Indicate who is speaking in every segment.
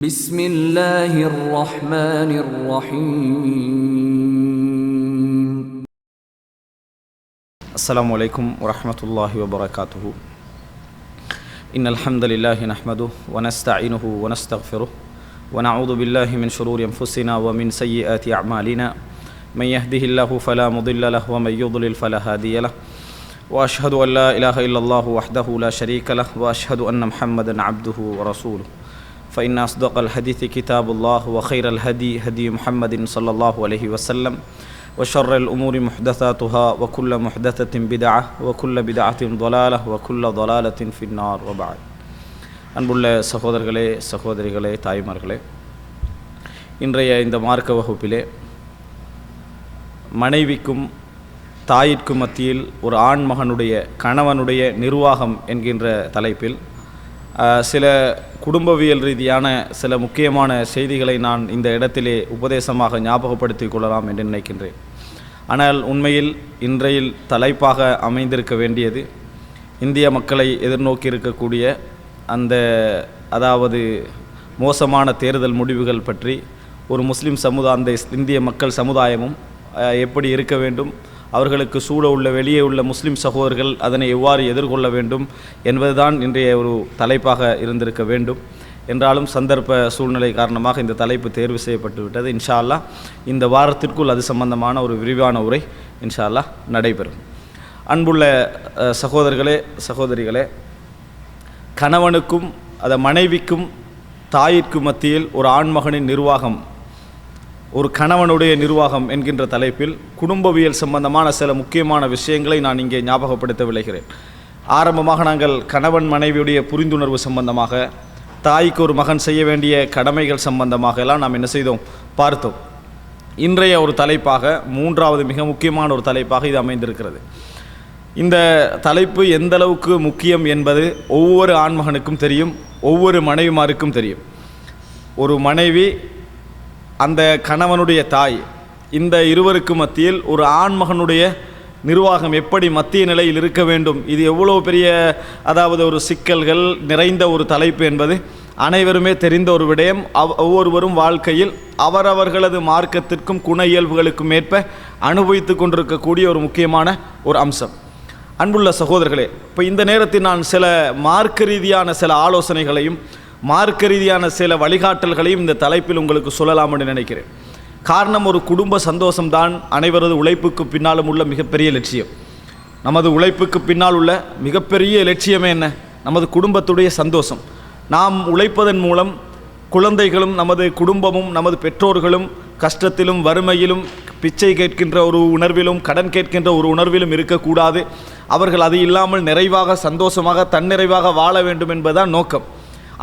Speaker 1: بسم الله الرحمن الرحيم.
Speaker 2: السلام عليكم ورحمة الله وبركاته. إن الحمد لله نحمده ونستعينه ونستغفره ونعوذ بالله من شرور أنفسنا ومن سيئات أعمالنا. من يهده الله فلا مضل له ومن يضلل فلا هادي له. وأشهد أن لا إله إلا الله وحده لا شريك له وأشهد أن محمدا عبده ورسوله. فإن أصدق الحديث كتاب الله وخير الهدي هدي محمد صلى الله عليه وسلم وشر الأمور محدثاتها وكل محدثة بدعة وكل بدعة ضلالة وكل ضلالة في النار وبعد. அன்புள்ள சகோதரர்களே சகோதரிகளே தாய்மார்களே, இன்றைய இந்த மார்க்க வகுப்பிலே மனைவிக்கும் தாயிற்கும் மத்தியில் ஒரு ஆண்மகனுடைய கணவனுடைய நிர்வாகம் என்கின்ற தலைப்பில் சில குடும்பவியல் ரீதியான சில முக்கியமான செய்திகளை நான் இந்த இடத்திலே உபதேசமாக ஞாபகப்படுத்திக் கொள்ளலாம் என்று நினைக்கின்றேன். ஆனால் உண்மையில் இன்றையில் தலைப்பாக அமைந்திருக்க வேண்டியது இந்திய மக்களை எதிர்நோக்கி இருக்கக்கூடிய அதாவது மோசமான தேர்தல் முடிவுகள் பற்றி ஒரு முஸ்லீம் அந்த இந்திய மக்கள் சமுதாயமும் எப்படி இருக்க வேண்டும், அவர்களுக்கு சூழ உள்ள வெளியே உள்ள முஸ்லீம் சகோதரர்கள் அதனை எவ்வாறு எதிர்கொள்ள வேண்டும் என்பதுதான் இன்றைய ஒரு தலைப்பாக இருந்திருக்க வேண்டும். என்றாலும் சந்தர்ப்ப சூழ்நிலை காரணமாக இந்த தலைப்பு தேர்வு செய்யப்பட்டு விட்டது. இன்ஷா அல்லாஹ் இந்த வாரத்திற்குள் அது சம்பந்தமான ஒரு விரிவான உரை இன்ஷா அல்லாஹ் நடைபெறும். அன்புள்ள சகோதரர்களே சகோதரிகளே, கணவனுக்கும் மனைவிக்கும் தாயிற்கும் மத்தியில் ஒரு ஆண்மகனின் நிர்வாகம், ஒரு கணவனுடைய நிர்வாகம் என்கின்ற தலைப்பில் குடும்பவியல் சம்பந்தமான சில முக்கியமான விஷயங்களை நான் இங்கே ஞாபகப்படுத்த விளைகிறேன். ஆரம்பமாக நாங்கள் கணவன் மனைவியுடைய புரிந்துணர்வு சம்பந்தமாக, தாய்க்கு ஒரு மகன் செய்ய வேண்டிய கடமைகள் சம்பந்தமாக எல்லாம் நாம் என்ன செய்தோம் பார்த்தோம். இன்றைய ஒரு தலைப்பாக, மூன்றாவது மிக முக்கியமான ஒரு தலைப்பாக இது அமைந்திருக்கிறது. இந்த தலைப்பு எந்த அளவுக்கு முக்கியம் என்பது ஒவ்வொரு ஆண்மகனுக்கும் தெரியும், ஒவ்வொரு மனைவிமாருக்கும் தெரியும். ஒரு மனைவி, அந்த கணவனுடைய தாய், இந்த இருவருக்கு மத்தியில் ஒரு ஆண்மகனுடைய நிர்வாகம் எப்படி மத்திய நிலையில் இருக்க வேண்டும், இது எவ்வளோ பெரிய ஒரு சிக்கல்கள் நிறைந்த ஒரு தலைப்பு என்பது அனைவருமே தெரிந்த ஒரு விடயம். ஒவ்வொருவரும் வாழ்க்கையில் அவரவர்களது மார்க்கத்திற்கும் குண இயல்புகளுக்கும் ஏற்ப அனுபவித்து கொண்டிருக்கக்கூடிய ஒரு முக்கியமான ஒரு அம்சம். அன்புள்ள சகோதரர்களே, இப்போ இந்த நேரத்தில் நான் சில மார்க்க ரீதியான சில ஆலோசனைகளையும் மார்க்க ரீதியான சில வழிகாட்டல்களையும் இந்த தலைப்பில் உங்களுக்கு சொல்லலாம் என்று நினைக்கிறேன். காரணம், ஒரு குடும்ப சந்தோஷம்தான் அனைவரது உழைப்புக்கு பின்னாலும் உள்ள மிகப்பெரிய லட்சியம். நமது உழைப்புக்கு பின்னால் உள்ள மிகப்பெரிய லட்சியமே என்ன? நமது குடும்பத்துடைய சந்தோஷம். நாம் உழைப்பதன் மூலம் குழந்தைகளும் நமது குடும்பமும் நமது பெற்றோர்களும் கஷ்டத்திலும் வறுமையிலும் பிச்சை கேட்கின்ற ஒரு உணர்விலும் கடன் கேட்கின்ற ஒரு உணர்விலும் இருக்கக்கூடாது. அவர்கள் அது இல்லாமல் நிறைவாக சந்தோஷமாக தன்னிறைவாக வாழ வேண்டும் என்பதுதான் நோக்கம்.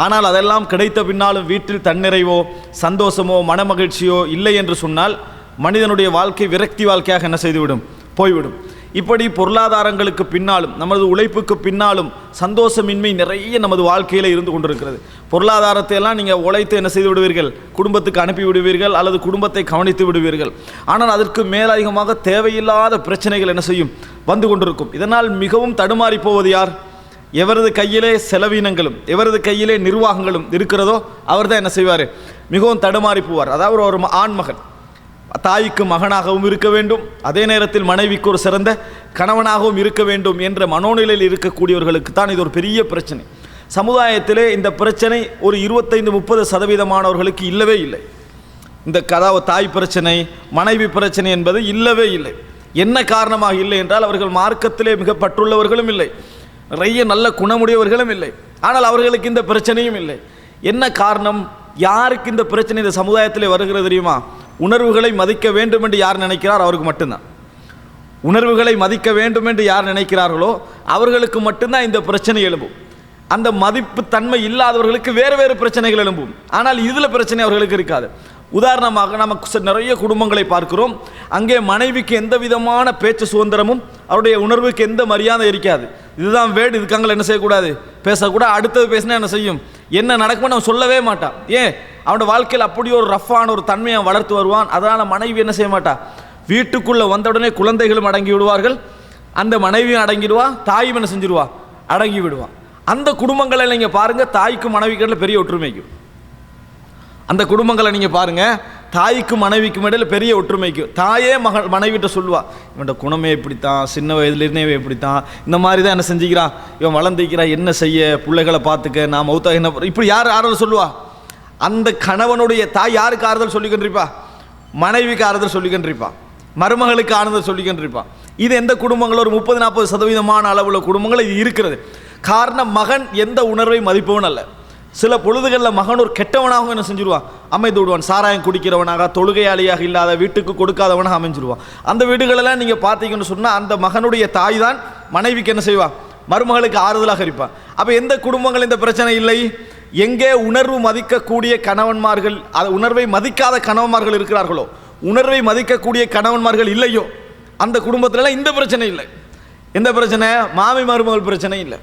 Speaker 2: ஆனால் அதெல்லாம் கிடைத்த பின்னாலும் வீட்டில் தன்னிறைவோ சந்தோஷமோ மனமகிழ்ச்சியோ இல்லை என்று சொன்னால் மனிதனுடைய வாழ்க்கை விரக்தி வாழ்க்கையாக என்ன செய்துவிடும், போய்விடும். இப்படி பொருளாதாரங்களுக்கு பின்னாலும் நமது உழைப்புக்கு பின்னாலும் சந்தோஷமின்மை நிறைய நமது வாழ்க்கையில் இருந்து கொண்டிருக்கிறது. பொருளாதாரத்தை எல்லாம் நீங்கள் உழைத்து என்ன செய்து விடுவீர்கள், குடும்பத்துக்கு அனுப்பி விடுவீர்கள் அல்லது குடும்பத்தை கவனித்து விடுவீர்கள். ஆனால் அதற்கு மேலதிகமாக தேவையில்லாத பிரச்சனைகள் என்ன செய்யும், வந்து கொண்டிருக்கும். இதனால் மிகவும் தடுமாறி போவது யார்? எவரது கையிலே செலவீனங்களும் எவரது கையிலே நிர்வாகங்களும் இருக்கிறதோ அவர் தான் என்ன செய்வார், மிகவும் தடுமாறி போவார். அதாவது ஒரு ஆண்மகன் தாய்க்கு மகனாகவும் இருக்க வேண்டும், அதே நேரத்தில் மனைவிக்கு ஒரு சிறந்த கணவனாகவும் இருக்க வேண்டும் என்ற மனோநிலையில் இருக்கக்கூடியவர்களுக்கு தான் இது ஒரு பெரிய பிரச்சனை. சமுதாயத்திலே இந்த பிரச்சனை ஒரு 25-30% இல்லவே இல்லை. இந்த தாய் பிரச்சனை மனைவி பிரச்சனை என்பது இல்லவே இல்லை. என்ன காரணமாக இல்லை என்றால், அவர்கள் மார்க்கத்திலே மிக பற்றுள்ளவர்களும் இல்லை, நிறைய நல்ல குணமுடையவர்களும் இல்லை, ஆனால் அவர்களுக்கு இந்த பிரச்சனையும் இல்லை. என்ன காரணம்? யாருக்கு இந்த பிரச்சனை இந்த சமுதாயத்தில் வருகிறது தெரியுமா? உணர்வுகளை மதிக்க வேண்டும் என்று யார் நினைக்கிறார் அவருக்கு மட்டும்தான். உணர்வுகளை மதிக்க வேண்டும் என்று யார் நினைக்கிறார்களோ அவர்களுக்கு மட்டும்தான் இந்த பிரச்சனை எழும்பும். அந்த மதிப்பு தன்மை இல்லாதவர்களுக்கு வேறு வேறு பிரச்சனைகள் எழும்பும். ஆனால் இதில் பிரச்சனை அவர்களுக்கு இருக்காது. உதாரணமாக நமக்கு நிறைய குடும்பங்களை பார்க்கிறோம், அங்கே மனைவிக்கு எந்த விதமான பேச்சு சுதந்திரமும் அவருடைய உணர்வுக்கு எந்த மரியாதை இருக்காது. இதுதான் வேடு, இதுக்காங்க என்ன செய்யக்கூடாது, பேசக்கூடாது. அடுத்தது பேசினா என்ன செய்யும், என்ன நடக்கும்னு அவன் சொல்லவே மாட்டான். ஏன்? அவனோட வாழ்க்கையில் அப்படி ஒரு ரஃப்பான ஒரு தன்மையை வளர்த்து வருவான். அதனால் மனைவி என்ன செய்ய மாட்டா, வீட்டுக்குள்ளே வந்தவுடனே குழந்தைகளும் அடங்கி விடுவார்கள், அந்த மனைவியும் அடங்கிடுவா, தாயும் என்ன செஞ்சிடுவா, அடங்கி விடுவான். அந்த குடும்பங்களை நீங்கள் பாருங்கள், தாய்க்கு மனைவிகளில் பெரிய ஒற்றுமைக்கும். அந்த குடும்பங்களை நீங்கள் பாருங்கள், தாய்க்கும் மனைவிக்கும் இடையில பெரிய ஒற்றுமைக்கு தாயே மனைவிட்ட சொல்லுவா, இவன்ட குணமே இப்படித்தான், சின்ன வயதுலேருந்தே இப்படித்தான், இந்த மாதிரி தான் என்ன செஞ்சுக்கிறான், இவன் வளர்ந்துக்கிறான், என்ன செய்ய, பிள்ளைகளை பார்த்துக்க, நான் மௌத்தாக என்ன. இப்படி யார் ஆறுதல் சொல்லுவா? அந்த கணவனுடைய தாய் யாருக்கு ஆறுதல் சொல்லிக்கின்றிருப்பா? மனைவிக்கு ஆறுதல் சொல்லிக்கின்றிருப்பா, மருமகளுக்கு ஆறுதல் சொல்லிக்கின்றிருப்பா. இது எந்த குடும்பங்கள் ஒரு 30-40% அளவுள்ள குடும்பங்கள் இது இருக்கிறது. காரணம், மகன் எந்த உணர்வை மதிப்பவன் அல்ல. சில பொழுதுகளில் மகன் ஒரு கெட்டவனாகவும் என்ன செஞ்சிருவான், அமைந்து விடுவான். சாராயம் குடிக்கிறவனாக, தொழுகையாளியாக இல்லாத, வீட்டுக்கு கொடுக்காதவனாக அமைஞ்சிருவான். அந்த வீடுகளெல்லாம் நீங்கள் பார்த்தீங்கன்னு சொன்னால் அந்த மகனுடைய தாய் தான் மனைவிக்கு என்ன செய்வான், மருமகளுக்கு ஆறுதலாக இருப்பான். அப்போ எந்த குடும்பங்கள் இந்த பிரச்சனை இல்லை? எங்கே உணர்வு மதிக்கக்கூடிய கணவன்மார்கள், அது உணர்வை மதிக்காத கணவன்மார்கள் இருக்கிறார்களோ, உணர்வை மதிக்கக்கூடிய கணவன்மார்கள் இல்லையோ, அந்த குடும்பத்திலலாம் இந்த பிரச்சனை இல்லை. எந்த பிரச்சனை? மாமி மருமகள் பிரச்சனை இல்லை.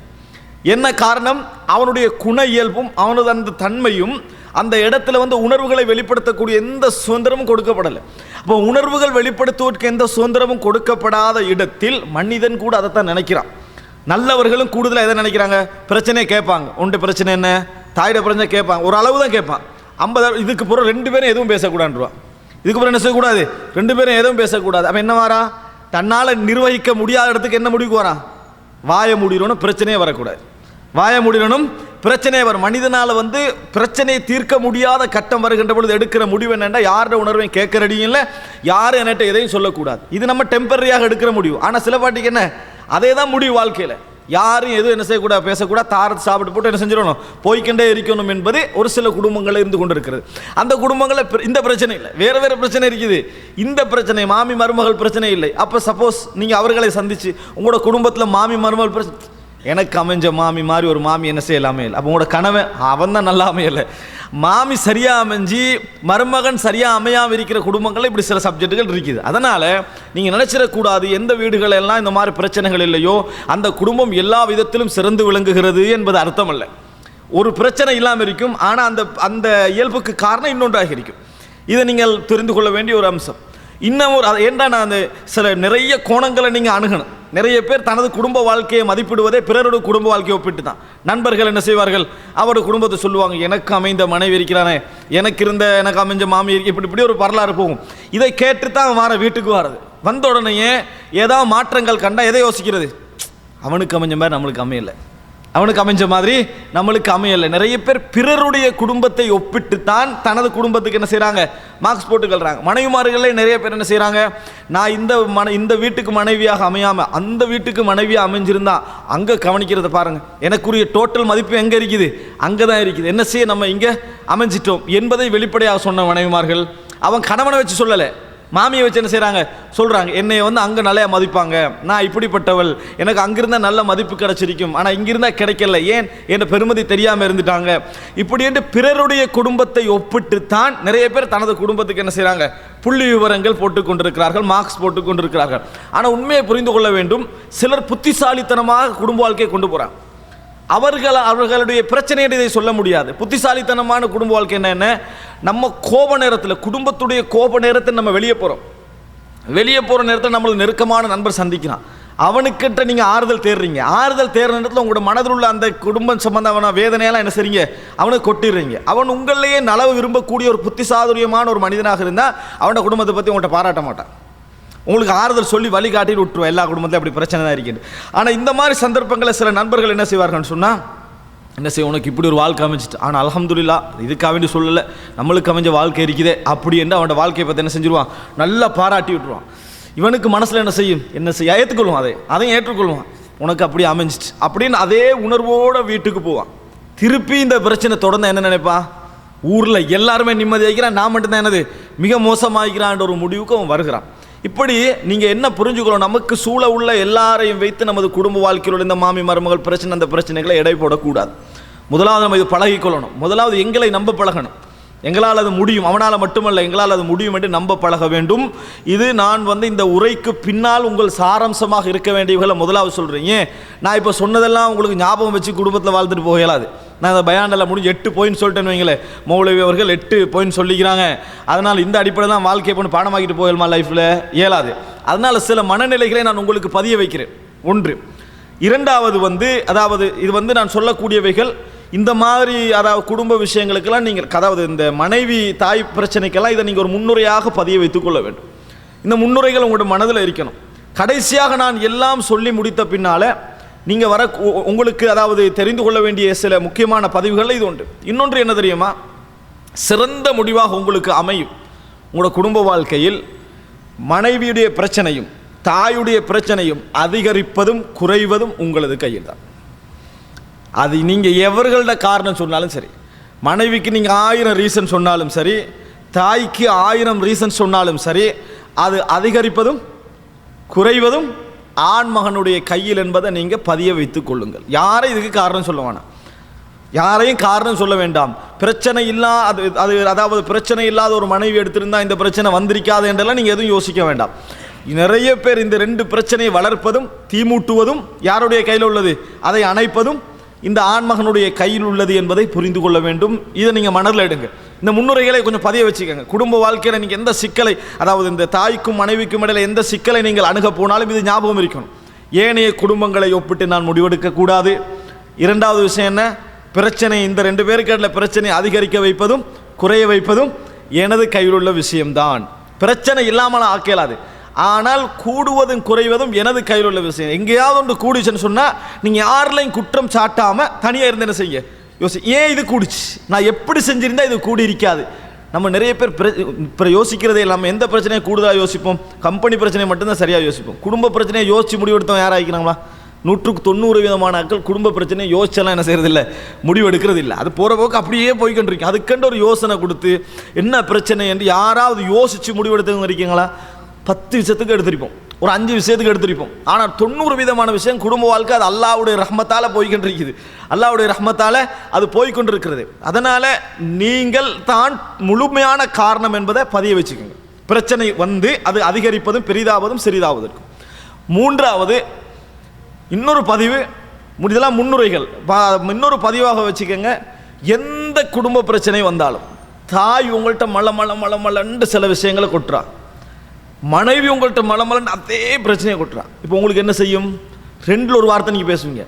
Speaker 2: என்ன காரணம்? அவனுடைய குண இயல்பும் அவனது அந்த தன்மையும் அந்த இடத்துல உணர்வுகளை வெளிப்படுத்தக்கூடிய எந்த சுதந்திரமும் கொடுக்கப்படலை. அப்போ உணர்வுகள் வெளிப்படுத்துவதற்கு எந்த சுதந்திரமும் கொடுக்கப்படாத இடத்தில் மனிதன் கூட அதைத்தான் நினைக்கிறான். நல்லவர்களும் கூடுதலாக எதை நினைக்கிறாங்க? பிரச்சனையை கேட்பாங்க. உன்ட்டு பிரச்சனை என்ன, தாயோட பிரச்சனை கேட்பாங்க, ஒரு அளவு தான் கேட்பான். 50 இதுக்கு பிறகு 2 பேரும் எதுவும் பேசக்கூடாதுன்றான். இதுக்கு பிறகு என்ன செய்யக்கூடாது? 2 பேரும் எதுவும் பேசக்கூடாது. அப்போ என்ன வாரா? தன்னால் நிர்வகிக்க முடியாத இடத்துக்கு என்ன முடிவுக்கு வரான்? வாய முடியணும், பிரச்சனையே வரக்கூடாது. வாய முடியணும், பிரச்சனையே வரும். மனிதனால் பிரச்சனையை தீர்க்க முடியாத கட்டம் வருகின்ற பொழுது எடுக்கிற முடிவு என்னென்னா, யாரோட உணர்வையும் கேட்கறடியும் இல்லை, யாரும் என்கிட்ட எதையும் சொல்லக்கூடாது. இது நம்ம டெம்பரரியாக எடுக்கிற முடிவு. ஆனால் சில பாட்டிக்கு என்ன, அதே தான் முடிவு வாழ்க்கையில். யாரும் எதுவும் என்ன செய்யக்கூடாது, பேசக்கூடாது, தாரத்து சாப்பிட்டு போட்டு என்ன செஞ்சிடணும், போய்கொண்டே இருக்கணும் என்பது ஒரு சில குடும்பங்களில் இருந்து கொண்டு இருக்கிறது. அந்த குடும்பங்களில் இந்த பிரச்சனை இல்லை, வேறு வேறு பிரச்சனை இருக்குது. இந்த பிரச்சனை மாமி மருமகள் பிரச்சனை இல்லை. அப்போ சப்போஸ் நீங்கள் அவர்களை சந்தித்து உங்களோட குடும்பத்தில் மாமி மருமகள் பிரச்சனை, எனக்கு அமைஞ்ச மாமி மாதிரி ஒரு மாமி என்ன செய்யலாமே இல்லை. அப்போ உங்களோட கணவன் அவன் தான் நல்லா அமையலை. மாமி சரியாக அமைஞ்சி மருமகன் சரியாக அமையாமல் இருக்கிற குடும்பங்களில் இப்படி சில சப்ஜெக்டுகள் இருக்குது. அதனால் நீங்கள் நினச்சிடக்கூடாது, எந்த வீடுகளெல்லாம் இந்த மாதிரி பிரச்சனைகள் இல்லையோ அந்த குடும்பம் எல்லா விதத்திலும் சிறந்து விளங்குகிறது என்பது அர்த்தம் அல்ல. ஒரு பிரச்சனை இல்லாமல் இருக்கும், ஆனால் அந்த அந்த இயல்புக்கு காரணம் இன்னொன்றாக இருக்கும். இதை நீங்கள் தெரிந்து கொள்ள வேண்டிய ஒரு அம்சம். இன்னும் ஒரு ஏண்டா நான் அந்த சில நிறைய கோணங்களை நீங்கள் அணுகணும். நிறைய பேர் தனது குடும்ப வாழ்க்கையை மதிப்பிடுவதே பிறரோட குடும்ப வாழ்க்கையை ஒப்பிட்டு தான். நண்பர்கள் என்ன செய்வார்கள், அவரோட குடும்பத்தை சொல்லுவாங்க, எனக்கு அமைந்த மனைவி இருக்கிறானே, எனக்கு அமைஞ்ச மாமி இப்படி ஒரு வரலாறு போகும். இதை கேட்டு தான் வார வீட்டுக்கு வர்றது. வந்த உடனேயே ஏதாவது மாற்றங்கள் கண்டா எதை யோசிக்கிறது, அவனுக்கு அமைஞ்ச மாதிரி நம்மளுக்கு அமையலை, அவனுக்கு அமைஞ்ச மாதிரி நம்மளுக்கு அமையலை. நிறைய பேர் பிறருடைய குடும்பத்தை ஒப்பிட்டு தான் தனது குடும்பத்துக்கு என்ன செய்கிறாங்க, மார்க்ஸ் போட்டுக்கொள்கிறாங்க. மனைவிமார்களே நிறைய பேர் என்ன செய்கிறாங்க, நான் இந்த வீட்டுக்கு மனைவியாக அமையாமல் அந்த வீட்டுக்கு மனைவியாக அமைஞ்சிருந்தா அங்கே கவனிக்கிறத பாருங்கள், எனக்குரிய டோட்டல் மதிப்பு எங்கே இருக்குது, அங்கே தான் இருக்குது, என்ன செய்ய நம்ம இங்கே அமைஞ்சிட்டோம் என்பதை வெளிப்படையாக சொன்ன மனைவிமார்கள். அவன் கணவனை வச்சு சொல்லலை, மாமியை வச்சு என்ன செய்கிறாங்க, சொல்கிறாங்க, என்னை அங்கே நல்லா மதிப்பாங்க, நான் இப்படிப்பட்டவள், எனக்கு அங்கிருந்தால் நல்ல மதிப்பு கிடச்சிருக்கும், ஆனால் இங்கிருந்தால் கிடைக்கல, ஏன் என்ற பெருமதி தெரியாமல் இருந்துட்டாங்க. இப்படி என்று பிறருடைய குடும்பத்தை ஒப்பிட்டு தான் நிறைய பேர் தனது குடும்பத்துக்கு என்ன செய்கிறாங்க, புள்ளி விவரங்கள் போட்டுக் கொண்டிருக்கிறார்கள், மார்க்ஸ் போட்டுக் கொண்டிருக்கிறார்கள். ஆனால் உண்மையை புரிந்து கொள்ள வேண்டும், சிலர் புத்திசாலித்தனமாக குடும்ப வாழ்க்கையை கொண்டு போகிறாங்க. அவர்களுடைய பிரச்சனையை இதை சொல்ல முடியாது. புத்திசாலித்தனமான குடும்ப வாழ்க்கை என்ன, நம்ம கோப நேரத்தில், குடும்பத்துடைய கோப நேரத்தில் நம்ம வெளியே போகிற நேரத்தில் நம்மளுக்கு நெருக்கமான நண்பர் சந்திக்கிறான், அவனுக்கிட்ட நீங்கள் ஆறுதல் தேடுறீங்க. ஆறுதல் தேடுற நேரத்தில் உங்களோட மனதில் உள்ள அந்த குடும்பம் சம்பந்தமான வேதனையெல்லாம் என்ன செய்றீங்க, அவனுக்கு கொட்டிடுறீங்க. அவன் உங்களையே நலவு விரும்பக்கூடிய ஒரு புத்திசாதுரியமான ஒரு மனிதனாக இருந்தால் அவனோட குடும்பத்தை பற்றி உங்கள்கிட்ட பாராட்ட மாட்டான், உங்களுக்கு ஆறுதல் சொல்லி வழிகாட்டிட்டு விட்டுருவோம். எல்லா குடும்பத்திலும் அப்படி பிரச்சனை தான் இருக்குது. ஆனால் இந்த மாதிரி சந்தர்ப்பங்களில் சில நண்பர்கள் என்ன செய்வார்கள்னு சொன்னால், என்ன செய்ய, உனக்கு இப்படி ஒரு வாழ்க்கை அமைச்சிட்டு, ஆனால் அல்ஹம்துலில்லாஹ் இதுக்காக வேண்டி சொல்லலை, நம்மளுக்கு அமைஞ்ச வாழ்க்கை இருக்குதே அப்படி என்று அவனோட வாழ்க்கையை பற்றி என்ன செஞ்சுருவான், நல்லா பாராட்டி விட்டுருவான். இவனுக்கு மனசில் என்ன செய்யும், ஏற்றுக்கொள்வான், அதையும் ஏற்றுக்கொள்வான், உனக்கு அப்படி அமைஞ்சிட்டு அப்படின்னு அதே உணர்வோடு வீட்டுக்கு போவான். திருப்பி இந்த பிரச்சனை தொடர்ந்து என்ன நினைப்பான், ஊரில் எல்லாருமே நிம்மதியாகிறான், நான் மட்டும்தான் என்னது மிக மோசமாகிறான்ற ஒரு முடிவுக்கு அவன் வருகிறான். இப்படி நீங்கள் என்ன புரிஞ்சுக்கணும், நமக்கு சூழ உள்ள எல்லாரையும் வைத்து நமது குடும்ப வாழ்க்கையில் உள்ள இந்த மாமி மருமகள் பிரச்சனை, அந்த பிரச்சனைகளை எடை போடக்கூடாது. முதலாவது நம்ம இது பழகிக்கொள்ளணும். முதலாவது எங்களை நம்ப பழகணும். எங்களால் அது முடியும், அவனால் மட்டுமல்ல, எங்களால் அது முடியும் என்று நம்ப பழக வேண்டும். இது நான் இந்த உரைக்கு பின்னால் உங்கள் சாராம்சமாக இருக்க வேண்டியவர்களை முதலாவது சொல்கிறேன். ஏன் நான் இப்போ சொன்னதெல்லாம் உங்களுக்கு ஞாபகம் வச்சு குடும்பத்தில் வாழ்ந்துட்டு போக இயலாது. நான் அந்த பயானில் முடிஞ்சு 8 பாயிண்ட் சொல்லிட்டேன்னு வைங்களேன், மௌலவி அவர்கள் 8 பாயிண்ட் சொல்லிக்கிறாங்க, அதனால் இந்த அடிப்படையில் தான் வாழ்க்கையை பண்ணி பாடமாக்கிட்டு போயிடுமா லைஃப்பில், இயலாது. அதனால் சில மனநிலைகளை நான் உங்களுக்கு பதிய வைக்கிறேன். ஒன்று. இரண்டாவது அதாவது இது நான் சொல்லக்கூடியவைகள் இந்த மாதிரி அதாவது குடும்ப விஷயங்களுக்கெல்லாம் நீங்கள் அதாவது இந்த மனைவி தாய் பிரச்சனைக்கெல்லாம் இதை நீங்கள் ஒரு முன்னுரையாக பதிய வைத்துக்கொள்ள வேண்டும். இந்த முன்னுரைகள் உங்களோட மனதில் இருக்கணும். கடைசியாக நான் எல்லாம் சொல்லி முடித்த பின்னால் நீங்கள் உங்களுக்கு அதாவது தெரிந்து கொள்ள வேண்டிய சில முக்கியமான பதிவுகள் இது உண்டு. இன்னொன்று என்ன தெரியுமா, சிறந்த முடிவாக உங்களுக்கு அமையும் உங்களோட குடும்ப வாழ்க்கையில் மனைவியுடைய பிரச்சனையும் தாயுடைய பிரச்சனையும் அதிகரிப்பதும் குறைவதும் உங்களது கையில் தான். அது நீங்கள் எவர்களோட காரணம் சொன்னாலும் சரி, மனைவிக்கு நீங்கள் 1000 ரீசன் சொன்னாலும் சரி, தாய்க்கு 1000 ரீசன் சொன்னாலும் சரி, அது அதிகரிப்பதும் குறைவதும் ஆண்மகனுடைய கையில் என்பதை நீங்கள் பதிய வைத்துக் கொள்ளுங்கள். யாரையும் இதுக்கு காரணம் சொல்ல வேணாம், யாரையும் காரணம் சொல்ல வேண்டாம். பிரச்சனை அதாவது பிரச்சனை இல்லாத ஒரு மனைவி எடுத்திருந்தால் இந்த பிரச்சனை வந்திருக்காது என்றெல்லாம் நீங்கள் எதுவும் யோசிக்க வேண்டாம். நிறைய பேர் இந்த 2 பிரச்சனையை வளர்ப்பதும் தீமூட்டுவதும் யாருடைய கையில் உள்ளது, அதை அணைப்பதும் இந்த ஆண்மகனுடைய கையில் உள்ளது என்பதை புரிந்து கொள்ள வேண்டும். இதை நீங்கள் மனதில் எடுங்க. இந்த முன்னுரைகளை கொஞ்சம் பதிய வச்சுக்கோங்க. குடும்ப வாழ்க்கையில் நீங்கள் எந்த சிக்கலை, அதாவது இந்த தாய்க்கும் மனைவிக்கும் இடையில எந்த சிக்கலை நீங்கள் அணுக போனாலும் இது ஞாபகம் இருக்கணும். ஏனைய குடும்பங்களை ஒப்பிட்டு நான் முடிவெடுக்க கூடாது. இரண்டாவது விஷயம் என்ன, பிரச்சனை இந்த 2 பேருக்கு இடையில பிரச்சனை அதிகரிக்க வைப்பதும் குறைய வைப்பதும் எனது கையில் உள்ள விஷயம்தான். பிரச்சனை இல்லாமல் ஆக்கலாது, ஆனால் கூடுவதும் குறைவதும் எனது கையில் உள்ள விஷயம். எங்கேயாவது ஒன்று கூடிச்சுன்னு சொன்னால் நீங்கள் யாரிலையும் குற்றம் சாட்டாமல் தனியாக இருந்து என்ன செய்ய ஏன் இது கூடிச்சு, நான் எப்படி செஞ்சிருந்தா இது கூடி இருக்காது. நம்ம நிறைய பேர் யோசிக்கிறதே இல்லாமல் எந்த பிரச்சனையை கூடுதலாக யோசிப்போம், கம்பெனி பிரச்சனையை மட்டும்தான் சரியாக யோசிப்போம். குடும்ப பிரச்சனையை யோசித்து முடிவெடுத்தோம் யாராக இருக்கிறாங்களா? 100% ஆட்கள் குடும்ப பிரச்சனையை யோசிச்செல்லாம் என்ன செய்யறதில்லை, முடிவு எடுக்கிறது இல்லை. அது போகிற போக்கு அப்படியே போய்கொண்டிருக்கு. அதுக்கண்டு ஒரு யோசனை கொடுத்து என்ன பிரச்சனை என்று யாராவது யோசித்து முடிவெடுத்தவங்க இருக்கீங்களா? 10 விஷயத்துக்கு எடுத்திருப்போம், ஒரு 5 விஷயத்துக்கு எடுத்திருப்போம். ஆனால் 90% விஷயம் குடும்ப வாழ்க்கை அது அல்லாஹ்வுடைய ரஹ்மத்தால் போய்கொண்டிருக்குது. அல்லாஹ்வுடைய ரஹ்மத்தால் அது போய்கொண்டிருக்கிறது. அதனால் நீங்கள் தான் முழுமையான காரணம் என்பதை பதிய வச்சுக்கோங்க. பிரச்சனை வந்து அது அதிகரிப்பதும் பெரிதாவதும் சிறிதாவதற்கும். மூன்றாவது இன்னொரு பதிவு, முடிதெல்லாம் முன்னுரைகள் இன்னொரு பதிவாக வச்சுக்கோங்க. எந்த குடும்ப பிரச்சனை வந்தாலும் தாய் உங்கள்கிட்ட மலமலன்னு சில விஷயங்களை கொட்டுறா, மனைவி உங்கள்கிட்ட மலமலன்னு அதே பிரச்சனையை கொட்டுறா. இப்போ உங்களுக்கு என்ன செய்யும்? 2ல் ஒரு வார்த்தை நீங்கள் பேசுவீங்க,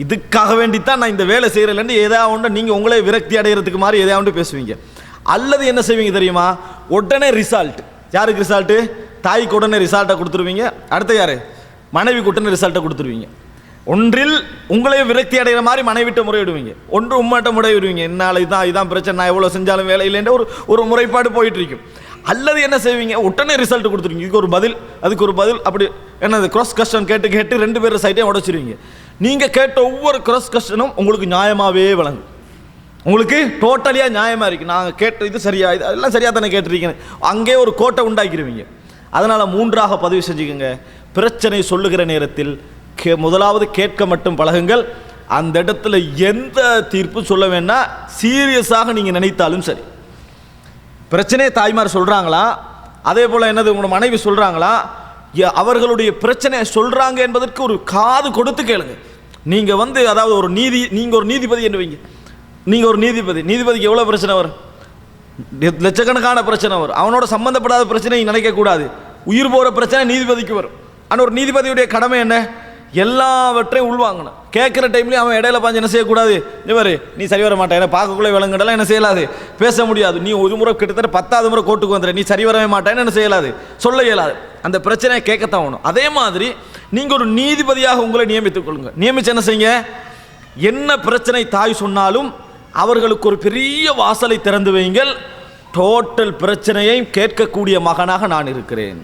Speaker 2: இதுக்காக வேண்டித்தான் நான் இந்த வேலை செய்கிறேன்னு ஏதாவது ஒன்று நீங்கள் உங்களே விரக்தி அடைகிறதுக்கு மாதிரி ஏதாவது ஒன்று பேசுவீங்க. அல்லது என்ன செய்வீங்க தெரியுமா, உடனே ரிசல்ட். யாருக்கு ரிசல்ட்டு? தாய்க்கு உடனே ரிசல்ட்டை கொடுத்துருவீங்க. அடுத்த யார்? மனைவிக்கு உடனே ரிசல்ட்டை கொடுத்துருவீங்க. ஒன்றில் உங்களையும் விரக்தி அடைகிற மாதிரி மனைவிட்ட முறையிடுவீங்க, ஒன்று உம்மாட்ட முறையிடுவீங்க. என்னால் இதான் பிரச்சனை, நான் எவ்வளோ செஞ்சாலும் வேலை இல்லைன்ற ஒரு முறைப்பாடு போயிட்டு இருக்கும். அல்லது என்ன செய்வீங்க, உடனே ரிசல்ட் கொடுத்துருவீங்க, இதுக்கு ஒரு பதில் அதுக்கு ஒரு பதில், அப்படி என்னது கிராஸ் கொஸ்டின் கேட்டு 2 பேர் சைட்டையும் உடச்சிருவீங்க. நீங்கள் கேட்ட ஒவ்வொரு கிராஸ் கொஸ்டினும் உங்களுக்கு நியாயமாகவே விளங்கும், உங்களுக்கு டோட்டலியாக நியாயமாக இருக்குது. நாங்கள் கேட்ட இது சரியா, இது எல்லாம் சரியாக தானே கேட்டிருக்கீங்க, அங்கே ஒரு கோட்டை உண்டாக்கிடுவீங்க. அதனால் 3ஆக பதிவு செஞ்சுக்கோங்க, பிரச்சனை சொல்லுகிற நேரத்தில் முதலாவது கேட்க மட்டும் பழகுங்கள். அந்த இடத்துல எந்த தீர்ப்பும் சொல்ல வேண்டாம். சீரியஸாக நீங்கள் நினைத்தாலும் சரி, பிரச்சனையை தாய்மார் சொல்கிறாங்களா, அதே போல் என்னது உங்களோட மனைவி சொல்கிறாங்களா, அவர்களுடைய பிரச்சனையை சொல்கிறாங்க என்பதற்கு ஒரு காது கொடுத்து கேளுங்க. நீங்கள் அதாவது ஒரு நீங்கள் ஒரு நீதிபதி என்று வைங்க. நீங்கள் ஒரு நீதிபதிக்கு எவ்வளோ பிரச்சனை வரும்? லட்சக்கணக்கான பிரச்சனை வரும். அவனோட சம்மந்தப்படாத பிரச்சனை நினைக்கக்கூடாது. உயிர் போகிற பிரச்சனை நீதிபதிக்கு வரும். ஆனால் ஒரு நீதிபதியுடைய கடமை என்ன? எல்லாவற்றையும் உள்வாங்கணும். கேட்குற டைம்லேயும் அவன் இடையில பாஞ்சு என்ன செய்யக்கூடாது, இவர் நீ சரி வர மாட்டேன், பார்க்கக்குள்ளே விளங்கடலாம் என்ன செய்யலாது, பேச முடியாது. நீ ஒரு முறை கிட்டத்தட்ட 10வது முறை கோர்ட்டுக்கு வந்துடுற, நீ சரி வரவே மாட்டேன்னு என்ன செய்யலாது, சொல்ல இயலாது. அந்த பிரச்சனையை கேட்கத்தான் வேணும். அதே மாதிரி நீங்கள் ஒரு நீதிபதியாக உங்களை நியமித்துக் கொள்ளுங்க. நியமிச்சு என்ன செய்யுங்க, என்ன பிரச்சனை தாய் சொன்னாலும் அவர்களுக்கு ஒரு பெரிய வாசலை திறந்து வையுங்கள். டோட்டல் பிரச்சனையை கேட்கக்கூடிய மகனாக நான் இருக்கிறேன்.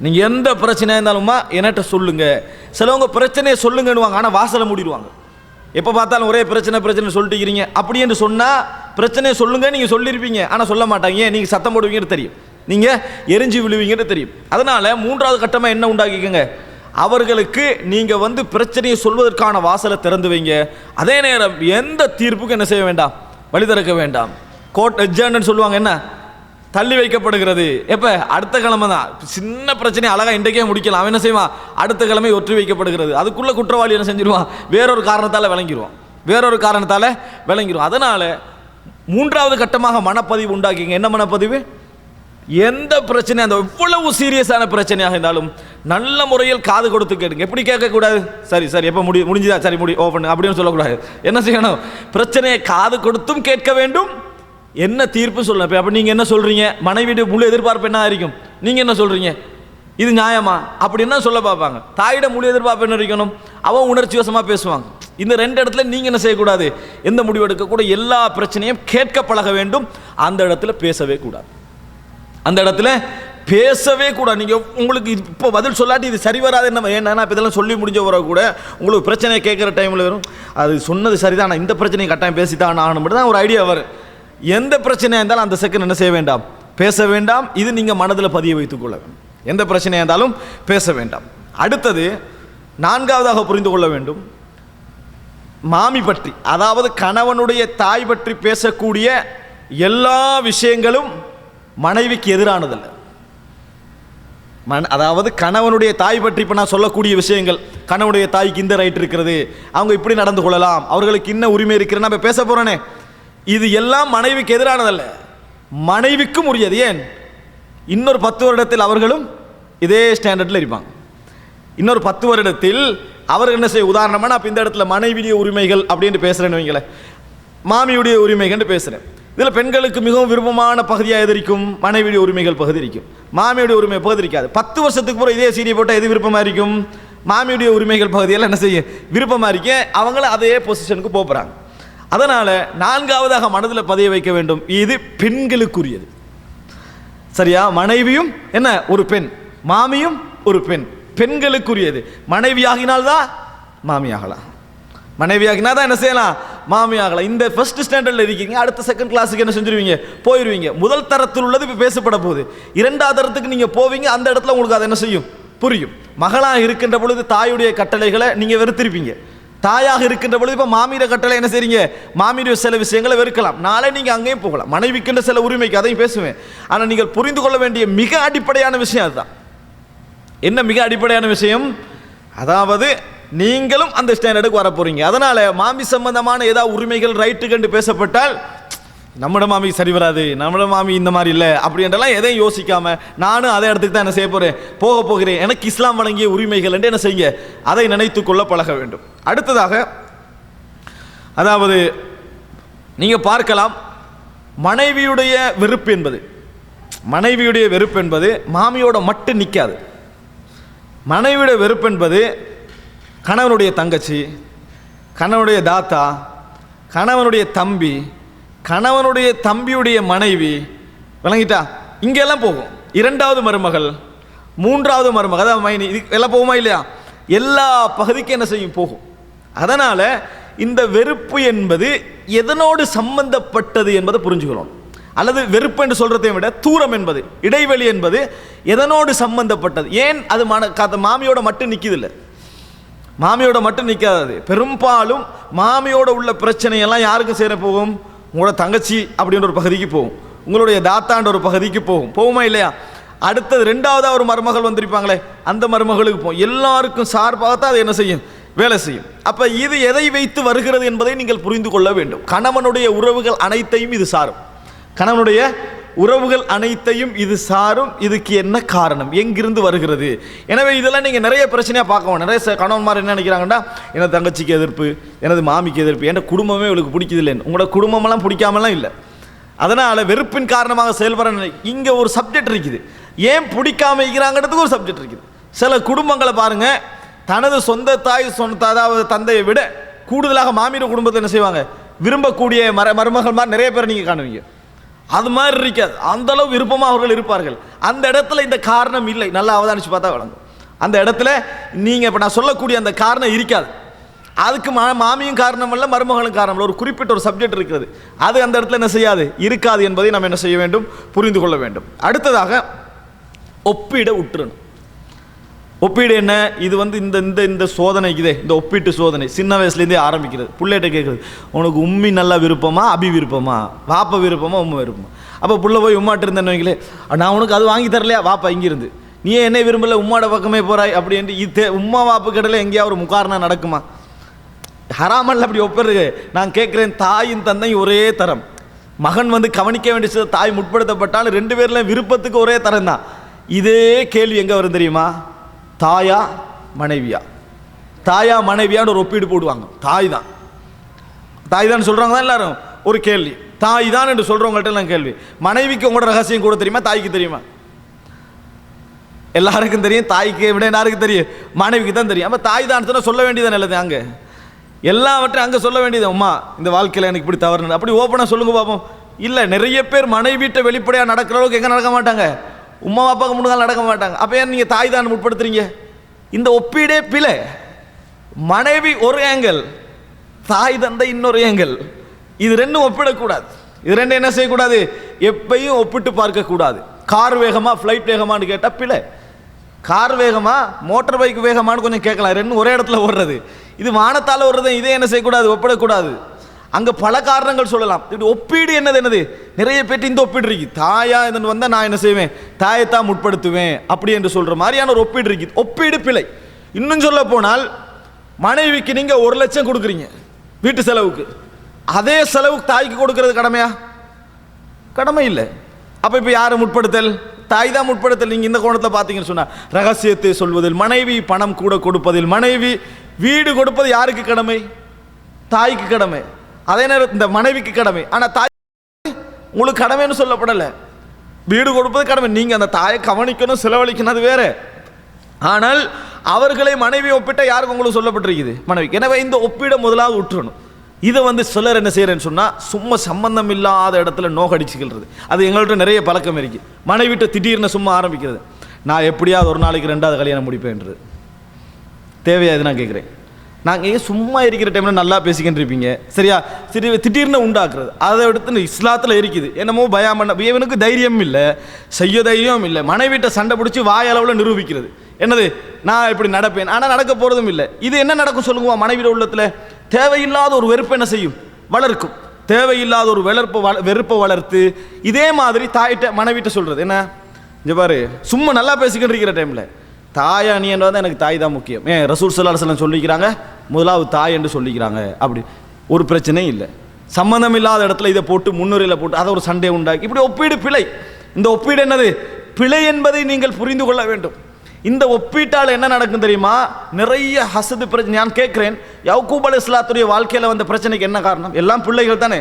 Speaker 2: நீங்கள் எந்த பிரச்சனையாக இருந்தாலுமா என்கிட்ட சொல்லுங்கள். சிலவங்க பிரச்சனையை சொல்லுங்கன்னுவாங்க, ஆனால் வாசலை மூடிடுவாங்க. எப்போ பார்த்தாலும் ஒரே பிரச்சனை சொல்லிட்டு இருக்கிறீங்க. அப்படி என்று சொன்னால் பிரச்சனையை சொல்லுங்க, நீங்கள் சொல்லியிருப்பீங்க, ஆனால் சொல்ல மாட்டாங்க. ஏன்? நீங்கள் சத்தம் போடுவீங்கன்னு தெரியும், நீங்கள் எரிஞ்சு விழுவீங்கன்னு தெரியும். அதனால் 3வது கட்டமாக என்ன உண்டாக்கிக்கங்க, அவர்களுக்கு நீங்கள் பிரச்சனையை சொல்வதற்கான வாசலை திறந்து வைங்க. அதே நேரம் எந்த தீர்ப்புக்கு என்ன செய்ய வேண்டாம், வழி திறக்க வேண்டாம். கோர்ட் எட்ஜர்ன்னு சொல்லுவாங்க, என்ன தள்ளி வைக்கப்படுகிறது. எப்போ? அடுத்த கிழமை தான். சின்ன பிரச்சனை அழகாக இன்றைக்கே முடிக்கலாம், அவன் என்ன செய்வான், அடுத்த கிழமை ஒற்றி வைக்கப்படுகிறது. அதுக்குள்ளே குற்றவாளி என்ன செஞ்சிருவான், வேறொரு காரணத்தால் விளங்கிடுவான். அதனால் 3வது கட்டமாக மனப்பதிவு உண்டாக்கிங்க. என்ன மனப்பதிவு? எந்த பிரச்சனை, அந்த எவ்வளவு சீரியஸான பிரச்சனையாக இருந்தாலும் நல்ல முறையில் காது கொடுத்து கேட்டுங்க. எப்படி கேட்கக்கூடாது? சரி சரி எப்போ முடிஞ்சுதா, சரி ஓப்பன் அப்படின்னு சொல்லக்கூடாது. என்ன செய்யணும்? பிரச்சனையை காது கொடுத்தும் கேட்க வேண்டும், என்ன தீர்ப்பு சொல்லணும். இப்போ அப்போ நீங்கள் என்ன சொல்கிறீங்க? மனைவியுடைய முழு எதிர்பார்ப்பு என்ன இருக்கும்? நீங்கள் என்ன சொல்கிறீங்க? இது நியாயமா அப்படின்னு சொல்ல பார்ப்பாங்க. தாயிட முழு எதிர்பார்ப்பு என்ன இருக்கணும்? அவன் உணர்ச்சி வசமாக பேசுவாங்க. இந்த ரெண்டு இடத்துல நீங்கள் என்ன செய்யக்கூடாது? எந்த முடிவு எடுக்கக்கூட, எல்லா பிரச்சனையும் கேட்க பழக வேண்டும். அந்த இடத்துல பேசவே கூடாது. அந்த இடத்துல பேசவே கூடாது. நீங்கள் உங்களுக்கு இப்போ பதில் சொல்லாட்டி இது சரி வராது. என்ன ஏன்னா இப்போ இதெல்லாம் சொல்லி முடிஞ்ச வர கூட உங்களுக்கு பிரச்சனையை கேட்குற டைமில் வரும், அது சொன்னது சரிதான், ஆனால் இந்த பிரச்சனையை கட்டாயம் பேசித்தான் ஆகணும் மட்டும் தான் ஒரு ஐடியா வரும். எந்த பிரச்சனையாக இருந்தாலும் அந்த செகண்ட் என்ன செய்ய வேண்டாம்? பேச வேண்டாம். இது நீங்கள் மனதில் பதிய வைத்துக் கொள்ள வேண்டும். எந்த பிரச்சனையாக இருந்தாலும் பேச வேண்டாம். அடுத்தது நான்காவதாக புரிந்து கொள்ள வேண்டும், மாமி பற்றி, அதாவது கணவனுடைய தாய் பற்றி பேசக்கூடிய எல்லா விஷயங்களும் மனைவிக்கு எதிரானதல்ல. அதாவது கணவனுடைய தாய் பற்றி இப்போ நான் சொல்லக்கூடிய விஷயங்கள், கணவனுடைய தாய்க்கு இந்த ரைட் இருக்கிறது, அவங்க இப்படி நடந்து கொள்ளலாம், அவர்களுக்கு இன்ன உரிமை இருக்கிறது, நான் பேச போகிறேனே, இது எல்லாம் மனைவிக்கு எதிரானதல்ல, மனைவிக்கும் உரியது. ஏன்? இன்னொரு 10 வருடத்தில் அவர்களும் இதே ஸ்டாண்டர்டில் இருப்பாங்க. இன்னொரு 10 வருடத்தில் அவர்கள் என்ன செய்ய, உதாரணமாக நான் இப்போ இந்த இடத்துல மனைவியுடைய உரிமைகள் அப்படின்னு பேசுகிறேன்னு வைங்களேன், மாமியுடைய உரிமைகள் பேசுகிறேன். இதில் பெண்களுக்கு மிகவும் விருப்பமான பகுதியாக எது இருக்கும்? மனைவியுடைய உரிமைகள் பகுதி இருக்கும், மாமியுடைய உரிமை பகுதி இருக்காது. 10 வருஷத்துக்கு பிறகு இதே சீரியை போட்டால் எது விருப்பமாக இருக்கும்? மாமியுடைய உரிமைகள் பகுதியெல்லாம் என்ன செய்ய விருப்பமாக இருக்க, அவங்கள அதே பொசிஷனுக்கு போகிறாங்க. அதனால் நான்காவதாக மனதில் பதிய வைக்க வேண்டும், இது பெண்களுக்குரியது. சரியா? மனைவியும் என்ன ஒரு பெண், மாமியும் ஒரு பெண், பெண்களுக்குரியது. மனைவி ஆகினால்தான் மாமி ஆகலாம், மனைவி ஆகினா தான் என்ன செய்யலாம்? மாமி ஆகலாம். இந்த ஃபர்ஸ்ட் ஸ்டாண்டர்டில் இருக்கீங்க, அடுத்த செகண்ட் கிளாஸுக்கு என்ன செஞ்சிருவீங்க? போயிடுவீங்க. முதல் தரத்தில் உள்ளது இப்போ பேசப்பட போகுது, 2வது தரத்துக்கு நீங்கள் போவீங்க. அந்த இடத்துல உங்களுக்கு அது என்ன செய்யும்? புரியும். மகளாக இருக்கின்ற பொழுது தாயுடைய கட்டளைகளை நீங்கள் வெறுத்திருப்பீங்க. தாயாக இருக்கின்ற பொழுது இப்போ மாமியிட கட்டளை என்ன செய்றீங்க? மாமியுடைய சில விஷயங்களை வெறுக்கலாம். நாளை நீங்கள் அங்கேயும் போகலாம். மனைவிக்கின்ற சில உரிமைக்கு அதையும் பேசுவேன். ஆனால் நீங்கள் புரிந்து கொள்ள வேண்டிய மிக அடிப்படையான விஷயம் அதுதான். என்ன மிக அடிப்படையான விஷயம்? அதாவது நீங்களும் அந்த ஸ்டாண்டர்டுக்கு வர போறீங்க. அதனால மாமி சம்பந்தமான ஏதாவது உரிமைகள் ரைட்டு கண்டு பேசப்பட்டால், நம்மட மாமி சரி வராது, நம்மட மாமி இந்த மாதிரி இல்லை அப்படின்றலாம் எதையும் யோசிக்காம, நானும் அதே இடத்துக்கு தான் என்ன செய்ய போகிறேன், எனக்கு இஸ்லாம் வழங்கிய உரிமைகள் என்று என்ன செய்ய, அதை நினைத்து கொள்ள பழக வேண்டும். அடுத்ததாக, அதாவது நீங்கள் பார்க்கலாம், மனைவியுடைய வெறுப்பு என்பது மாமியோட மட்டும் நிற்காது. மனைவியுடைய வெறுப்பு என்பது கணவனுடைய தங்கச்சி, கணவனுடைய தாத்தா, கணவனுடைய தம்பி, கணவனுடைய தம்பியுடைய மனைவி, விளங்கிட்டா, இங்கெல்லாம் போகும். 2வது மருமகள், 3வது மருமகள், அதான் மைனி, இது எல்லாம் போகுமா இல்லையா? எல்லா பகுதிக்கும் என்ன செய்யும்? போகும். அதனால் இந்த வெறுப்பு என்பது எதனோடு சம்பந்தப்பட்டது என்பதை புரிஞ்சுக்கணும். அல்லது வெறுப்பு என்று சொல்றதை விட தூரம் என்பது, இடைவெளி என்பது எதனோடு சம்பந்தப்பட்டது. ஏன் அது மாமியோட மட்டும் நிற்கிதில்லை, மாமியோட மட்டும் நிற்காது. பெரும்பாலும் மாமியோட உள்ள பிரச்சனையெல்லாம் யாருக்கு சேர போகும்? உங்களோட தங்கச்சி அப்படின்ற ஒரு பகுதிக்கு போகும், உங்களுடைய தாத்தான்ற ஒரு பகுதிக்கு போகுமா இல்லையா? அடுத்தது 2வது ஒரு மருமகள் வந்திருப்பாங்களே, அந்த மருமகளுக்கு போகும். எல்லாருக்கும் சார்பாகத்தான் அது என்ன செய்யும்? வேலை செய்யும். அப்போ இது எதை வைத்து வருகிறது என்பதை நீங்கள் புரிந்து கொள்ள வேண்டும். கணவனுடைய உறவுகள் அனைத்தையும் இது சாரும், கணவனுடைய உறவுகள் அனைத்தையும் இது சாரும். இதுக்கு என்ன காரணம்? எங்கிருந்து வருகிறது? எனவே இதெல்லாம் நீங்கள் நிறைய பிரச்சனையாக பார்க்கவும், நிறைய கணவன்மார் என்ன நினைக்கிறாங்கன்னா, எனது தங்கச்சிக்கு எதிர்ப்பு, எனது மாமிக்கு எதிர்ப்பு, என் குடும்பமே இவளுக்கு பிடிக்குதில்லைன்னு. உங்களோட குடும்பமெல்லாம் பிடிக்காமலாம் இல்லை, அதனால் வெறுப்பின் காரணமாக செயல்பட இங்கே ஒரு சப்ஜெக்ட் இருக்குது. ஏன் பிடிக்காம இருக்கிறாங்கிறதுக்கு ஒரு சப்ஜெக்ட் இருக்குது. சில குடும்பங்களை பாருங்கள், தனது சொந்த தாய் அதாவது தந்தையை விட கூடுதலாக மாமியோட குடும்பத்தை என்ன செய்வாங்க? விரும்பக்கூடிய மருமகள் மாதிரி நிறைய பேர் நீங்கள் காணுவீங்க. அது மாதிரி இருக்காது, அந்த அளவு விருப்பமாக அவர்கள் இருப்பார்கள். அந்த இடத்துல இந்த காரணம் இல்லை, நல்லா அவதானிச்சு பார்த்தா வழங்கும். அந்த இடத்துல நீங்கள் இப்போ நான் சொல்லக்கூடிய அந்த காரணம் இருக்காது. அதுக்கு மாமியும் காரணம் இல்லை, மருமகளும் காரணம் இல்லை. ஒரு குறிப்பிட்ட ஒரு சப்ஜெக்ட் இருக்கிறது, அது அந்த இடத்துல என்ன செய்யாது? இருக்காது என்பதை நம்ம என்ன செய்ய வேண்டும்? புரிந்து கொள்ள வேண்டும். அடுத்ததாக ஒப்பீட உற்றுணும். ஒப்பீடு என்ன? இது இந்த சோதனைக்குதே, இந்த ஒப்பீட்டு சோதனை சின்ன வயசுலேருந்தே ஆரம்பிக்கிறது. பிள்ளைகிட்ட கேட்குறது, உனக்கு உம்மி நல்லா விருப்பமா, அபி விருப்பமா, வாப்பா விருப்பமா, உம்மை விருப்பமா? அப்போ பிள்ளை போய் உம்மாட்டு இருந்தேன்னு வைங்களே, நான் உனக்கு அது வாங்கி தரலையா, வாப்பா இங்கிருந்து, நீ என்ன விரும்பல, உம்மாட பக்கமே போகிறாய் அப்படின்ட்டு. இது உம்மா வாப்பு கடையில் எங்கேயாவது ஒரு முகாரணம் நடக்குமா? ஹராமல்ல அப்படி ஒப்பிடுறது. நான் கேட்குறேன், தாயும் தந்தையும் ஒரே தரம், மகன் வந்து கவனிக்க வேண்டிய தாய் முற்படுத்தப்பட்டாலும் 2 பேர்லையும் விருப்பத்துக்கு ஒரே தரம் தான். இதே கேள்வி எங்கே வரும் தெரியுமா? தாயா மனைவியா, தாயா மனைவியான்னு ஒரு ஒப்பீடு போடுவாங்க. தாய் தான் சொல்கிறாங்க தான் எல்லாரும். ஒரு கேள்வி, தாய் தான் என்று சொல்கிறவங்கள்ட்ட எல்லாம் கேள்வி, மனைவிக்கு உங்களோட ரகசியம் கூட தெரியுமா, தாய்க்கு தெரியுமா? எல்லாருக்கும் தெரியும், தாய்க்கு விட யாருக்கு தெரியும்? மனைவிக்கு தான் தெரியும். அப்போ தாய் தான் சொன்னால் சொல்ல வேண்டியது நல்லது. அங்கே எல்லாவற்றையும் அங்கே சொல்ல வேண்டியது, அம்மா இந்த வாழ்க்கையில் எனக்கு இப்படி தவறு, அப்படி ஓப்பனாக சொல்லுங்க பார்ப்போம். இல்லை, நிறைய பேர் மனைவிட்ட வெளிப்படையாக நடக்கிற அளவுக்கு எங்கே நடக்க மாட்டாங்க, உமா அப்பாவுக்கு முன்னாள் நடக்க மாட்டாங்க. அப்போ ஏன் நீங்கள் தாய் தான் முற்படுத்துறீங்க? இந்த ஒப்பீடே பிழை. மனைவி ஒரு ஏங்கல், தாய் தந்தை இன்னொரு ஏங்கல். இது ரெண்டும் ஒப்பிடக்கூடாது. இது ரெண்டும் என்ன செய்யக்கூடாது? எப்பையும் ஒப்பிட்டு பார்க்கக்கூடாது. கார் வேகமா ஃப்ளைட் வேகமானு கேட்டால் பிழை. கார் வேகமா மோட்டார் பைக் வேகமானு கொஞ்சம் கேட்கலாம், ரெண்டும் ஒரே இடத்துல ஓடுறது. இது வானத்தால் ஓடுறது. இதே என்ன செய்யக்கூடாது? ஒப்பிடக்கூடாது. அங்கே பல காரணங்கள் சொல்லலாம். இப்படி ஒப்பீடு என்னது நிறைய பேர் இந்த ஒப்பீடு இருக்கு. தாயா இதன் வந்தால் நான் என்ன செய்வேன், தாயத்தான் முற்படுத்துவேன் அப்படி என்று சொல்கிற மாதிரியான ஒரு ஒப்பீடு இருக்கு. ஒப்பீடு பிழை. இன்னும் சொல்ல போனால், மனைவிக்கு நீங்கள் 1 லட்சம் கொடுக்குறீங்க வீட்டு செலவுக்கு, அதே செலவுக்கு தாய்க்கு கொடுக்கறது கடமையா? கடமை இல்லை. அப்போ இப்போ யார் முற்படுத்தல்? தாய் தான் முற்படுத்தல். நீங்கள் இந்த கோணத்தில் பார்த்தீங்கன்னு சொன்னால், ரகசியத்தை சொல்வதில் மனைவி, பணம் கூட கொடுப்பதில் மனைவி, வீடு கொடுப்பது யாருக்கு கடமை? தாய்க்கு கடமை. அதே நேரம் இந்த மனைவிக்கு கடமை. ஆனால் தாய் உங்களுக்கு கடமைன்னு சொல்லப்படலை. வீடு கொடுப்பது கடமை, நீங்கள் அந்த தாயை கவனிக்கணும், செலவழிக்கணும், அது வேற. ஆனால் அவர்களை மனைவி ஒப்பிட்ட யாருக்கு உங்களுக்கு சொல்லப்பட்டிருக்குது? மனைவிக்கு. எனவே இந்த ஒப்பீடை முதலாவது விட்டுறணும். இதை வந்து சிலர் என்ன செய்யறேன்னு சொன்னால், சும்மா சம்பந்தம் இல்லாத இடத்துல நோகடிச்சுக்கிறது. அது எங்கள்கிட்ட நிறைய பழக்கம் இருக்கு. மனைவிட்ட திடீர்னு சும்மா ஆரம்பிக்கிறது, நான் எப்படியாவது ஒரு நாளைக்கு 2வது கல்யாணம் முடிப்பேன்றது. தேவையா? இது நான் கேட்குறேன். நாங்கள் ஏன் சும்மா இருக்கிற டைமில் நல்லா பேசிக்கிட்டு இருப்பீங்க, சரியா? சரி, திடீர்னு உண்டாக்குறது. அதை எடுத்து இஸ்லாத்தில் இருக்குது. என்னமோ பயம் பண்ண, இவனுக்கு தைரியம் இல்லை, செய்ய தைரியம் இல்லை. மனைவிட்ட சண்டை பிடிச்சி வாயளவில் நிரூபிக்கிறது. என்னது, நான் இப்படி நடப்பேன், ஆனால் நடக்க போகிறதும் இல்லை. இது என்ன நடக்கும் சொல்லுங்க? மனைவியோட உள்ளத்தில் தேவையில்லாத ஒரு வெறுப்பை என்ன செய்யும்? வளர்க்கும். தேவையில்லாத ஒரு வெறுப்பை வளர்த்து, இதே மாதிரி தாயிட்ட மனைவிட்ட சொல்கிறது என்ன, இங்கே பாரு, சும்மா நல்லா பேசிக்கிட்டு இருக்கிற டைமில் தாயா நீ என்று வந்து எனக்கு தாய் தான் முக்கியம். ரசூல் ஸல்லல்லாஹு அலைஹி வஸல்லம் சொல்லிக்கிறாங்க, முதலாவது தாய் என்று சொல்லிக்கிறாங்க. அப்படி ஒரு பிரச்சனையும் இல்லை. சம்பந்தம் இல்லாத இடத்துல இதை போட்டு முன்னுரையில் போட்டு அதை ஒரு சண்டை உண்டாக்கி, இப்படி ஒப்பீடு பிழை. இந்த ஒப்பீடு என்னது? பிழை என்பதை நீங்கள் புரிந்து கொள்ள வேண்டும். இந்த ஒப்பீட்டால் என்ன நடக்கும் தெரியுமா? நிறைய ஹசது பிரச்சனை. நான் கேட்கிறேன், யக்கூப் அலைஹிஸ்ஸலாத்துடைய வாழ்க்கையில் வந்த பிரச்சனைக்கு என்ன காரணம்? எல்லாம் பிள்ளைகள் தானே.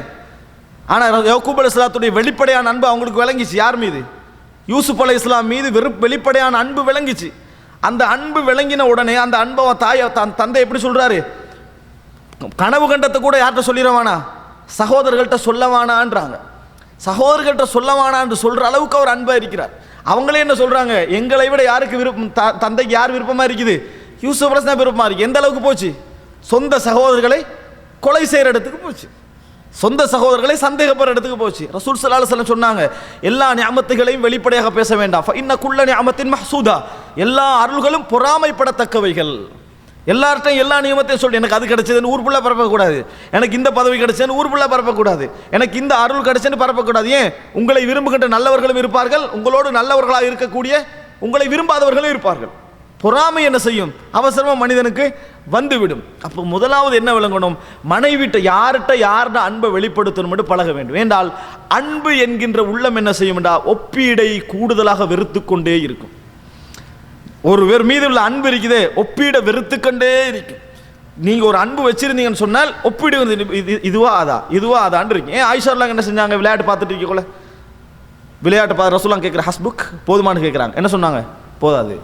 Speaker 2: ஆனால் யக்கூப் அலைஹிஸ்ஸலாத்துடைய வெளிப்படையான அன்பு அவங்களுக்கு விளங்கிச்சு. யார் மீது? யூசுப் அலைஹிஸ்ஸலாம் மீது வெளிப்படையான அன்பு விளங்கிச்சு. அந்த அன்பு விளங்கின உடனே அந்த அன்பை தந்தை எப்படி சொல்றாரு? கனவு கண்டத்தை கூட யார்கிட்ட சொல்லிடுவானா? சகோதரர்கள்ட்ட சொல்லவானான்றாங்க. சகோதரர்கள்ட்ட சொல்லவானான்னு சொல்ற அளவுக்கு அவர் அன்பா இருக்கிறார். அவங்களே என்ன சொல்றாங்க? எங்களை விட யாருக்கு விருப்பம், தந்தைக்கு யார் விருப்பமா இருக்குது? யூசுப் அலைஹிஸ்ஸலாம் விருப்பமா இருக்கு. எந்த அளவுக்கு போச்சு? சொந்த சகோதரர்களை கொலை செய்யற இடத்துக்கு போச்சு. சொந்த சகோதரர்களை சந்தேகப்படுற இடத்துக்கு போச்சு. ரசூல் ஸல்லல்லாஹு அலைஹி வஸல்லம் சொன்னாங்க, எல்லா நிஅமத்துகளையும் வெளிப்படையாக பேச வேண்டாம். ஃபஇன்ன குல்ல நிஅமத்தின் மஹ்சூதா, எல்லா அருள்களும் பொறாமைப்படத்தக்கவைகள். எல்லார்ட்டையும் எல்லா நியமத்தையும் சொல்லி, எனக்கு அது கிடைச்சதுன்னு ஊர் ஃபுல்லாக பரப்பக்கூடாது, எனக்கு இந்த பதவி கிடைச்சதுன்னு ஊர் ஃபுல்லாக பரப்பக்கூடாது, எனக்கு இந்த அருள் கிடைச்சதுன்னு பரப்பக்கூடாது. ஏன்? உங்களை விரும்புகின்ற நல்லவர்களும் இருப்பார்கள், உங்களோடு நல்லவர்களாக இருக்கக்கூடிய உங்களை விரும்பாதவர்களும் இருப்பார்கள். பொறாமை என்ன செய்யும்? அவசரமாக மனிதனுக்கு வந்துவிடும். அப்போ முதலாவது என்ன விளங்கணும்? மனைவிட்ட யார்கிட்ட அன்பை வெளிப்படுத்தணும் என்று பழக வேண்டும். என்றால் அன்பு என்கின்ற உள்ளம் என்ன செய்யும் என்றால், ஒப்பீடை கூடுதலாக வெறுத்து கொண்டே இருக்கும். ஒருவர் மீது உள்ள அன்பு இருக்குதே, ஒப்பீடை வெறுத்துக்கொண்டே இருக்கும். நீங்க ஒரு அன்பு வச்சிருந்தீங்கன்னு சொன்னால் ஒப்பீடு இதுவா அதான் இருக்கு. ஏன் ஆயிஷாலாம் என்ன செஞ்சாங்க? விளையாட்டு பார்த்துட்டு இருக்கோல, விளையாட்டு பார்த்து ரசூலுல்லாஹ் கேட்குற ஹஸ்புக் போதுமானு கேட்குறாங்க. என்ன சொன்னாங்க? போதாது.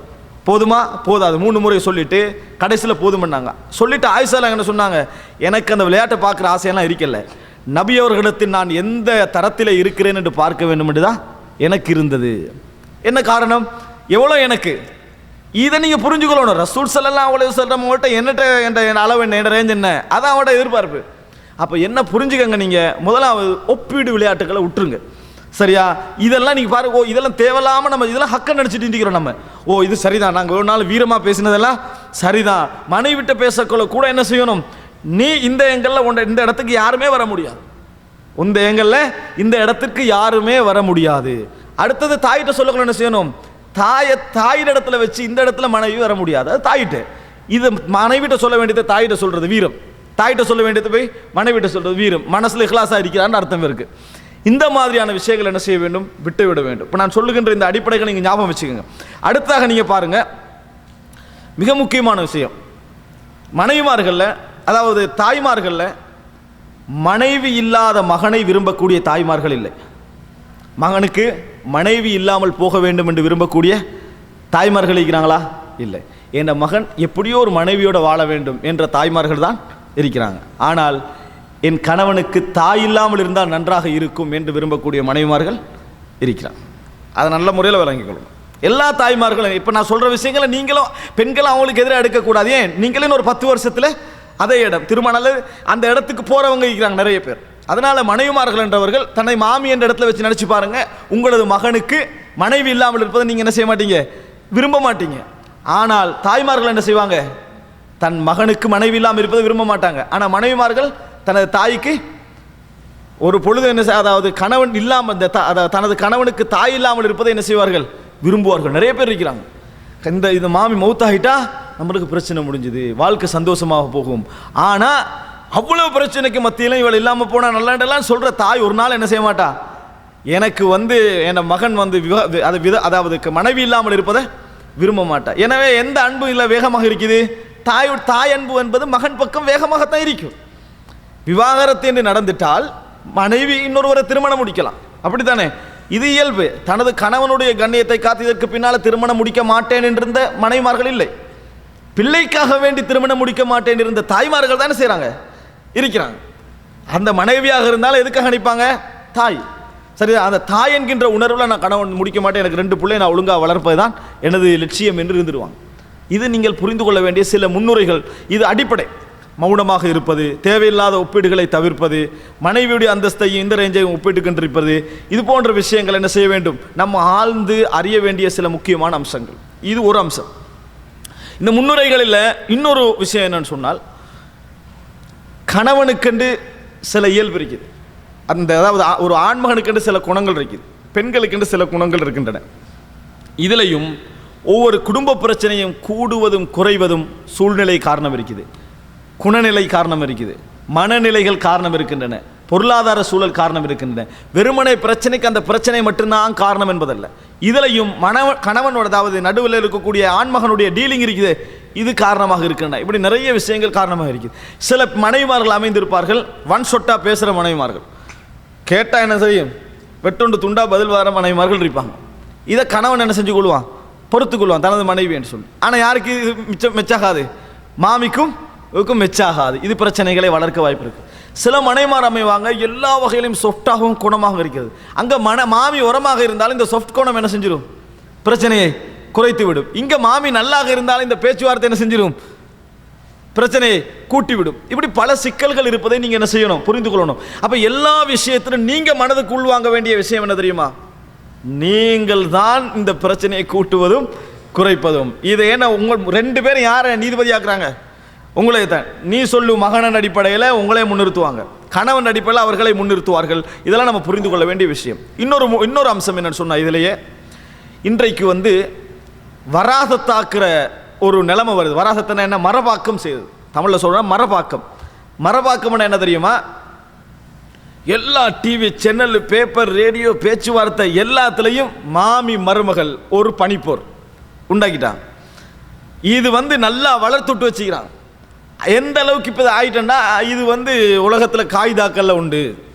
Speaker 2: போதுமா? போதாது. 3 முறை சொல்லிட்டு கடைசியில் போதும் பண்ணாங்க. சொல்லிட்டு ஆயிஷாலாம் என்ன சொன்னாங்க? எனக்கு அந்த விளையாட்டை பார்க்குற ஆசையெல்லாம் இருக்கல, நபி அவர்களிடத்தில் நான் எந்த தரத்தில் இருக்கிறேன் என்று பார்க்க வேண்டும் என்று தான் எனக்கு இருந்தது. என்ன காரணம்? எவ்வளோ எனக்கு, இதை நீங்கள் புரிஞ்சுக்கொள்ளணும். ரசூல் ஸல்லல்லாஹு அலைஹி வஸல்லம் அவங்கள்ட்ட என்ற அளவு என்ன, என் ரேஞ்ச் என்ன, அதான் அவட எதிர்பார்ப்பு. அப்போ என்ன புரிஞ்சுக்கங்க, நீங்கள் முதலாவது ஒப்பீடு விளையாட்டுகளை விட்டுருங்க, சரியா? இதெல்லாம் நீங்கள் பாருங்க, ஓ இதெல்லாம் தேவையில்லாமல் நம்ம இதெல்லாம் ஹக்க நடிச்சுட்டு இருக்கிறோம் நம்ம. ஓ இது சரிதான், நாங்கள் ஒரு நாள் வீரமாக பேசினதெல்லாம் சரிதான். மனைவிட்ட பேசக்குள்ள கூட என்ன செய்யணும்? நீ இந்த ஏங்கல்ல இந்த இடத்துக்கு யாருமே வர முடியாது, இந்த ஏங்கல்ல இந்த இடத்துக்கு யாருமே வர முடியாது. அடுத்தது தாயிட்ட சொல்லக்குள்ள என்ன செய்யணும்? தாயின் இடத்துல வச்சு இந்த இடத்துல மனைவி வர முடியாது, அது தாயிட்ட. இது மனைவிட்ட சொல்ல வேண்டியது தாயிட்ட சொல்றது வீரம், தாயிட்ட சொல்ல வேண்டியது போய் மனைவிட்ட சொல்றது வீரம். மனசுல இஹ்லாஸா இருக்கிறான்னு அர்த்தம் இருக்கு. இந்த மாதிரியான விஷயங்கள் என்ன செய்ய வேண்டும், விட்டுவிட வேண்டும். இப்போ நான் சொல்லுகின்ற இந்த அடிப்படைகளை நீங்கள் ஞாபகம் வச்சுக்கோங்க. அடுத்தாக நீங்கள் பாருங்கள், மிக முக்கியமான விஷயம், மனைவிமார்களில், அதாவது தாய்மார்களில் மனைவி இல்லாத மகனை விரும்பக்கூடிய தாய்மார்கள் இல்லை. மகனுக்கு மனைவி இல்லாமல் போக வேண்டும் என்று விரும்பக்கூடிய தாய்மார்கள் இருக்கிறாங்களா? இல்லை. என் மகன் எப்படியோ ஒரு மனைவியோடு வாழ வேண்டும் என்ற தாய்மார்கள் தான் இருக்கிறாங்க. ஆனால் என் கணவனுக்கு தாய் இல்லாமல் இருந்தால் நன்றாக இருக்கும் என்று விரும்பக்கூடிய மனைவிமார்கள் இருக்கிறாங்க. அதை நல்ல முறையில் விளங்கிக்கொள்ளணும். எல்லா தாய்மார்களும் இப்போ நான் சொல்கிற விஷயங்களை நீங்களும் பெண்களும் அவங்களுக்கு எதிராக எடுக்கக்கூடாது. ஏன், நீங்களும் ஒரு 10 வருஷத்தில் அதே இடம் திருமணம் அந்த இடத்துக்கு போகிறவங்க இருக்கிறாங்க நிறைய பேர். அதனால் மனைவிமார்கள் என்றவர்கள் தன்னை மாமி என்ற இடத்துல வச்சு நினச்சி பாருங்க, உங்களது மகனுக்கு மனைவி இல்லாமல் இருப்பதை நீங்கள் என்ன செய்ய மாட்டீங்க, விரும்ப மாட்டீங்க. ஆனால் தாய்மார்கள் என்ன செய்வாங்க, தன் மகனுக்கு மனைவி இல்லாமல் இருப்பதை விரும்ப மாட்டாங்க. ஆனால் மனைவிமார்கள் தனது தாய்க்கு ஒரு பொழுது என்ன, அதாவது கணவன் இல்லாமல் தனது கணவனுக்கு தாய் இல்லாமல் இருப்பதை என்ன செய்வார்கள், விரும்புவார்கள். நிறைய பேர் இருக்கிறாங்க. இந்த மாமி மௌத்தாகிட்டா நம்மளுக்கு பிரச்சனை முடிஞ்சுது, வாழ்க்கை சந்தோஷமாக போகும். ஆனால் அவ்வளவு பிரச்சனைக்கு மத்தியிலும் இவள் இல்லாமல் போனால் நல்லாண்டெல்லாம் சொல்கிற தாய் ஒரு நாள் என்ன செய்ய மாட்டா, எனக்கு என் மகன் அதாவது மனைவி இல்லாமல் இருப்பதை விரும்ப மாட்டா. எனவே எந்த அன்பு இல்லை வேகமாக இருக்குது, தாய் அன்பு என்பது மகன் பக்கம் வேகமாகத்தான் இருக்கும். விவாகரத்து என்று நடந்துட்டால் மனைவி இன்னொருவரை திருமணம் முடிக்கலாம், அப்படித்தானே? இது இயல்பு. தனது கணவனுடைய கண்ணியத்தை காத்து இதற்கு பின்னால் திருமணம் முடிக்க மாட்டேன் என்றிருந்த மனைவிமார்கள் இல்லை. பிள்ளைக்காக வேண்டி திருமணம் முடிக்க மாட்டேன் இருந்த தாய்மார்கள் தானே செய்கிறாங்க, இருக்கிறாங்க. அந்த மனைவியாக இருந்தாலும் எதுக்காக நினைப்பாங்க, தாய். சரி, அந்த தாய் என்கின்ற உணர்வில் நான் கணவன் முடிக்க மாட்டேன், எனக்கு 2 பிள்ளை நான் ஒழுங்காக வளர்ப்பது தான் எனது லட்சியம் என்று இருந்துருவாங்க. இது நீங்கள் புரிந்து கொள்ள வேண்டிய சில முன்னுரைகள். இது அடிப்படை. மௌனமாக இருப்பது, தேவையில்லாத ஒப்பீடுகளை தவிர்ப்பது, மனைவியுடைய அந்தஸ்தையும் இந்த ரேஞ்சையும் ஒப்பிட்டுக்கின்றிருப்பது, இது போன்ற விஷயங்கள் என்ன செய்ய வேண்டும், நம்ம ஆழ்ந்து அறிய வேண்டிய சில முக்கியமான அம்சங்கள். இது ஒரு அம்சம். இந்த முன்னுரைகளில் இன்னொரு விஷயம் என்னன்னு சொன்னால், கணவனுக்கென்று சில இயல்பு இருக்குது. அதாவது ஒரு ஆண்மகனுக்கென்று சில குணங்கள் இருக்குது, பெண்களுக்கென்று சில குணங்கள் இருக்கின்றன. இதிலையும் ஒவ்வொரு குடும்ப பிரச்சனையும் கூடுவதும் குறைவதும் சூழ்நிலை காரணம் இருக்குது, குணநிலை காரணம் இருக்குது, மனநிலைகள் காரணம் இருக்கின்றன, பொருளாதார சூழல் காரணம் இருக்கின்றன. வெறுமனை பிரச்சனைக்கு அந்த பிரச்சனை மட்டும்தான் காரணம் என்பதல்ல. இதிலையும் கணவனோட, அதாவது நடுவில் இருக்கக்கூடிய ஆண்மகனுடைய டீலிங் இருக்குது, இது காரணமாக இருக்கின்றன. இப்படி நிறைய விஷயங்கள் காரணமாக இருக்குது. சில மனைவிமார்கள் அமைந்திருப்பார்கள், ஒன் ஷொட்டாக பேசுகிற மனைவிமார்கள், கேட்டால் என்ன செய்யும், வெட்டுண்டு துண்டா பதில் வர மனைவிமார்கள் இருப்பாங்க. இதை கணவன் என்ன செஞ்சு கொள்வான், பொறுத்துக்கொள்வான் தனது மனைவி என்று சொல்லி. ஆனால் யாருக்கு இது மெச்சாகாது, மாமிக்கும் மெச்சாகாது. இது பிரச்சனைகளை வளர்க்க வாய்ப்பு இருக்குது. சில மனைமார் அமைவாங்க, எல்லா வகையிலும் சொஃப்டாகவும் குணமாக இருக்கிறது. அங்கே மாமி உரமாக இருந்தாலும் இந்த சொஃப்ட் குணம் என்ன செஞ்சிடும், பிரச்சனையை குறைத்து விடும். இங்கே மாமி நல்லாக இருந்தாலும் இந்த பேச்சுவார்த்தை என்ன செஞ்சிடும், பிரச்சனையை கூட்டிவிடும். இப்படி பல சிக்கல்கள் இருப்பதை நீங்கள் என்ன செய்யணும், புரிந்து கொள்ளணும். அப்போ எல்லா விஷயத்திலும் நீங்கள் மனதுக்கு உள்வாங்க வேண்டிய விஷயம் என்ன தெரியுமா, நீங்கள் தான் இந்த பிரச்சனையை கூட்டுவதும் குறைப்பதும். இதை என்ன உங்கள் 2 பேரும் யாரை நீதிபதி ஆக்குறாங்க, உங்களே தான். நீ சொல்லு மகனன் அடிப்படையில் உங்களே முன்னிறுத்துவாங்க, கணவன் அடிப்படையில் அவர்களை முன்னிறுத்துவார்கள். இதெல்லாம் நம்ம புரிந்து கொள்ள வேண்டிய விஷயம். இன்னொரு அம்சம் என்னன்னு சொன்னால், இதிலேயே இன்றைக்கு வராசத்தாக்குற ஒரு நிலைமை வருது. வராசத்தின என்ன, மரபாக்கம் செய்யுது. தமிழில் சொல்கிறோம் மரபாக்கம். மரபாக்கம்னா என்ன தெரியுமா, எல்லா டிவி சேனல், பேப்பர், ரேடியோ, பேச்சுவார்த்தை எல்லாத்துலேயும் மாமி மருமகள் ஒரு பனிப்போர் உண்டாக்கிட்டாங்க. இது நல்லா வளர்த்துட்டு வச்சுக்கிறாங்க. எந்த அளவுக்கு இப்போ ஆயிட்டேன்னா, இது உலகத்தில் காகிதாக்கல்ல உண்டு,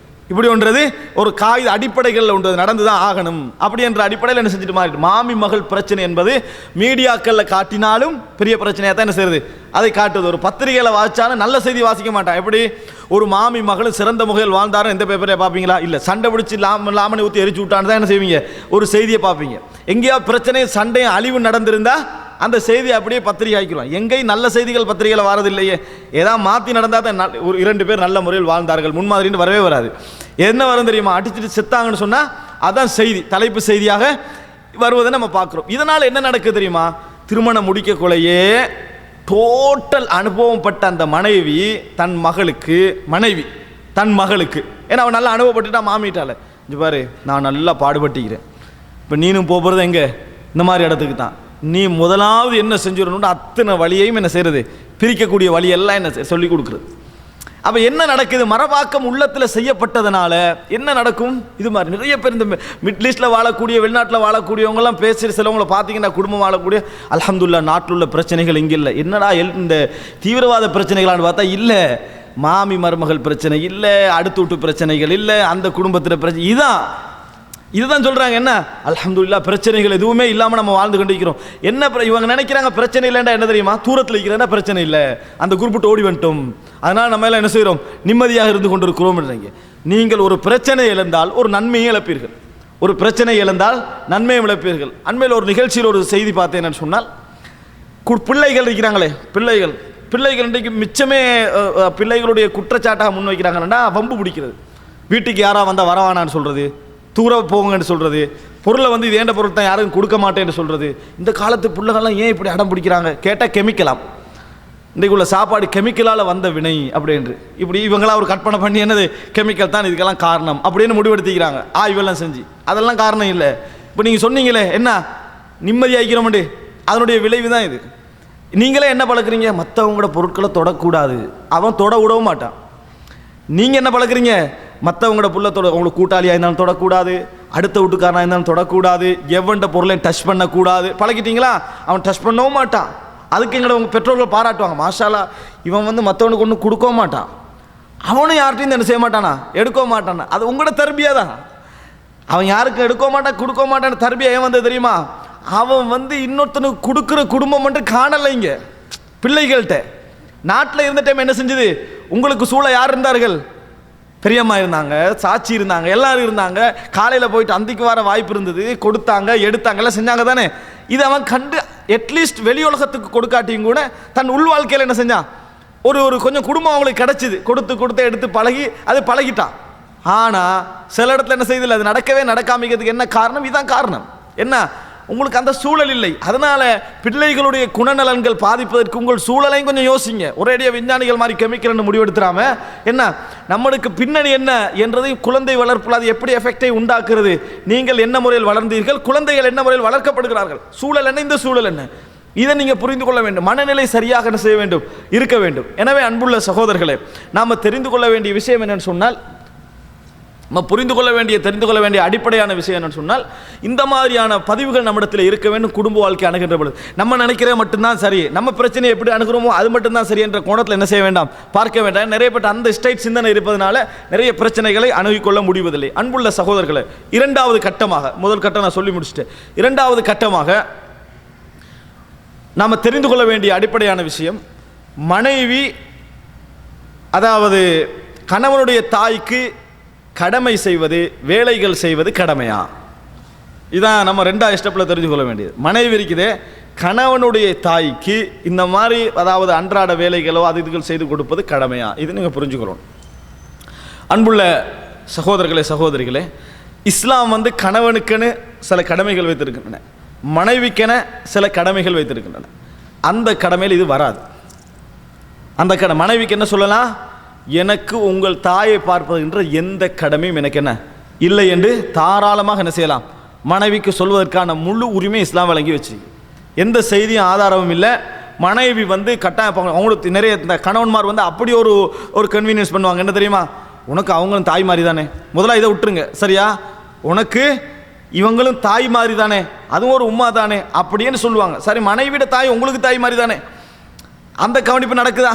Speaker 2: இப்படி ஒன்றது ஒரு காகித அடிப்படைகளில் உண்டு, நடந்து தான் ஆகணும் அப்படி என்ற அடிப்படையில் என்ன செஞ்சுட்டு மாறிட்டு, மாமி மகள் பிரச்சனை என்பது மீடியாக்களில் காட்டினாலும் பெரிய பிரச்சனையாக தான் என்ன செய்யுது, அதை காட்டுது. ஒரு பத்திரிகையில் வாசித்தாலும் நல்ல செய்தி வாசிக்க மாட்டான். எப்படி ஒரு மாமி மகளும் சிறந்த முகையில் வாழ்ந்தாரும் எந்த பேப்பரையை பார்ப்பீங்களா, இல்லை சண்டை பிடிச்சி லாமனை ஊற்றி எரிச்சு விட்டான்னு தான் என்ன செய்வீங்க, ஒரு செய்தியை பார்ப்பீங்க. எங்கேயாவது பிரச்சனை சண்டையும் அழிவு நடந்திருந்தா அந்த செய்தி அப்படியே பத்திரிகை ஆக்கிடுவான். எங்கேயும் நல்ல செய்திகள் பத்திரிகையில் வரதில்லையே, ஏதாவது மாற்றி நடந்தால் தான் ஒரு 2 பேர் நல்ல முறையில் வாழ்ந்தார்கள் முன்மாதிரின்னு வரவே வராது. என்ன வரும் தெரியுமா, அடிச்சுட்டு செத்தாங்கன்னு சொன்னால் அதான் செய்தி, தலைப்பு செய்தியாக வருவதை நம்ம பார்க்குறோம். இதனால் என்ன நடக்குது தெரியுமா, திருமணம் முடிக்கக்குள்ளேயே டோட்டல் அனுபவம் பட்ட அந்த மனைவி தன் மகளுக்கு ஏன்னா அவன் நல்லா அனுபவப்பட்டுட்டா மாமிட்டால, இங்கே பாரு நான் நல்லா பாடுபட்டிக்கிறேன், இப்போ நீனும் போகிறது எங்கே, இந்த மாதிரி இடத்துக்கு தான், நீ முதலாவது என்ன செஞ்சிடணும்னு அத்தனை வழியையும் என்ன செய்கிறது, பிரிக்கக்கூடிய வழியெல்லாம் என்ன சொல்லி கொடுக்குறது. அப்போ என்ன நடக்குது? மரபாக்கம் உள்ளத்தில் செய்யப்பட்டதுனால என்ன நடக்கும்? இது மாதிரி நிறைய பேர் இந்த மிடில் ஈஸ்டில் வாழக்கூடிய, வெளிநாட்டில் வாழக்கூடியவங்கலாம் பேசுகிற சிலவங்களை பார்த்தீங்கன்னா, குடும்பம் வாழக்கூடிய, அல்ஹம்துலில்லாஹ் நாட்டில் உள்ள பிரச்சனைகள் இங்கே இல்லை, என்னடா இந்த தீவிரவாத பிரச்சனைகளான்னு பார்த்தா இல்லை, மாமி மருமகள் பிரச்சனை இல்லை, அடுத்து விட்டு பிரச்சனைகள் இல்லை, அந்த குடும்பத்தில் பிரச்சனை இதுதான் சொல்கிறாங்க. என்ன அல்ஹம்துலில்லாஹ் பிரச்சனைகள் எதுவுமே இல்லாமல் நம்ம வாழ்ந்து கொண்டிருக்கிறோம். என்ன இவங்க நினைக்கிறாங்க பிரச்சனை இல்லைன்னா என்ன தெரியுமா? தூரத்தில் இருக்கிறதா பிரச்சனை இல்லை, அந்த குறிப்பிட்டு ஓடி வந்துட்டோம், அதனால் நம்ம எல்லாம் என்ன செய்கிறோம்? நிம்மதியாக இருந்து கொண்டிருக்கிறோம். நீங்கள் ஒரு பிரச்சனை இழந்தால் ஒரு நன்மையை இழப்பீர்கள், ஒரு பிரச்சனை இழந்தால் நன்மையை இழப்பீர்கள். அண்மையில் ஒரு நிகழ்ச்சியில் ஒரு செய்தி பார்த்தேன். என்னன்னு சொன்னால், பிள்ளைகள் இருக்கிறாங்களே, பிள்ளைகள் இன்றைக்கு மிச்சமே பிள்ளைகளுடைய குற்றச்சாட்டாக முன்வைக்கிறாங்கன்னா வம்பு பிடிக்கிறது. வீட்டுக்கு யாராக வந்தால் வரவானான்னு சொல்கிறது, தூர போங்கன்னு சொல்கிறது, பொருளை வந்து இது ஏண்ட பொருள் தான் யாரும் கொடுக்க மாட்டேன்னு சொல்கிறது. இந்த காலத்து பிள்ளைகள்லாம் ஏன் இப்படி அடம் பிடிக்கிறாங்க கேட்டால் கெமிக்கலாம், இன்றைக்கு உள்ள சாப்பாடு கெமிக்கலால் வந்த வினை அப்படின்று இப்படி இவங்களாம் ஒரு கற்பனை பண்ணி என்னது கெமிக்கல் தான் இதுக்கெல்லாம் காரணம் அப்படின்னு முடிவெடுத்திக்கிறாங்க. ஆய்வெல்லாம் செஞ்சு அதெல்லாம் காரணம் இல்லை. இப்போ நீங்கள் சொன்னீங்களே என்ன நிம்மதியாகிறோம்ண்டு, அதனுடைய விளைவு தான் இது. நீங்களே என்ன பழக்கிறீங்க? மற்றவங்களோட பொருட்களை தொடக்கூடாது, அவன் தொட விடவும் மாட்டான். நீங்கள் என்ன பழக்கிறீங்க? மற்றவங்களோட புள்ளத்தோட, உங்களுக்கு கூட்டாளியாக இருந்தாலும் தொடக்கூடாது, அடுத்த வீட்டுக்காரனாக இருந்தாலும் தொடக்கூடாது, எவன்ட பொருளையும் டச் பண்ணக்கூடாது. பழகிட்டீங்களா? அவன் டச் பண்ணவும் மாட்டான். அதுக்கு எங்களை உங்கள் பெற்றோர்கள் பாராட்டுவாங்க, மாஷாலா இவன் வந்து மற்றவனுக்கு ஒன்றும் கொடுக்கவும் மாட்டான், அவனும் யார்கிட்டையும் என்ன செய்ய மாட்டானா, எடுக்கவும் மாட்டானா. அது உங்களோட தர்பியா தான். அவன் யாருக்கும் எடுக்க மாட்டான் கொடுக்க மாட்டான்னு தர்பியா ஏன் வந்தது தெரியுமா? அவன் வந்து இன்னொருத்தனுக்கு கொடுக்குற குடும்பம் மட்டும் காணலை. இங்கே பிள்ளைகள்கிட்ட நாட்டில் இருந்த டைம் என்ன செஞ்சது? உங்களுக்கு சூழ யார் இருந்தார்கள்? பெரியம்மா இருந்தாங்க, சாட்சி இருந்தாங்க, எல்லாரும் இருந்தாங்க. காலையில் போயிட்டு அந்திக்கு வர வாய்ப்பு இருந்தது, கொடுத்தாங்க, எடுத்தாங்க, எல்லாம் செஞ்சாங்க தானே. இது அவன் கண்டு அட்லீஸ்ட் வெளி உலகத்துக்கு கொடுக்காட்டியும் கூட தன் உள் வாழ்க்கையில் என்ன செஞ்சான்? ஒரு கொஞ்சம் குடும்பம் அவங்களுக்கு கிடைச்சிது, கொடுத்து எடுத்து பழகி அது பழகிட்டான். ஆனால் சில இடத்துல என்ன செய்யுது? அது நடக்காமிக்கிறதுக்கு என்ன காரணம்? இதுதான் காரணம். என்ன? உங்களுக்கு அந்த சூழல் இல்லை. அதனால பிள்ளைகளுடைய குணநலன்கள் பாதிப்பதற்கு உங்கள் சூழலையும் கொஞ்சம் யோசிங்க. ஒரேடியாக விஞ்ஞானிகள் மாதிரி கெமிக்கல்னு முடிவெடுத்துறாம என்ன நம்மளுக்கு பின்னணி என்ன என்றதை, குழந்தை வளர்ப்பில் அது எப்படி எஃபெக்டை உண்டாக்குறது, நீங்கள் என்ன முறையில் வளர்ந்தீர்கள், குழந்தைகள் என்ன முறையில் வளர்க்கப்படுகிறார்கள், சூழல் என்ன, இந்த சூழல் என்ன, இதை நீங்கள் புரிந்து கொள்ள வேண்டும். மனநிலை சரியாக என்ன செய்ய வேண்டும்? இருக்க வேண்டும். எனவே அன்புள்ள சகோதரர்களே, நாம் தெரிந்து கொள்ள வேண்டிய விஷயம் என்னன்னு சொன்னால், நம்ம தெரிந்து கொள்ள வேண்டிய அடிப்படையான விஷயம் என்னன்னு சொன்னால், இந்த மாதிரியான பதிவுகள் நம்மிடத்தில் இருக்க வேண்டும். குடும்ப வாழ்க்கை அணுகின்ற பொழுது நம்ம நினைக்கிற மட்டும்தான் சரி, நம்ம பிரச்சனையை எப்படி அணுகிறோமோ அது மட்டும்தான் சரி என்ற கோணத்தில் என்ன செய்ய வேண்டாம்? பார்க்க வேண்டாம். நிறைய பேர் அந்த ஸ்டைட் சிந்தனை இருப்பதனால நிறைய பிரச்சனைகளை அணுகிக்கொள்ள முடிவதில்லை. அன்புள்ள சகோதரர்களை, இரண்டாவது கட்டமாக, முதல் கட்டம் நான் சொல்லி முடிச்சுட்டேன், இரண்டாவது கட்டமாக நாம் தெரிந்து கொள்ள வேண்டிய அடிப்படையான விஷயம், மனைவி அதாவது கணவனுடைய தாய்க்கு கடமை செய்வது, வேலைகள் செய்வது கடமையா? இதான் நம்ம ரெண்டாவது ஸ்டெப்பில் தெரிஞ்சு கொள்ள வேண்டியது. மனைவி இருக்குதே, கணவனுடைய தாய்க்கு இந்த மாதிரி அதாவது அன்றாட வேலைகளோ அது இதுகள் செய்து கொடுப்பது கடமையா? இது நீங்கள் புரிஞ்சுக்கிறோம். அன்புள்ள சகோதரர்களே, சகோதரிகளே, இஸ்லாம் வந்து கணவனுக்கென சில கடமைகள் வைத்திருக்கின்றன, மனைவிக்கென சில கடமைகள் வைத்திருக்கின்றன. அந்த கடமையில் இது வராது. அந்த மனைவிக்கு என்ன சொல்லலாம்? எனக்கு உங்கள் தாயை பார்ப்பதுன்ற எந்த கடமையும் எனக்கு என்ன இல்லை என்று தாராளமாக என்ன செய்யலாம்? மனைவிக்கு சொல்வதற்கான முழு உரிமை இஸ்லாம் வழங்கி வச்சு, எந்த செய்தியும் ஆதாரமும் இல்லை. மனைவி வந்து கட்டாயம் அவங்களுக்கு நிறைய இந்த கணவன்மார் வந்து அப்படி ஒரு கன்வீனியன்ஸ் பண்ணுவாங்க. என்ன தெரியுமா? உனக்கு அவங்களும் தாய் மாதிரி தானே, முதல்ல இதை விட்டுருங்க சரியா, உனக்கு இவங்களும் தாய் மாதிரி தானே, அதுவும் ஒரு உம்மா தானே அப்படின்னு சொல்லுவாங்க. சரி, மனைவிட தாய் உங்களுக்கு தாய் மாதிரி தானே, அந்த கவனிப்பு நடக்குதா?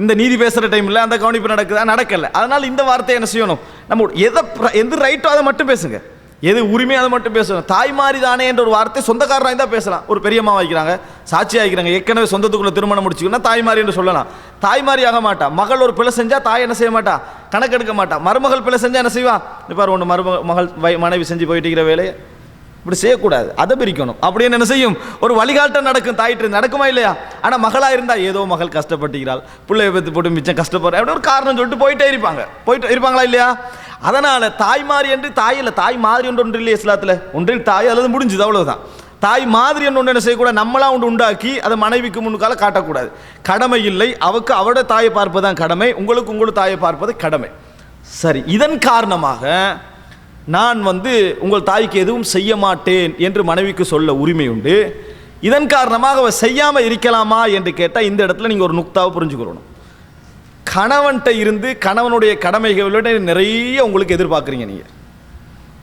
Speaker 2: இந்த நீதி பேசுகிற டைமில் அந்த கவனிப்பு நடக்குதா? நடக்கலை. அதனால் இந்த வார்த்தையை என்ன செய்யணும்? நம்ம எது ரைட்டோ அதை மட்டும் பேசுங்க, எது உரிமையாக அதை மட்டும் பேசணும். தாய் மாதிரி தானே என்ற ஒரு வார்த்தை சொந்தக்காரராக தான் பேசலாம். ஒரு பெரியம்மா வைக்கிறாங்க, சாட்சி ஆகிக்கிறாங்க, ஏற்கனவே சொந்தத்துக்குள்ள திருமணம் முடிச்சுக்கணும்னா தாய் மாதிரி என்று சொல்லலாம். தாய் மாதிரி ஆக மாட்டா. மகள் ஒரு பிழை செஞ்சால் தாய் என்ன செய்ய மாட்டா? கணக்கெடுக்க மாட்டா. மருமகள் பிழை செஞ்சால் என்ன செய்வா? இப்போ ஒன்று மகள் மனைவி செஞ்சு போயிட்டு இருக்கிற வேலையை இப்படி செய்யக்கூடாது, அதை பிரிக்கணும் அப்படின்னு என்ன செய்யும்? ஒரு வழிகாட்டம் நடக்கும். தாயிட்டு நடக்குமா இல்லையா? ஆனால் மகளாக இருந்தால் ஏதோ மகள் கஷ்டப்பட்டுக்கிறாள், பிள்ளைய பற்றி போட்டு மிச்சம் கஷ்டப்படுற அப்படி ஒரு காரணம் சொல்லிட்டு போயிட்டே இருப்பாங்களா இல்லையா? அதனால் தாய் மாதிரி என்று தாய் இல்லை, தாய் மாதிரி என்று ஒன்று இல்லை இஸ்லாத்தில். ஒன்றில் தாய் அல்லது முடிஞ்சுது, அவ்வளவுதான். தாய் மாதிரி என்று ஒன்று என்ன செய்யக்கூடாது? நம்மளாம் ஒன்று உண்டாக்கி அதை மனைவிக்கு முன்னுக்கால காட்டக்கூடாது. கடமை இல்லை, அவருக்கு அவரோட தாயை பார்ப்பதுதான் கடமை, உங்களுக்கு உங்களோட தாயை பார்ப்பது கடமை. சரி, இதன் காரணமாக நான் வந்து உங்கள் தாய்க்கு எதுவும் செய்ய மாட்டேன் என்று மனைவிக்கு சொல்ல உரிமை உண்டு. இதன் காரணமாக அவ செய்யாமல் இருக்கலாமா என்று கேட்டால் இந்த இடத்துல நீங்கள் ஒரு நுக்தாவை புரிஞ்சுக்கணும். கணவன்கிட்ட இருந்து கணவனுடைய கடமைகளோட நிறைய உங்களுக்கு எதிர்பார்க்குறீங்க. நீங்கள்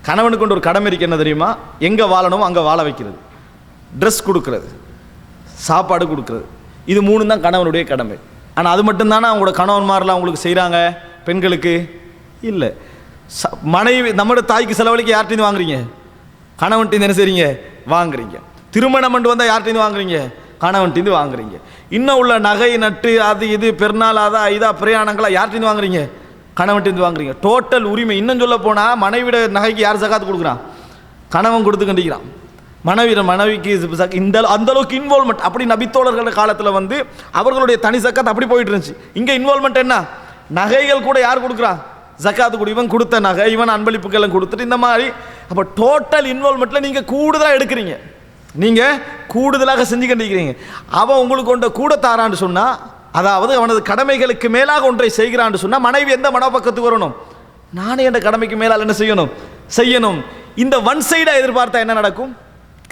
Speaker 2: கணவனுக்கு கொண்டு ஒரு கடமை இருக்கு, என்ன தெரியுமா? எங்கே வாழணுமோ அங்கே வாழ வைக்கிறது, ட்ரெஸ் கொடுக்கறது, சாப்பாடு கொடுக்கறது. இது 3 தான் கணவனுடைய கடமை. ஆனால் அது மட்டும்தானே அவங்களோட கணவன்மாரெலாம் அவங்களுக்கு செய்கிறாங்க பெண்களுக்கு? இல்லை. மனைவி நம்மளோட தாய்க்கு செலவழிக்க யார்கிட்டையும் வாங்குறீங்க? கணவன்கிட்ட என்ன செய்றீங்க? வாங்குறீங்க. திருமணம் பண்ணி வந்தால் யார்கிட்டையும் வாங்குறீங்க? கணவன்கிட்ட வாங்குறீங்க. இன்னும் உள்ள நகை நட்டு அது இது பெருநாள் இதா பிரயாணங்களா யார்கிட்டையும் வாங்குறீங்க? கணவன்கிட்ட வாங்குறீங்க. டோட்டல் உரிமை. இன்னும் சொல்ல போனால் மனைவிட நகைக்கு யார் சகாத்து கொடுக்குறான்? கணவன் கொடுத்து கண்டிக்கிறான். மனைவிக்கு இந்த அந்த அளவுக்கு இன்வால்மெண்ட். அப்படி நபித்தோழர்கள் காலத்தில் வந்து அவர்களுடைய தனி சக்காத் அப்படி போயிட்டு இருந்துச்சு. இங்கே இன்வால்மெண்ட் என்ன? நகைகள் கூட யார் கொடுக்குறான்? ஜக்காத்து கூட இவன் கொடுத்த நகை, இவன் அன்பளிப்புக்கெல்லாம் கொடுத்துட்டு இந்த மாதிரி. அப்போ டோட்டல் இன்வால்மெண்ட்டில் நீங்கள் கூடுதலாக எடுக்கிறீங்க, நீங்கள் கூடுதலாக செஞ்சு கண்டிக்கிறீங்க. அவன் உங்களுக்கு கொண்ட கூட தாரான்னு சொன்னால், அதாவது அவனது கடமைகளுக்கு மேலாக ஒன்றை செய்கிறான்னு சொன்னால் மனைவி எந்த மனப்பக்கத்துக்கு வரணும்? நானே என்ற கடமைக்கு மேலால் என்ன செய்யணும். இந்த ஒன் சைடாக எதிர்பார்த்தா என்ன நடக்கும்?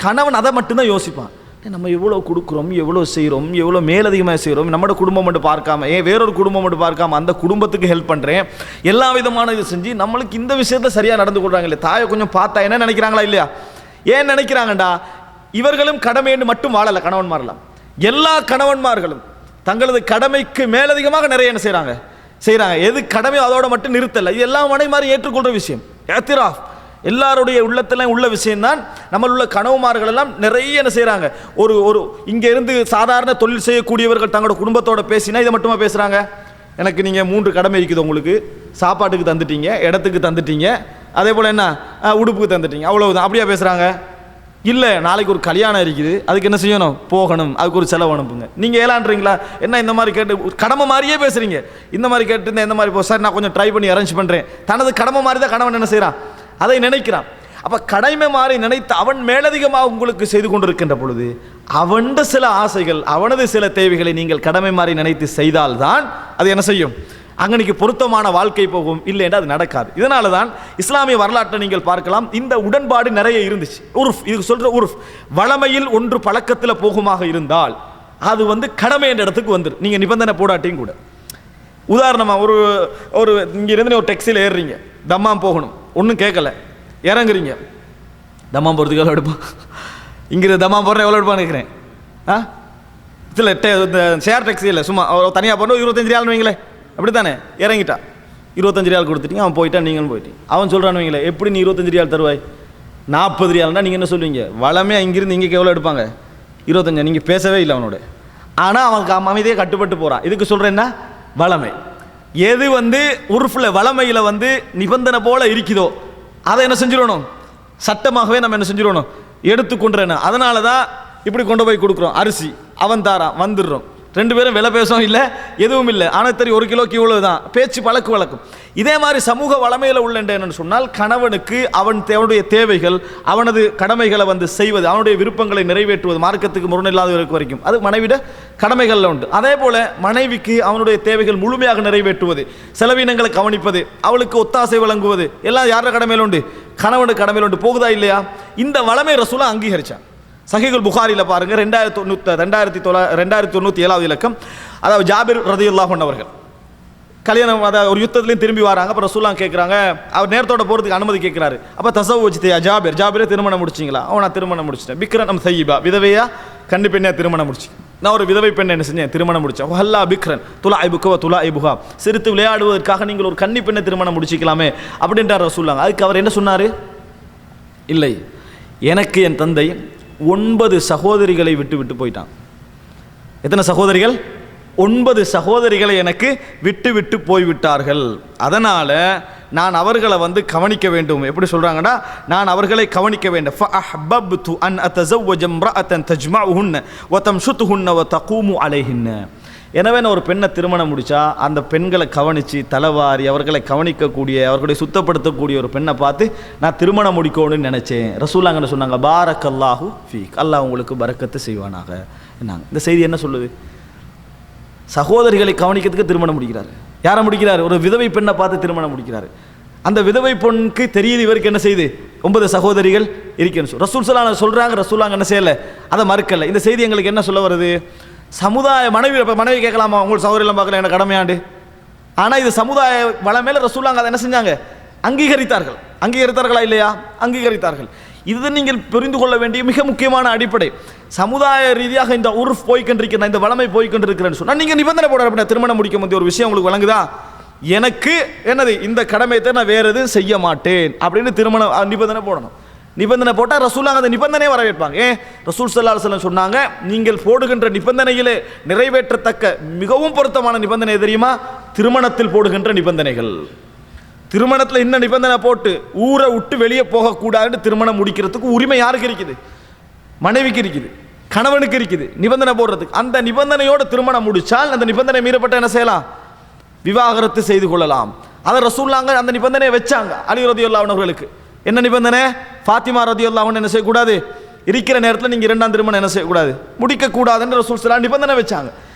Speaker 2: கணவன் அதை மட்டும்தான் யோசிப்பான். நம்ம எவ்வளோ கொடுக்குறோம், எவ்வளோ செய்கிறோம், எவ்வளோ மேலதிகமாக செய்கிறோம், நம்மளோட குடும்பம் மட்டும் பார்க்காம வேறொரு குடும்பம் மட்டும் பார்க்காம அந்த குடும்பத்துக்கு ஹெல்ப் பண்ணுறேன், எல்லா விதமான இது செஞ்சு நம்மளுக்கு இந்த விஷயத்தில் சரியாக நடந்து கொள்கிறாங்க இல்லையா? தாயை கொஞ்சம் பார்த்தா என்ன நினைக்கிறாங்களா இல்லையா? ஏன் நினைக்கிறாங்கண்டா, இவர்களும் கடமைன்னு மட்டும் வாழலை கணவன்மாரெல்லாம். எல்லா கணவன்மார்களும் தங்களது கடமைக்கு மேலதிகமாக நிறைய என்ன செய்கிறாங்க. எது கடமையோ அதோட மட்டும் நிறுத்தலை. இது எல்லா மனைமாரும் ஏற்றுக்கொள்கிற விஷயம். ஏத்திராஃப் எல்லாருடைய உள்ளத்தில் உள்ள விஷயம்தான். நம்மளுள்ள கனவுமார்கள் எல்லாம் நிறைய என்ன செய்கிறாங்க. ஒரு இங்கே இருந்து சாதாரண தொழில் செய்யக்கூடியவர்கள் தங்களோட குடும்பத்தோட பேசினா இதை மட்டுமா பேசுகிறாங்க? எனக்கு நீங்கள் 3 கடமை இருக்குது, உங்களுக்கு சாப்பாட்டுக்கு தந்துட்டீங்க, இடத்துக்கு தந்துட்டீங்க, அதே போல் என்ன உடுப்புக்கு தந்துட்டீங்க, அவ்வளவுதான். அப்படியா பேசுகிறாங்க? இல்லை, நாளைக்கு ஒரு கல்யாணம் இருக்குது, அதுக்கு என்ன செய்யணும்? போகணும், அதுக்கு ஒரு செலவு அனுப்புங்க. நீங்கள் ஏலான்றீங்களா? என்ன இந்த மாதிரி கேட்டு கடமை மாதிரியே பேசுகிறீங்க. இந்த மாதிரி கேட்டு இந்த மாதிரி சார் நான் கொஞ்சம் ட்ரை பண்ணி அரேஞ்ச் பண்ணுறேன். தனது கடமை மாதிரி தான் கணவன் என்ன செய்கிறான், அதை நினைக்கிறான். அப்போ கடமை மாதிரி நினைத்து அவன் மேலதிகமாக உங்களுக்கு செய்து கொண்டிருக்கின்ற பொழுது அவனது சில ஆசைகள், அவனது சில தேவைகளை நீங்கள் கடமை மாதிரி நினைத்து செய்தால்தான் அது என்ன செய்யும்? அங்கனைக்கு பொருத்தமான வாழ்க்கை போகும். இல்லை என்றால் அது நடக்காது. இதனால தான் இஸ்லாமிய வரலாற்றை நீங்கள் பார்க்கலாம், இந்த உடன்பாடு நிறைய இருந்துச்சு. உருஃப், இது சொல்கிற உருஃப், வளமையில் ஒன்று பழக்கத்தில் போகுமாக இருந்தால் அது வந்து கடமை என்ற இடத்துக்கு வந்துடும், நீங்கள் நிபந்தனை போடாட்டியும் கூட. உதாரணமாக ஒரு இங்கிருந்து ஒரு டெக்ஸியில் ஏறுறீங்க, தம்மாம் போகணும், ஒன்றும் கேட்கல, இறங்குறீங்க. தம்மாம் போகிறதுக்கு எவ்வளோ எடுப்பான்? இங்கிருந்து தம்மாம் போடுற எவ்வளோ எடுப்பான்னு கேட்குறேன். இதில் ஷேர் டெக்ஸி இல்லை, சும்மா தனியாக போகணும், 25 ரியால்னு வைங்களேன், அப்படி தானே? இறங்கிட்டா 25 ரியால் கொடுத்துட்டீங்க, அவன் போயிட்டான், நீங்களும் போயிட்டீங்க. அவன் சொல்கிறான்னு வைங்களேன், எப்படி நீ 25 ரியால் தருவாய்? 40 ரியால்னா நீங்கள் என்ன சொல்லுவீங்க? வளமையாக இங்கிருந்து இங்கே எவ்வளோ எடுப்பாங்க? 25. நீங்கள் பேசவே இல்லை அவனோட, ஆனால் அவனுக்கு அமைதியே கட்டுப்பட்டு போகிறான். இதுக்கு சொல்கிறேன்னா வளமை. எது வந்து உருஃபில் வளமையில் வந்து நிபந்தனை போல இருக்குதோ அதை என்ன செஞ்சிடணும்? சட்டமாகவே நம்ம என்ன செஞ்சிடணும்? எடுத்துக்கொண்டுறேன்னு. அதனால தான் இப்படி கொண்டு போய் கொடுக்குறோம். அரிசி அவன் தாரான், வந்துடுறோம், 2 பேரும் விலை பேசவும் இல்லை, எதுவும் இல்லை, ஆனால் தெரியும் 1 கிலோக்கு இவ்வளோ தான், பேச்சு வழக்கும். இதே மாதிரி சமூக வளமையில் உள்ள என்னன்னு சொன்னால் கணவனுக்கு அவனுடைய தேவைகள், அவனது கடமைகளை வந்து செய்வது, அவனுடைய விருப்பங்களை நிறைவேற்றுவது, மார்க்கத்துக்கு முரணில்லாத வரைக்கும் அது மனைவிட கடமைகளில் உண்டு. அதே போல மனைவிக்கு அவனுடைய தேவைகள் முழுமையாக நிறைவேற்றுவது, செலவினங்களை கவனிப்பது, அவளுக்கு ஒத்தாசை வழங்குவது எல்லாம் யாரோட கடமையில் உண்டு? கணவனுக்கு கடமையில் உண்டு. போகுதா இல்லையா? இந்த வளமை ரசூலா அங்கீகரிச்சான். சஹீஹுல் புகாரியில் பாருங்க, 2997 இலக்கம். அதாவது ஜாபிர் ரலியல்லாஹு அன்ஹு அவர்கள் கல்யாணம், அதாவது ஒரு யுத்தத்துலையும் திரும்பி வராங்க. அப்போ ரசூலுல்லாஹ் கேட்குறாங்க, அவர் நேரத்தோட போகிறதுக்கு அனுமதி கேட்குறாரு. அப்போ தஸவ்வஜ்தியா ஜாபிரே திருமணம் முடிச்சிங்களா? நான் திருமணம் முடிச்சிட்டேன். பிக்ரன் சையிபா, விதவையா கண்ணி பெண்ணா திருமணம் முடிச்சு. நான் ஒரு விதவை பெண்ணை என்ன செஞ்சேன்? திருமணம் முடித்தேன். ஹல்லா பிக்ரன் துலாஇபுக துலாஇபுஹா, சிரித்து விளையாடுவதற்காக நீங்கள் ஒரு கன்னி பெண்ணை திருமணம் முடிச்சிக்கலாமே அப்படின்றார் ரசூலுல்லாஹ். அதுக்கு அவர் என்ன சொன்னார்? இல்லை, எனக்கு என் தந்தை 9 சகோதரிகளை விட்டு போயிட்டான். எத்தனை சகோதரிகள்? 9 சகோதரிகளை எனக்கு விட்டு போய்விட்டார்கள். அதனால் நான் அவர்களை வந்து கவனிக்க வேண்டும். எப்படி சொல்கிறாங்கன்னா, நான் அவர்களை கவனிக்க வேண்டும். ஃபஅஹ்பப்து அன் அத்தஸவ்வஜ இம்ரஅத்தன் தஜ்மஉஹுன்ன வ தம்ஷுதுஹுன்ன வ தகூமு அலைஹின்ன. எனவே நான் ஒரு பெண்ணை திருமணம் முடித்தா அந்த பெண்களை கவனித்து தலைவாரி அவர்களை கவனிக்கக்கூடிய, அவர்களை சுத்தப்படுத்தக்கூடிய ஒரு பெண்ணை பார்த்து நான் திருமணம் முடிக்கணும்னு நினச்சேன். ரசூலுல்லாஹ் என்ன சொன்னாங்க? பாரக்கல்லாஹு ஃபீக், அல்லாஹ் உங்களுக்கு பரக்கத்து செய்வானாக. என்னாங்க இந்த செய்தி என்ன சொல்லுது? சகோதரிகளை கவனிக்கிறதுக்கு திருமணம் முடிக்கிறார். யாரை முடிக்கிறார்? ஒரு விதவை பெண்ணை பார்த்து திருமணம் முடிக்கிறார். அந்த விதவை பெண்ணுக்கு தெரியுது இவருக்கு என்ன செய்து 9 சகோதரிகள் இருக்குன்னு ரசூல் ஸல்லல்லாஹு அலைஹி வஸல்லம் சொல்கிறாங்க. ரசூலுல்லாஹ் என்ன செய்யலை, அதை மறுக்கலை. இந்த செய்தி எங்களுக்கு என்ன சொல்ல வருது? சமுதாய மனைவி கேட்கலாமா? உங்களுக்கு சகோதரிலாம் பார்க்கல, எனக்கு கடமையாண்டு ஆனால் இது சமுதாய வளமேல ரசூலுல்லாஹ் அதை என்ன செஞ்சாங்க? அங்கீகரித்தார்களா இல்லையா? அங்கீகரித்தார்கள். இது நீங்கள் புரிந்து கொள்ள வேண்டிய மிக முக்கியமான அடிப்படை. சமுதாய ரீதியாக இந்த உருஃப் போய்கொண்டிருக்கிற, இந்த வளமை போய்கொண்டிருக்கிறேன்னு சொன்னால் நீங்கள் நிபந்தனை போட அப்படின்னா திருமணம் முடிக்க முடிய ஒரு விஷயம் உங்களுக்கு வழங்குதா? எனக்கு என்னது இந்த கடமையை நான் வேறு எதுவும் செய்ய மாட்டேன் அப்படின்னு நிபந்தனை போடணும். நிபந்தனை போட்டால் ரசூலுல்லாஹ் அந்த நிபந்தனையை வரவேற்பாங்க. ஏன்? ரசூல் ஸல்லல்லாஹு அலைஹி வஸல்லம் சொன்னாங்க, நீங்கள் போடுகின்ற நிபந்தனையிலே நிறைவேற்றத்தக்க மிகவும் பொருத்தமான நிபந்தனை தெரியுமா? திருமணத்தில் போடுகின்ற நிபந்தனைகள். திருமணத்தில் என்ன நிபந்தனை போட்டு ஊரை விட்டு வெளியே போகக்கூடாதுன்னு திருமணம் முடிக்கிறதுக்கு உரிமை யாருக்கு இருக்குது? மனைவிக்கு இருக்குது, கணவனுக்கு இருக்குது நிபந்தனை போடுறதுக்கு. அந்த நிபந்தனையோடு திருமணம் முடித்தால் அந்த நிபந்தனை மீறப்பட்ட என்ன செய்யலாம்? விவாகரத்து செய்து கொள்ளலாம். அதை ரசூலுல்லாஹ் அந்த நிபந்தனையை வச்சாங்க அலி ரலியல்லாஹு அன்ஹு அவர்களுக்கு. என்ன நிபந்தனை? ஃபாத்திமா ரலியல்லாஹு அன்ஹா என்ன செய்யக்கூடாது? இருக்கிற நேரத்தில் நீங்கள் இரண்டாம் திருமணம் என்ன செய்யக்கூடாது? முடிக்கக்கூடாதுன்னு ரசூல் ஸல்லல்லாஹு அலைஹி வஸல்லம் நிபந்தனை வச்சாங்க.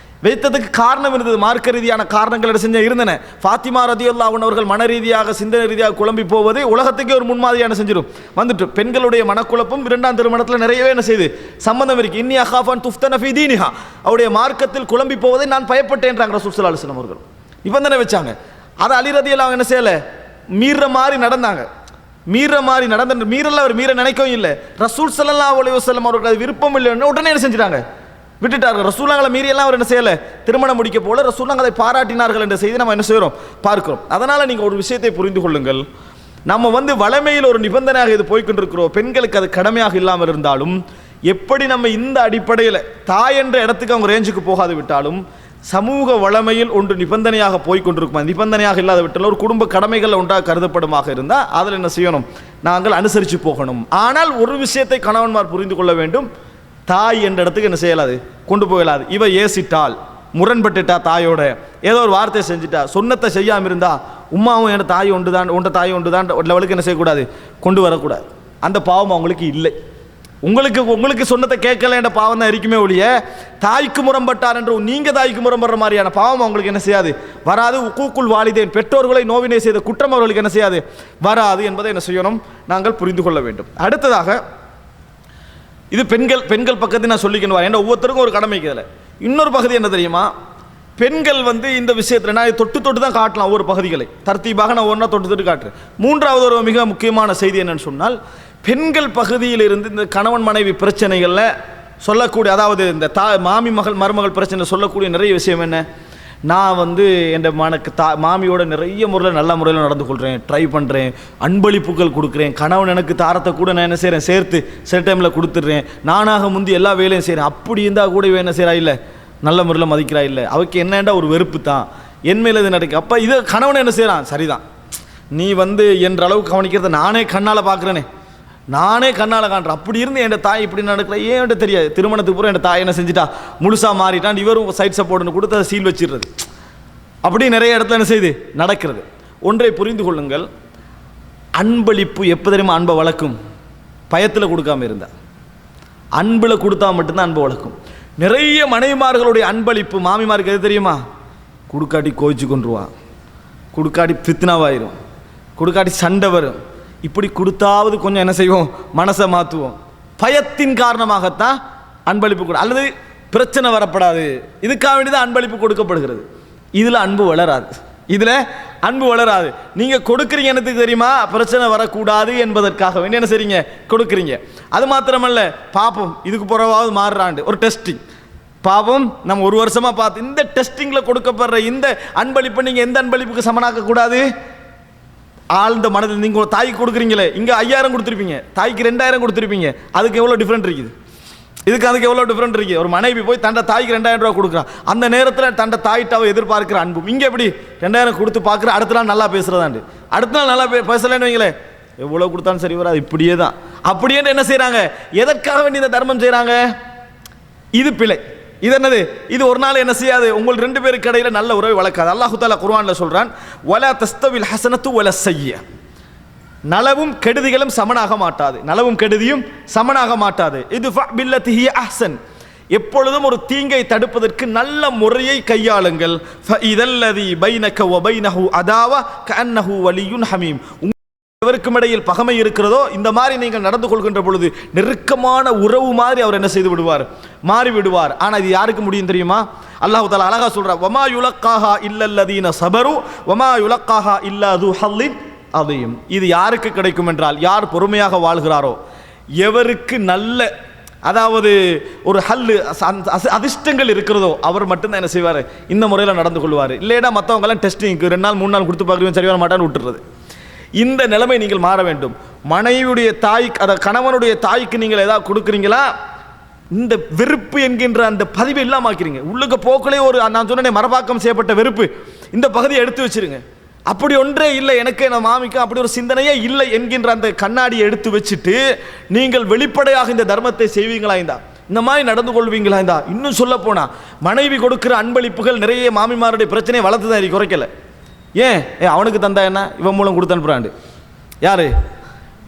Speaker 2: வைத்ததுக்கு காரணம் இருந்தது, மார்க்க ரீதியான காரணங்கள் இருந்தன. ஃபாத்திமா ரலியல்லாஹு அன்ஹா அவர்கள் மன ரீதியாக சிந்தனை ரீதியாக குழம்பி போவது உலகத்துக்கே ஒரு முன்மாதிரியான செஞ்சிடும் வந்துட்டு. பெண்களுடைய மனக்குழப்பம் இரண்டாம் திருமணத்தில் நிறையவே என்ன செய்யுது? சம்பந்தம் இருக்கு. இன்னி அகாஃபான் துஃப்தன ஃபீ தீனிஹா, அவருடைய மார்க்கத்தில் குழம்பி போவதை நான் பயப்பட்டேன்றாங்க ரசூல் ஸல்லல்லாஹு அலைஹி வஸல்லம் அவர்கள். நிபந்தனை வச்சாங்க. அதை அலி ரலியல்லாஹு அன்ஹு என்ன செய்யலை? மீற மாதிரி நடந்தாங்க. மீறல அவர் மீற நினைக்கவும் இல்லை. ரசூல் ஸல்லல்லாஹு அலைஹி வஸல்லம் அவர்கள் அது விருப்பம் இல்லைன்னு உடனே என்ன செஞ்சிட்டாங்க? விட்டுட்டார்கள். ரசூலுல்லாஹ்வை மீறியெல்லாம் அவர் என்ன செய்யலை? திருமணம் முடிக்க போல ரசூலுல்லாஹ் அதை பாராட்டினார்கள் என்ற செய்தி நம்ம என்ன செய்கிறோம்? பார்க்கிறோம். அதனால் நீங்கள் ஒரு விஷயத்தை புரிந்து கொள்ளுங்கள். நம்ம வளமையில் ஒரு நிபந்தனையாக இது போய்கொண்டிருக்கிறோம். பெண்களுக்கு அது கடமையாக இல்லாமல் இருந்தாலும், எப்படி நம்ம இந்த அடிப்படையில் தாய் என்ற இடத்துக்கு அவங்க ரேஞ்சுக்கு போகாது விட்டாலும், சமூக வளமையில் ஒன்று நிபந்தனையாக போய்கொண்டிருக்கும். நிபந்தனையாக இல்லாத விட்டால் ஒரு குடும்ப கடமைகள் ஒன்றாக கருதப்படுமாக இருந்தால் அதில் என்ன செய்யணும்? நாங்கள் அனுசரித்து போகணும். ஆனால் ஒரு விஷயத்தை கணவன்மார் புரிந்து கொள்ள வேண்டும், தாய் என்ற இடத்துக்கு என்ன செய்யலாது? கொண்டு போகலாது. இவ ஏசிட்டால், முரண்பட்டுட்டா, தாயோட ஏதோ ஒரு வார்த்தை செஞ்சுட்டா, சொன்னத்தை செய்யாமல் இருந்தா, உம்மாவும் என் தாய் ஒன்று தான், உண்ட தாய் ஒன்று தான் லெவலுக்கு என்ன செய்யக்கூடாது? கொண்டு வரக்கூடாது. அந்த பாவம் அவங்களுக்கு இல்லை. உங்களுக்கு சொன்னதை கேட்கல என்ற பாவம் தான் இருக்குமே ஒழிய, தாய்க்கு முரண்பட்டார் என்று நீங்கள் தாய்க்கு முரண்படுற மாதிரியான பாவம் அவங்களுக்கு என்ன செய்யாது? வராது. உக்கூக்குள் வாலிதேன், பெற்றோர்களை நோவினை செய்த குற்றம் அவர்களுக்கு என்ன செய்யாது? வராது என்பதை என்ன செய்யணும்? நாங்கள் புரிந்து கொள்ள வேண்டும். அடுத்ததாக, இது பெண்கள் பக்கத்தை நான் சொல்லிக்கணும். ஏன்னா ஒவ்வொருத்தருக்கும் ஒரு கடமை இருக்குதுல. இன்னொரு பகுதி என்ன தெரியுமா? பெண்கள் இந்த விஷயத்தில் நான் தொட்டு தான் காட்டலாம் ஒவ்வொரு பகுதிகளை. தர்த்தீபாக நான் ஒன்றா தொட்டு காட்டுறேன். மூன்றாவது ஒரு மிக முக்கியமான செய்தி என்னன்னு சொன்னால், பெண்கள் பகுதியில் இருந்து இந்த கணவன் மனைவி பிரச்சனைகளில் சொல்லக்கூடிய, அதாவது இந்த மாமி மருமகள் பிரச்சனை சொல்லக்கூடிய நிறைய விஷயம் என்ன? நான் என் மாமியோட நிறைய முறையில் நல்ல முறையில் நடந்து கொள்கிறேன், ட்ரை பண்ணுறேன், அன்பளிப்புகள் கொடுக்குறேன், கணவன் எனக்கு தாரத்தை கூட நான் என்ன செய்கிறேன்? சேர்த்து சில டைமில் கொடுத்துட்றேன், நானாக முந்தி எல்லா வேலையும் செய்கிறேன். அப்படி இருந்தால் கூட என்ன செய்கிறா இல்லை? நல்ல முறையில் மதிக்கிறா இல்லை. அவருக்கு என்னண்டா ஒரு வெறுப்பு தான், என் மேலே இது நடக்கு. அப்போ இது கணவனை என்ன செய்கிறான்? சரிதான், நீ என்ற அளவுக்கு கவனிக்கிறத நானே கண்ணால் பார்க்குறேனே, நானே கண்ணால் காண்றேன். அப்படி இருந்து என் தாய் இப்படி நடக்கல, ஏன்ட்டு தெரியாது. திருமணத்துக்கு பூரா என் தாய் என்ன செஞ்சுட்டா? முழுசாக மாறிட்டான். இவரும் சைட் சப்போர்ட்னு கொடுத்து அதை சீல் வச்சிடுறது. அப்படி நிறைய இடத்துல என்ன செய்து நடக்கிறது. ஒன்றை புரிந்து கொள்ளுங்கள், அன்பளிப்பு எப்போ தெரியுமா அன்பை வளர்க்கும்? பயத்தில் கொடுக்காம இருந்தா. அன்பில் கொடுத்தா மட்டும்தான் அன்பை வளர்க்கும். நிறைய மனைவிமார்களுடைய அன்பளிப்பு மாமிமாருக்கு எது தெரியுமா? கொடுக்காட்டி கோவிச்சு கொண்டுருவான், கொடுக்காட்டி பித்னாவாயிரும், கொடுக்காட்டி சண்டை வரும். இப்படி கொடுத்தாவது கொஞ்சம் என்ன செய்வோம்? மனசை மாற்றுவோம். பயத்தின் காரணமாகத்தான் அன்பளிப்பு கொடு, அல்லது பிரச்சனை வரப்படாது, இதுக்காக வேண்டிதான் அன்பளிப்பு கொடுக்கப்படுகிறது. இதில் அன்பு வளராது. நீங்கள் கொடுக்குறீங்க எனக்கு தெரியுமா? பிரச்சனை வரக்கூடாது என்பதற்காக வேண்டி என்ன செய்றீங்க? கொடுக்குறீங்க. அது மாத்திரமல்ல, பாப்போம் இதுக்கு பிறவாவது மாறுறாண்டு ஒரு டெஸ்டிங். பாவம் நம்ம ஒரு வருஷமாக பார்த்து இந்த டெஸ்டிங்கில் கொடுக்கப்படுற இந்த அன்பளிப்பை நீங்கள் எந்த அன்பளிப்புக்கு சமனாக்கக்கூடாது? ஆழ்ந்த மனதில் நீங்கள் தாய்க்கு கொடுக்குறீங்களே, இங்கே 5000 கொடுத்துருப்பீங்க, தாய்க்கு 2000 கொடுத்துருப்பீங்க. அதுக்கு எவ்வளோ டிஃப்ரெண்ட் இருக்குது? அதுக்கு எவ்வளோ டிஃப்ரெண்ட் இருக்குது? ஒரு மனைவி போய் தண்டை தாய்க்கு 2000 ரூபா கொடுக்குறான். அந்த நேரத்தில் தண்டை தாய்ட்டாவை எதிர்பார்க்குற அன்பும் இங்கே எப்படி 2000 கொடுத்து பார்க்குற, அடுத்த நாள் நல்லா பேசுகிறதாண்டு, அடுத்த நாள் நல்லா பேசலன்னு வைங்களேன், எவ்வளோ கொடுத்தாலும் சரி வராது. இப்படியே தான். அப்படியே என்ன செய்கிறாங்க? எதற்காக வேண்டி இந்த தர்மம் செய்கிறாங்க? இது பிழை. இது என்னது? இது ஒரு நாள் என்ன செய்யாது? உங்கள் 2 பேருக்கு இடையில நல்ல உறவை வளர்க்காது. அல்லாஹு தஆலா குர்ஆன்ல சொல்றான், வலா தஸ்தவில் ஹஸனத்து வல ஸய்ய, நலவும் கெடுதிகளும் சமனாக மாட்டாது, நலவும் கெடுதியும் சமனாக மாட்டாது. இதுஃபா பில்லதி ஹிய அஹ்சன், எப்பொழுதும் ஒரு தீங்கை தடுப்பதற்கு நல்ல முறையை கையாளுங்கள். ஃபஇதல்லதி பைனக வ பைனஹு அதாவா கஅன்னஹு வலியுன் ஹமீம், எவருக்கும் இடையில் பகமை இருக்கிறதோ இந்த மாதிரி நீங்கள் நடந்து கொள்கின்ற பொழுது நெருக்கமான உறவு மாதிரி அவர் என்ன செய்து விடுவார், மாறி விடுவார். ஆனால் இது யாருக்கு முடியும் தெரியுமா? அல்லாஹ் தஆலா அழகா சொல்றார், வமா யுலக்காஹா இல்லல்லதீன சபரு வமா யுலக்காஹா இல்லா து ஹல்லின் அதீம். இது யாருக்கு கிடைக்கும் என்றால், யார் பொறுமையாக வாழ்கிறாரோ, எவருக்கு நல்ல அதாவது ஒரு ஹல்லு அதிர்ஷ்டங்கள் இருக்கிறதோ அவர் மட்டும்தான் என்ன செய்வார், இந்த முறையில் நடந்து கொள்வார். இல்லைன்னா மற்றவங்களாம் டெஸ்டிங்க்கு 2 நாள் 3 நாள் கொடுத்து பார்க்குறீங்க சரியான மாட்டான்னு விட்டுறது. இந்த நிலைமை நீங்கள் மாற வேண்டும். மனைவியுடைய தாய்க்கு, அதை கணவனுடைய தாய்க்கு நீங்கள் ஏதாவது கொடுக்குறீங்களா, இந்த வெறுப்பு என்கின்ற அந்த பதிவை இல்லாமல் ஆக்கிறீங்க. உள்ளுக்கு போக்களே ஒரு நான் சொன்னேன் மரபாக்கம் செய்யப்பட்ட வெறுப்பு, இந்த பகுதியை எடுத்து வச்சிருங்க. அப்படி ஒன்றே இல்லை எனக்கு என் மாமிக்கு அப்படி ஒரு சிந்தனையே இல்லை என்கின்ற அந்த கண்ணாடியை எடுத்து வச்சுட்டு நீங்கள் வெளிப்படையாக இந்த தர்மத்தை செய்வீங்களா, இந்த மாதிரி நடந்து கொள்வீங்களா? இன்னும் சொல்ல போனா மனைவி கொடுக்கிற அன்பளிப்புகள் நிறைய மாமிமாருடைய பிரச்சனையை வளர்த்து தான் குறைக்கல. ஏன் அவனுக்கு தந்தா என்ன, இவன் மூலம் கொடுத்து அனுப்புறாண்டு. யாரு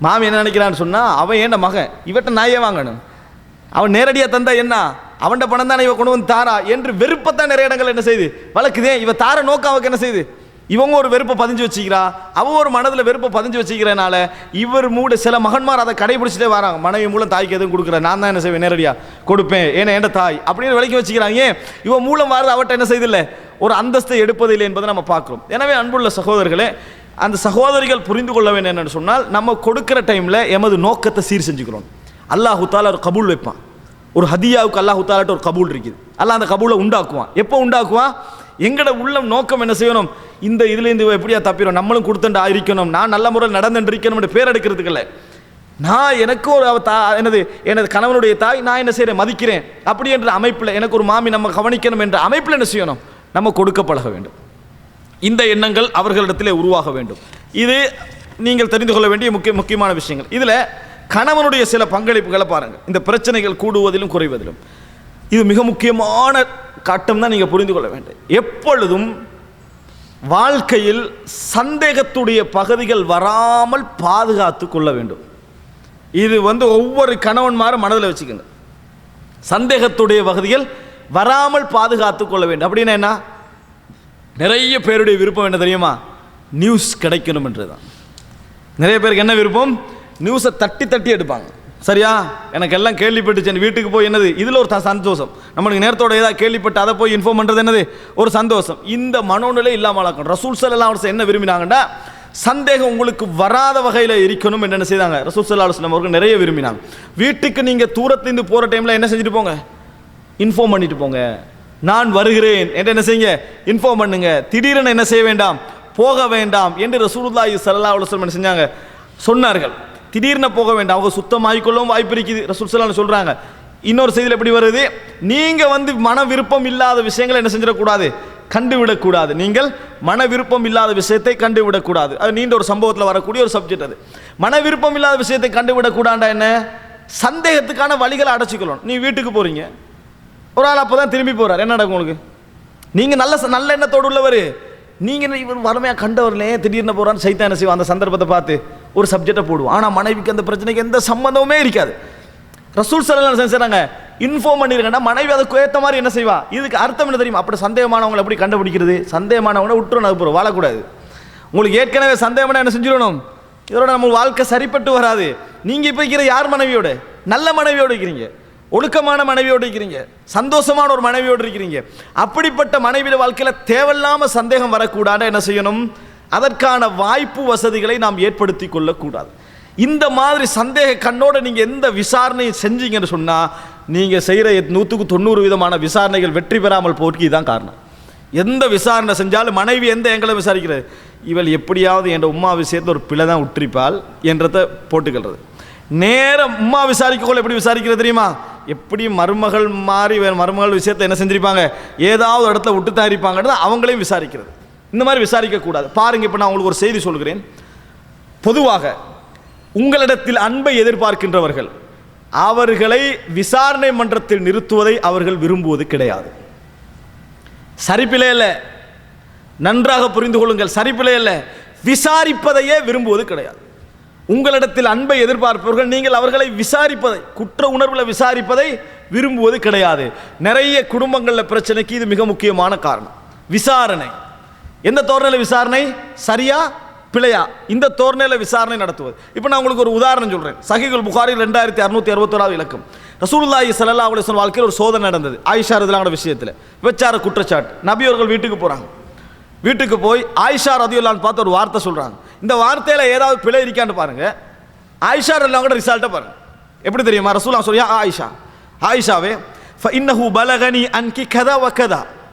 Speaker 2: மாமி என்ன நினைக்கிறான்னு சொன்னா, அவன் ஏன் மகன், இவட்ட நான் ஏன் வாங்கணும், அவன் நேரடியாக தந்தா என்ன, அவன்கிட்ட பணம் தானே இவ கொண்டு வந்து தாரா என்று வெறுப்பத்தான் நிறைய இடங்கள் என்ன செய்யுது வளர்க்குதே. இவ தார நோக்கம் அவருக்கு என்ன செய்யுது, இவங்க ஒரு வெறுப்பை பதிஞ்சு வச்சுக்கிறா, அவன் ஒரு மனதில் வெறுப்பை பதிஞ்சு வச்சுக்கிறனால இவர் மூட சில மகன்மார் அதை கடைபிடிச்சிட்டே வராங்க. மனைவி மூலம் தாய்க்கு எதுவும் கொடுக்குறேன், நான் தான் என்ன செய்வேன் நேரடியாக கொடுப்பேன், ஏன்னா ஏண்ட தாய் அப்படின்னு விலைக்கு வச்சுக்கிறாங்க. ஏன் இவன் மூலம் வாரது அவட்ட என்ன செய்தில்லை, ஒரு அந்தஸ்தை எடுப்பதில்லை என்பதை நம்ம பார்க்குறோம். எனவே அன்புள்ள சகோதரர்களே, அந்த சகோதரிகள் புரிந்து கொள்ள வேண்டும் என்னென்னு சொன்னால், நம்ம கொடுக்குற டைமில் எமது நோக்கத்தை சீர் செஞ்சுக்கிறோம். அல்லாஹு தஆலா ஒரு கபூல் வைப்பான். ஒரு ஹதியாவுக்கு அல்லாஹு தஆலாட்ட ஒரு கபூல் இருக்குது. அல்லாஹ் அந்த கபூலை உண்டாக்குவான். எப்போ உண்டாக்குவான், எங்கட உள்ளம் நோக்கம் என்ன செய்யணும், இந்த இதுலேருந்து எப்படியா தப்பிடும், நம்மளும் கொடுத்துட்டு இருக்கணும், நான் நல்ல முறையில் நடந்துட்டு இருக்கணும் பேர் எடுக்கிறதுக்கு இல்லை. நான் எனக்கு ஒரு எனது கணவனுடைய தாய் நான் என்ன செய்கிறேன் மதிக்கிறேன் அப்படி என்ற அமைப்பில், எனக்கு ஒரு மாமி நம்ம கவனிக்கணும் என்ற அமைப்பில் என்ன செய்யணும், நம்ம கொடுக்க பழக வேண்டும். இந்த எண்ணங்கள் அவர்களிடத்திலே உருவாக வேண்டும். இது நீங்கள் தெரிந்து கொள்ள வேண்டிய முக்கியமான விஷயங்கள். இதில் கணவனுடைய சில பங்களிப்புகளை பாருங்கள், இந்த பிரச்சனைகள் கூடுவதிலும் குறைவதிலும். இது மிக முக்கியமான கட்டம் தான் நீங்கள் புரிந்து கொள்ள வேண்டும். எப்பொழுதும் வாழ்க்கையில் சந்தேகத்துடைய பகுதிகள் வராமல் பாதுகாத்து கொள்ள வேண்டும். இது ஒவ்வொரு கணவன்மாரும் மனதில் வச்சுக்கோங்க. சந்தேகத்துடைய பகுதிகள் வராமல் பாதுகாத்து கொள்ள வேண்டும். அப்படின்னா என்ன, நிறைய பேருடைய விருப்பம் என்ன தெரியுமா, நியூஸ் கிடைக்கணும் என்றுதான். நிறைய பேருக்கு என்ன விருப்பம், நியூஸை தட்டி தட்டி எடுப்பாங்க. சரியா, எனக்கு எல்லாம் கேள்விப்பட்டுச்சு, வீட்டுக்கு போய் என்னது இதில் ஒரு சந்தோஷம், நம்மளுக்கு நேரத்தோட ஏதாவது கேள்விப்பட்டு அதை போய் இன்ஃபார்ம் பண்ணுறது என்னது ஒரு சந்தோஷம். இந்த மனோநிலை இல்லாமல் ஆக்கணும். ரசூல் ஸல்லல்லாஹு அலைஹி வஸல்லம் என்ன விரும்பினாங்கன்னா, சந்தேகம் உங்களுக்கு வராத வகையில் இருக்கணும் என்று என்ன செய்தாங்க, ரசூல் ஸல்லல்லாஹு அலைஹி வஸல்லம் அவர்கள் நிறைய விரும்பினாங்க. வீட்டுக்கு நீங்கள் தூரத்திலிருந்து போகிற டைமில் என்ன செஞ்சுட்டு போங்க, இன்ஃபார்ம் பண்ணிட்டு போங்க, நான் வருகிறேன் என்று என்ன செய்யுங்க, இன்ஃபார்ம் பண்ணுங்க. திடீரென என்ன செய்ய வேண்டாம், போக வேண்டாம் என்று ரசூலுல்லாஹி ஸல்லல்லாஹு அலைஹி வஸல்லம் என்ன செஞ்சாங்க, சொன்னார்கள். திடீர்னு போக வேண்டாம், அவங்க சுத்தமாகிக்கொள்ளவும் வாய்ப்பு இருக்குது. ரசூல் ஸல்லல்லாஹு அலைஹி வஸல்லம் சொல்றாங்க. இன்னொரு செய்தியில் எப்படி வருது, நீங்க மன விருப்பம் இல்லாத விஷயங்களை என்ன செஞ்சிடக்கூடாது, கண்டுவிடக்கூடாது. நீங்கள் மன விருப்பம் இல்லாத விஷயத்தை கண்டுவிடக்கூடாது. அது நீண்ட ஒரு சம்பவத்தில் வரக்கூடிய ஒரு சப்ஜெக்ட். அது மன விருப்பம் இல்லாத விஷயத்தை கண்டுவிடக்கூடாண்டா என்ன, சந்தேகத்துக்கான வழிகளை அடைச்சிக்கணும். நீ வீட்டுக்கு போறீங்க, ஒரு ஆள் அப்போதான் திரும்பி போறார், என்ன நடக்கும் உங்களுக்கு, நீங்க நல்ல எண்ணத்தோடு உள்ளவர், நீங்க இவர் வறுமையா கண்டவர்களே திடீர்னு போறான்னு சைத்தான் என்ன செய்வோம், அந்த சந்தர்ப்பத்தை பார்த்து ஒரு சப்ஜெக்டை போடுவோம். ஆனால் மனைவிக்கு அந்த பிரச்சனைக்கு எந்த சம்பந்தமே இருக்காது. ரசூல் ஸல்லல்லாஹு அலைஹி வஸல்லம் செய்றாங்க, இன்ஃபார்ம் பண்ணிருக்கா, மனைவி அதுக்கு ஏற்ற மாதிரி என்ன செய்வா. இதுக்கு அர்த்தம் என்ன தெரியுமா, அப்படி சந்தேகமானவங்களை எப்படி கண்டுபிடிக்கிறது, சந்தேகமானவங்களை விட்டுறணும், அது போகிறோம் வாழக்கூடாது. உங்களுக்கு ஏற்கனவே சந்தேகமான என்ன செஞ்சிடணும், இதோட நம்ம வாழ்க்கை சரிப்பட்டு வராது. நீங்க இப்போ இருக்கிற யார் மனைவியோட, நல்ல மனைவியோடு இருக்கிறீங்க, ஒழுக்கமான மனைவியோடு இருக்கிறீங்க, சந்தோஷமான ஒரு மனைவியோடு இருக்கிறீங்க. அப்படிப்பட்ட மனைவியோட வாழ்க்கையில் தேவையில்லாமல் சந்தேகம் வரக்கூடாது. என்ன செய்யணும், அதற்கான வாய்ப்பு வசதிகளை நாம் ஏற்படுத்தி கொள்ளக்கூடாது. இந்த மாதிரி சந்தேக கண்ணோடு நீங்கள் எந்த விசாரணையை செஞ்சீங்கன்னு சொன்னால், நீங்கள் செய்கிற 100% விசாரணைகள் வெற்றி பெறாமல் போக்கு இதுதான் காரணம். எந்த விசாரணை செஞ்சாலும் மனைவி எந்த எங்களை விசாரிக்கிறது, இவள் எப்படியாவது என் உம்மா விஷயத்தில் ஒரு பிழை தான் உற்றிப்பாள் என்றதை போட்டுக்கிறது. நேரம் உம்மா விசாரிக்கக்குள்ள எப்படி விசாரிக்கிறது தெரியுமா, எப்படி மருமகள் மாறி மருமகள் விஷயத்தை என்ன செஞ்சிருப்பாங்க, ஏதாவது இடத்துல விட்டு தான் இருப்பாங்கிறது அவங்களையும் விசாரிக்கிறது. இந்த மாதிரி விசாரிக்கக்கூடாது. பாருங்க, இப்போ நான் உங்களுக்கு ஒரு செய்தி சொல்கிறேன். பொதுவாக உங்களிடத்தில் அன்பை எதிர்பார்க்கின்றவர்கள் அவர்களை விசாரணை மன்றத்தில் நிறுத்துவதை அவர்கள் விரும்புவது கிடையாது. சரிப்பிலே இல்லை, நன்றாக புரிந்து கொள்ளுங்கள், சரிப்பிலே இல்லை, விசாரிப்பதையே விரும்புவது கிடையாது. உங்களிடத்தில் அன்பை எதிர்பார்ப்பவர்கள் நீங்கள் அவர்களை விசாரிப்பதை, குற்ற உணர்வில் விசாரிப்பதை விரும்புவது கிடையாது. நிறைய குடும்பங்களில் பிரச்சனைக்கு இது மிக முக்கியமான காரணம். விசாரணை எந்த தோரணையில் விசாரணை, சரியா பிழையா, இந்த தோரணையில் விசாரணை நடத்துவது. இப்போ நான் உங்களுக்கு ஒரு உதாரணம் சொல்கிறேன். சஹீஹுல் புகாரி 2661 இலக்கம். ரசூலுல்லாஹி ஸல்லல்லாஹு அலைஹி வஸல்லம் வாழ்க்கையில் ஒரு சோதனை நடந்தது. ஆயிஷா ரலியல்லாஹு விஷயத்தில் விபச்சார குற்றச்சாட்டு. நபி அவர்கள் வீட்டுக்கு போகிறாங்க. வீட்டுக்கு போய் ஆயிஷா ரலியல்லாஹு அன்ஹா பார்த்து ஒரு வார்த்தை சொல்கிறாங்க. இந்த வார்த்தையில் ஏதாவது பிழை இருக்கான்னு பாருங்க. ஆயிஷா ரலியல்லாஹு ரிசல்ட்டை பாருங்க. எப்படி தெரியுமா? ரசூலுல்லாஹ் சொல்லியா, ஆயிஷாவே ஃபஇன்னஹு பலகனி அன்கி கதா வ கதா,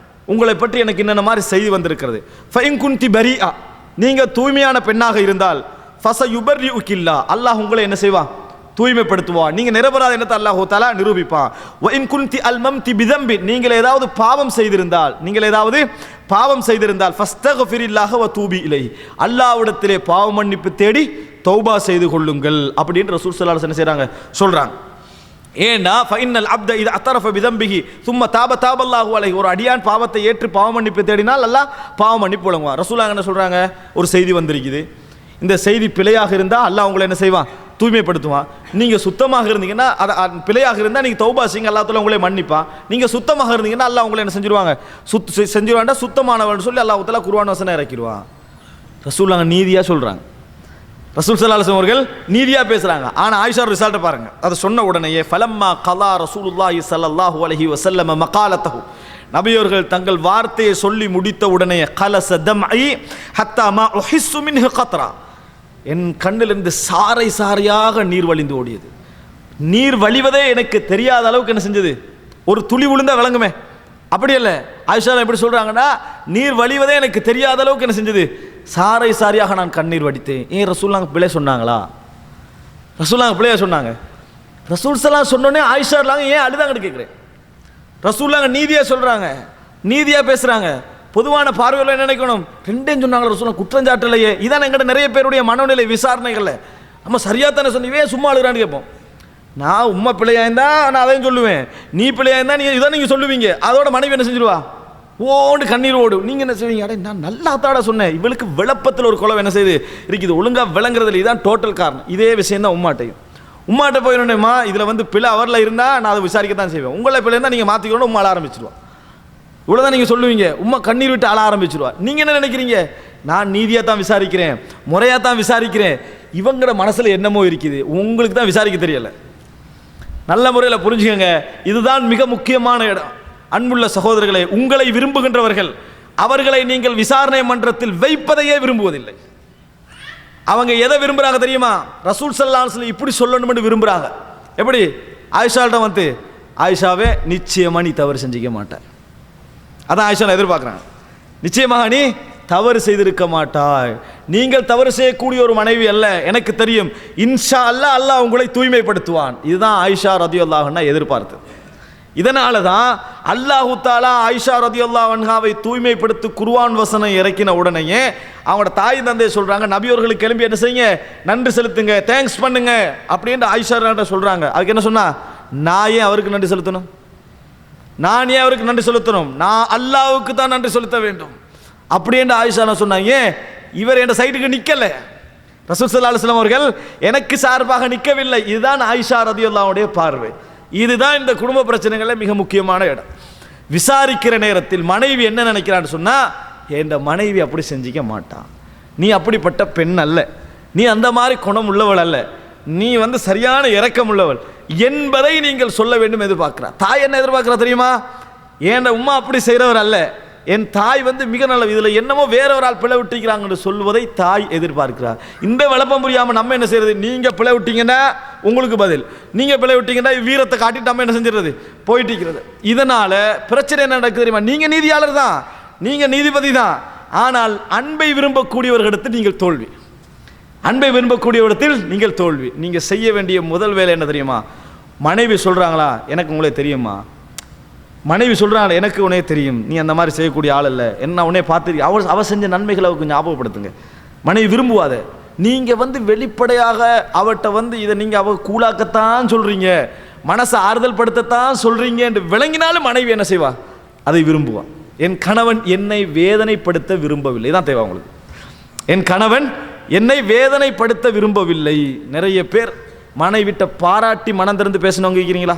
Speaker 2: உங்களை பற்றி எனக்கு என்னென்ன மாதிரி செய்தி வந்திருக்கிறது. ஃபஇன் குன்தி பரீஆ, நீங்கள் தூய்மையான பெண்ணாக இருந்தால் ஃபஸயுபர்ரிஉகில்லா, அல்லாஹ் உங்களை என்ன செய்வான்? தூய்மைப்படுத்துவான். நீங்கள் நிரபராத என்னத்தை அல்லாஹ் தஆலா நிரூபிப்பான். வ இன் குன்தி அல்மம்தி பிதம்பி, நீங்கள் ஏதாவது பாவம் செய்திருந்தால் ஃபஸ்தக்ஃபிரில்லாஹ வ தூபி இலைஹி, அல்லாஹ்விடத்திலே பாவ மன்னிப்பு தேடி தௌபா செய்து கொள்ளுங்கள் அப்படின்னு ரசூல் ஸல்லல்லாஹு அலைஹி வஸல்லம் என்ன செய்றாங்க? சொல்றாங்க. ஏன்னா ஃபைனல் அப்த இது அத்தரஃப பிதம்பிஹி சும்ம தாபல்லாஹு அலைஹி, ஒரு அடியான் பாவத்தை ஏற்று பாவ மன்னிப்பு தேடினால் அல்லாஹ் பாவ மன்னிப்பு வழங்குவான். ரசூலுல்லாஹ் என்ன சொல்றாங்க? ஒரு செய்தி வந்திருக்குது, இந்த செய்தி பிழையாக இருந்தால் அல்லாஹ் உங்களை என்ன செய்வான்? தூய்மைப்படுத்துவான். நீங்கள் சுத்தமாக இருந்தீங்கன்னா, அது பிழையாக இருந்தால் நீங்கள் தௌபா செய்யுங்க, அல்லாஹ் தஆலா உங்களை மன்னிப்பான். நீங்கள் சுத்தமாக இருந்தீங்கன்னா அல்லாஹ் உங்களை என்ன செஞ்சிருவாங்க? செஞ்சிருவாண்டா சுத்தமானவன் சொல்லி அல்லாஹ் தஆலா குர்ஆன் வசனம் இறக்கிடுவான். ரசூலுல்லாஹ் நீதியாக சொல்கிறாங்க. ரசூல் ஸல்லல்லாஹு அலைஹி வஸல்லம் அவர்கள் நீதியாக பேசுகிறாங்க. ஆனால் ஆயிஷா ரிசல்ட்டை பாருங்க. அதை சொன்ன உடனேயே ஃபலம்மா கலா ரசூலுல்லாஹி ஸல்லல்லாஹு அலைஹி வஸல்லம் மகாலத்தஹு, நபியவர்கள் தங்கள் வார்த்தையை சொல்லி முடித்த உடனே கலஸ தம்இ ஹத்தா மா உஹிஸ்ஸு மின்ஹு கத்ரா, என் கண்ணிலிருந்து சாறை சாறையாக நீர் வழிந்து ஓடியது. நீர் வழிவதே எனக்கு தெரியாத அளவுக்கு என்ன செஞ்சது? ஒரு துளி விழுந்தா விளங்குமே, அப்படி இல்லை. ஆயிஷா எப்படி சொல்றாங்கன்னா, நீர் வழிவதே எனக்கு தெரியாத அளவுக்கு என்ன செஞ்சது? சாறை சாரியாக நான் கண்ணீர் வடித்தேன். ஏன் ரசூலுல்லாஹ் பிழை சொன்னாங்களா? ரசூலுல்லாஹ் பிழையா சொன்னாங்க? ரசூல் ஸல்லல்லாஹு சொன்னோன்னே ஆயிஷா ஏன் அழுதாங்கன்னு கேட்குறேன். ரசூலுல்லாஹ் நீதியாக சொல்றாங்க, நீதியாக பேசுறாங்க. பொதுவான பார்வையில் என்ன நினைக்கணும்? ரெண்டையும் சொன்னாங்க ரசூலுல்லாஹ், குற்றஞ்சாட்டலையே. இதான் எங்கிட்ட நிறைய பேருடைய மனநிலை விசாரணைகள்ல நம்ம சரியா தானே சொன்னீங்க, சும்மா அழுகிறான்னு கேட்போம். நான் உண்மை பிள்ளையா இருந்தா நான் அதையும் சொல்லுவேன், நீ பிள்ளையா இருந்தா நீங்க இதான் நீங்க சொல்லுவீங்க. அதோட மனைவி என்ன செஞ்சிருவா? ஓண்டு கண்ணீர் ஓடும். நீங்க என்ன செய்வீங்க? அடே நான் நல்லா தாட சொன்னேன், இவளுக்கு விளப்பத்தில் ஒரு குளம் என்ன செய்யுது இருக்குது, ஒழுங்கா விளங்குறதுல. இதான் டோட்டல் காரணம். இதே விஷயம் தான் உம்மாட்ட போயிடணுமா, இதுல பிள்ளை அவரில் இருந்தா நான் அதை விசாரிக்கத்தான் செய்வேன். உங்களை பிள்ளை இருந்தா நீங்க மாத்திக்கணும், உம்மா அழ ஆரம்பிச்சிருவா. இவ்வளவுதான் நீங்க சொல்லுவீங்க. உம்மா கண்ணீர் விட்டு அழ ஆரம்பிச்சிருவா. நீங்க என்ன நினைக்கிறீங்க? நான் நீதியா தான் விசாரிக்கிறேன், முறையா தான் விசாரிக்கிறேன். இவங்களோட மனசுல என்னமோ இருக்குது, உங்களுக்கு தான் விசாரிக்க தெரியல. நல்ல முறையில் புரிஞ்சுக்கங்க. இதுதான் மிக முக்கியமான இடம். அன்புள்ள சகோதரர்களே, உங்களை விரும்புகின்றவர்கள் அவர்களை நீங்கள் விசாரணை மன்றத்தில் வைப்பதையே விரும்புவதில்லை. அவங்க எதை விரும்புறாங்க தெரியுமா? ரசூல் ஸல்லல்லாஹு அலைஹி வஸல்லம் இப்படி சொல்லணும்னு விரும்புறாங்க. எப்படி? ஆயிஷாட்ட ஆயிஷாவே நிச்சயமா நீ தவறு செஞ்சிக்க மாட்டாய். அதான் ஆயிஷா எதிர்பார்க்குறாங்க. நிச்சயமாக நீ தவறு செய்திருக்க மாட்டாய். நீங்கள் தவறு செய்யக்கூடிய ஒரு மனைவி அல்ல, எனக்கு தெரியும். இன்ஷா அல்லாஹ் அல்லாஹ் உங்களை தூய்மைப்படுத்துவான். இதுதான் ஆயிஷா ரலியல்லாஹு அன்ஹா எதிர்பார்த்தது. இதனால தான் அல்லாஹு தஆலா ஆயிஷா ரலியல்லாஹு அன்ஹாவை தூய்மைப்படுத்தி குர்ஆன் வசனம் இறக்கின உடனேயே அவங்களோட தாய் தந்தை சொல்றாங்க, நபியவர்களுக்கு எழும்பி என்ன செய்யுங்க, நன்றி செலுத்துங்க, தேங்க்ஸ் பண்ணுங்க அப்படின்னு ஆயிஷா சொல்றாங்க. அதுக்கு என்ன சொன்னா, நான் ஏன் அவருக்கு நன்றி செலுத்தணும்? நான் ஏன் அவருக்கு நன்றி செலுத்தணும்? நான் அல்லாஹ்வுக்கு தான் நன்றி செலுத்த வேண்டும் அப்படின்னு ஆயிஷா சொன்னாங்க. இவர் என் சைடுக்கு நிக்கல, ரசூல் ஸல்லல்லாஹு அலைஹி வஸல்லம் அவர்கள் எனக்கு சார்பாக நிற்கவில்லை. இதுதான் ஆயிஷா ரலியல்லாஹு அன்ஹாவுடைய பார்வை. இதுதான் இந்த குடும்ப பிரச்சனைகளில் மிக முக்கியமான இடம். விசாரிக்கிற நேரத்தில் மனைவி என்ன நினைக்கிறான்னு சொன்னா, என் மனைவி அப்படி செஞ்சிக்க மாட்டான், நீ அப்படிப்பட்ட பெண் அல்ல, நீ அந்த மாதிரி குணம் உள்ளவள் அல்ல, நீ சரியான இரக்கம் உள்ளவள் என்பதை நீங்கள் சொல்ல வேண்டும் எதிர்பார்க்கிறார். தாய் என்ன எதிர்பார்க்கிறா தெரியுமா? என் உம்மா அப்படி செய்கிறவர் அல்ல, என் தாய் மிக நல்ல, இதில் என்னமோ வேற ஒரு ஆள் பிழை விட்டிருக்கிறாங்கன்னு சொல்வதை தாய் எதிர்பார்க்கிறார். இந்த விளப்பம் புரியாமல் நம்ம என்ன செய்யறது? நீங்கள் பிழை விட்டீங்கன்னா உங்களுக்கு பதில், நீங்கள் பிழை விட்டீங்கன்னா வீரத்தை காட்டிட்டு நம்ம என்ன செஞ்சிடறது? போயிட்டு இருக்கிறது. இதனால பிரச்சனை என்ன நடக்குது தெரியுமா? நீங்கள் நீதியாளர் தான், நீங்கள் நீதிபதி தான், ஆனால் அன்பை விரும்பக்கூடியவர்களிடத்தில் நீங்கள் தோல்வி. அன்பை விரும்பக்கூடியவரிடத்தில் நீங்கள் தோல்வி. நீங்கள் செய்ய வேண்டிய முதல் வேலை என்ன தெரியுமா? மனைவி சொல்கிறாங்களா, எனக்கு உங்களே தெரியுமா? மனைவி சொல்கிறாங்க, எனக்கு உனே தெரியும், நீ அந்த மாதிரி செய்யக்கூடிய ஆள் இல்லை, என்ன உனே பார்த்து அவ செஞ்ச நன்மைகளை அவருக்கு ஞாபகப்படுத்துங்க. மனைவி விரும்புவாத. நீங்கள் வெளிப்படையாக அவட்ட இதை நீங்கள் அவ கூழாக்கத்தான் சொல்கிறீங்க, மனசை ஆறுதல் படுத்தத்தான் சொல்கிறீங்க என்று விளங்கினாலும் மனைவி என்ன செய்வா? அதை விரும்புவா. என் கணவன் என்னை வேதனைப்படுத்த விரும்பவில்லை, தான் தேவை உங்களுக்கு. என் கணவன் என்னை வேதனைப்படுத்த விரும்பவில்லை. நிறைய பேர் மனைவிட்ட பாராட்டி மனம் திறந்து பேசினவங்க இருக்கிறீங்களா?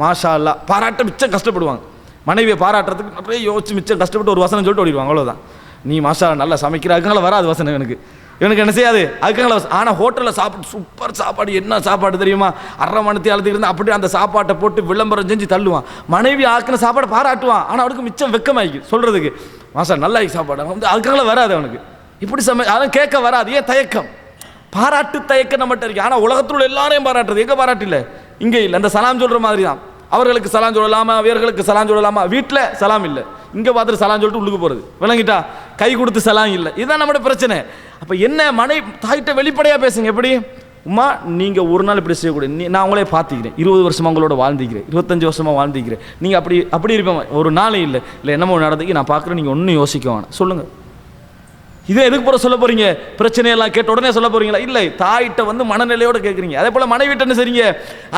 Speaker 2: மாஷா அல்லா, பாராட்ட மிச்சம் கஷ்டப்படுவாங்க. மனைவியை பாராட்டுறதுக்கு அப்படியே யோசிச்சு மிச்சம் கஷ்டப்பட்டு ஒரு வசனம் சொல்லிட்டு ஓடிடுவாங்க, அவ்வளோதான். நீ மாஷா நல்லா சமைக்கிறாங்கனால வராது வசனம் எனக்கு,
Speaker 3: இவனுக்கு என்ன செய்யாது அதுக்காக. ஆனால் ஹோட்டலில் சாப்பிட்டு சூப்பர் சாப்பாடு, என்ன சாப்பாடு தெரியுமா, அரை மணி அழுதுக்கு இருந்தால் அப்படி அந்த சாப்பாட்டை போட்டு விளம்பரம் செஞ்சு தள்ளுவான். மனைவி ஆக்கின சாப்பாடை பாராட்டுவான், ஆனால் அவனுக்கு மிச்சம் வெக்கமாக்கி சொல்கிறதுக்கு, மாசா நல்லா சாப்பாடு வந்து அதுக்காக வராது அவனுக்கு. இப்படி அதெல்லாம் கேட்க வராது. ஏன் தயக்கம், பாராட்டு தயக்கம் நம்மகிட்ட இருக்கு. ஆனால் உலகத்தில் உள்ள எல்லாரையும் பாராட்டுறது, எங்கே பாராட்டு இல்லை, இங்கே இல்லை. அந்த சலாம் சொல்கிற மாதிரி தான், அவர்களுக்கு சலாம் சொல்லலாமா, அவர்களுக்கு சலாம் சொல்லலாமா, வீட்டில் சலாம் இல்லை, இங்கே பார்த்துட்டு சலாம் சொல்லிட்டு உள்ளுக்கு போகிறது, விளங்கிட்டா, கை கொடுத்து சலாம் இல்லை. இதுதான் நம்மளோட பிரச்சனை. அப்போ என்ன, தாய்கிட்ட வெளிப்படையாக பேசுங்க. எப்படி, உமா நீங்கள் ஒரு நாள் இப்படி செய்யக்கூடாது, நான் உங்களே பார்த்துக்கிறேன், 20 வருஷமாக உங்களோட வாழ்ந்துக்கிறேன், 25 வருஷமாக வாழ்ந்துக்கிறேன், நீங்கள் அப்படி இருப்பேன், ஒரு நாளே இல்லை என்னமோ நடந்துக்கு நான் பார்க்குறேன், நீங்கள் ஒன்றும் யோசிக்க வேணாம், சொல்லுங்கள். இதே எதுக்கு போகிற சொல்ல போகிறீங்க, பிரச்சனையெல்லாம் கேட்ட உடனே சொல்ல போகிறீங்களா, இல்லை, தாயிட்ட வந்து மனநிலையோடு கேட்குறீங்க. அதே போல் மனைவிட்ட என்ன செய்றீங்க,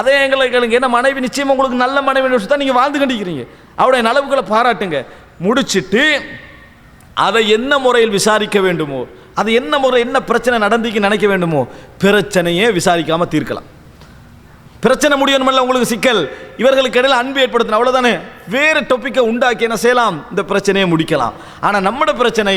Speaker 3: அதே எங்களை கேளுங்க. ஏன்னா மனைவி நிச்சயமாக உங்களுக்கு நல்ல மனைவி தான் நீங்கள் வாழ்ந்து கண்டிக்கிறீங்க. அவருடைய நலவுகளை பாராட்டுங்க. முடிச்சுட்டு அதை என்ன முறையில் விசாரிக்க வேண்டுமோ, அது என்ன முறை, என்ன பிரச்சனை நடந்துக்கு நினைக்க வேண்டுமோ, பிரச்சனையே விசாரிக்காமல் தீர்க்கலாம். பிரச்சனை முடியணுமல்ல உங்களுக்கு சிக்கல், இவர்களுக்கு இடையில அன்பு ஏற்படுத்தணும், அவ்வளோதானே. வேறு டாப்பிக்கை உண்டாக்கி என்ன செய்யலாம், இந்த பிரச்சனையை முடிக்கலாம். ஆனால் நம்மளோட பிரச்சனை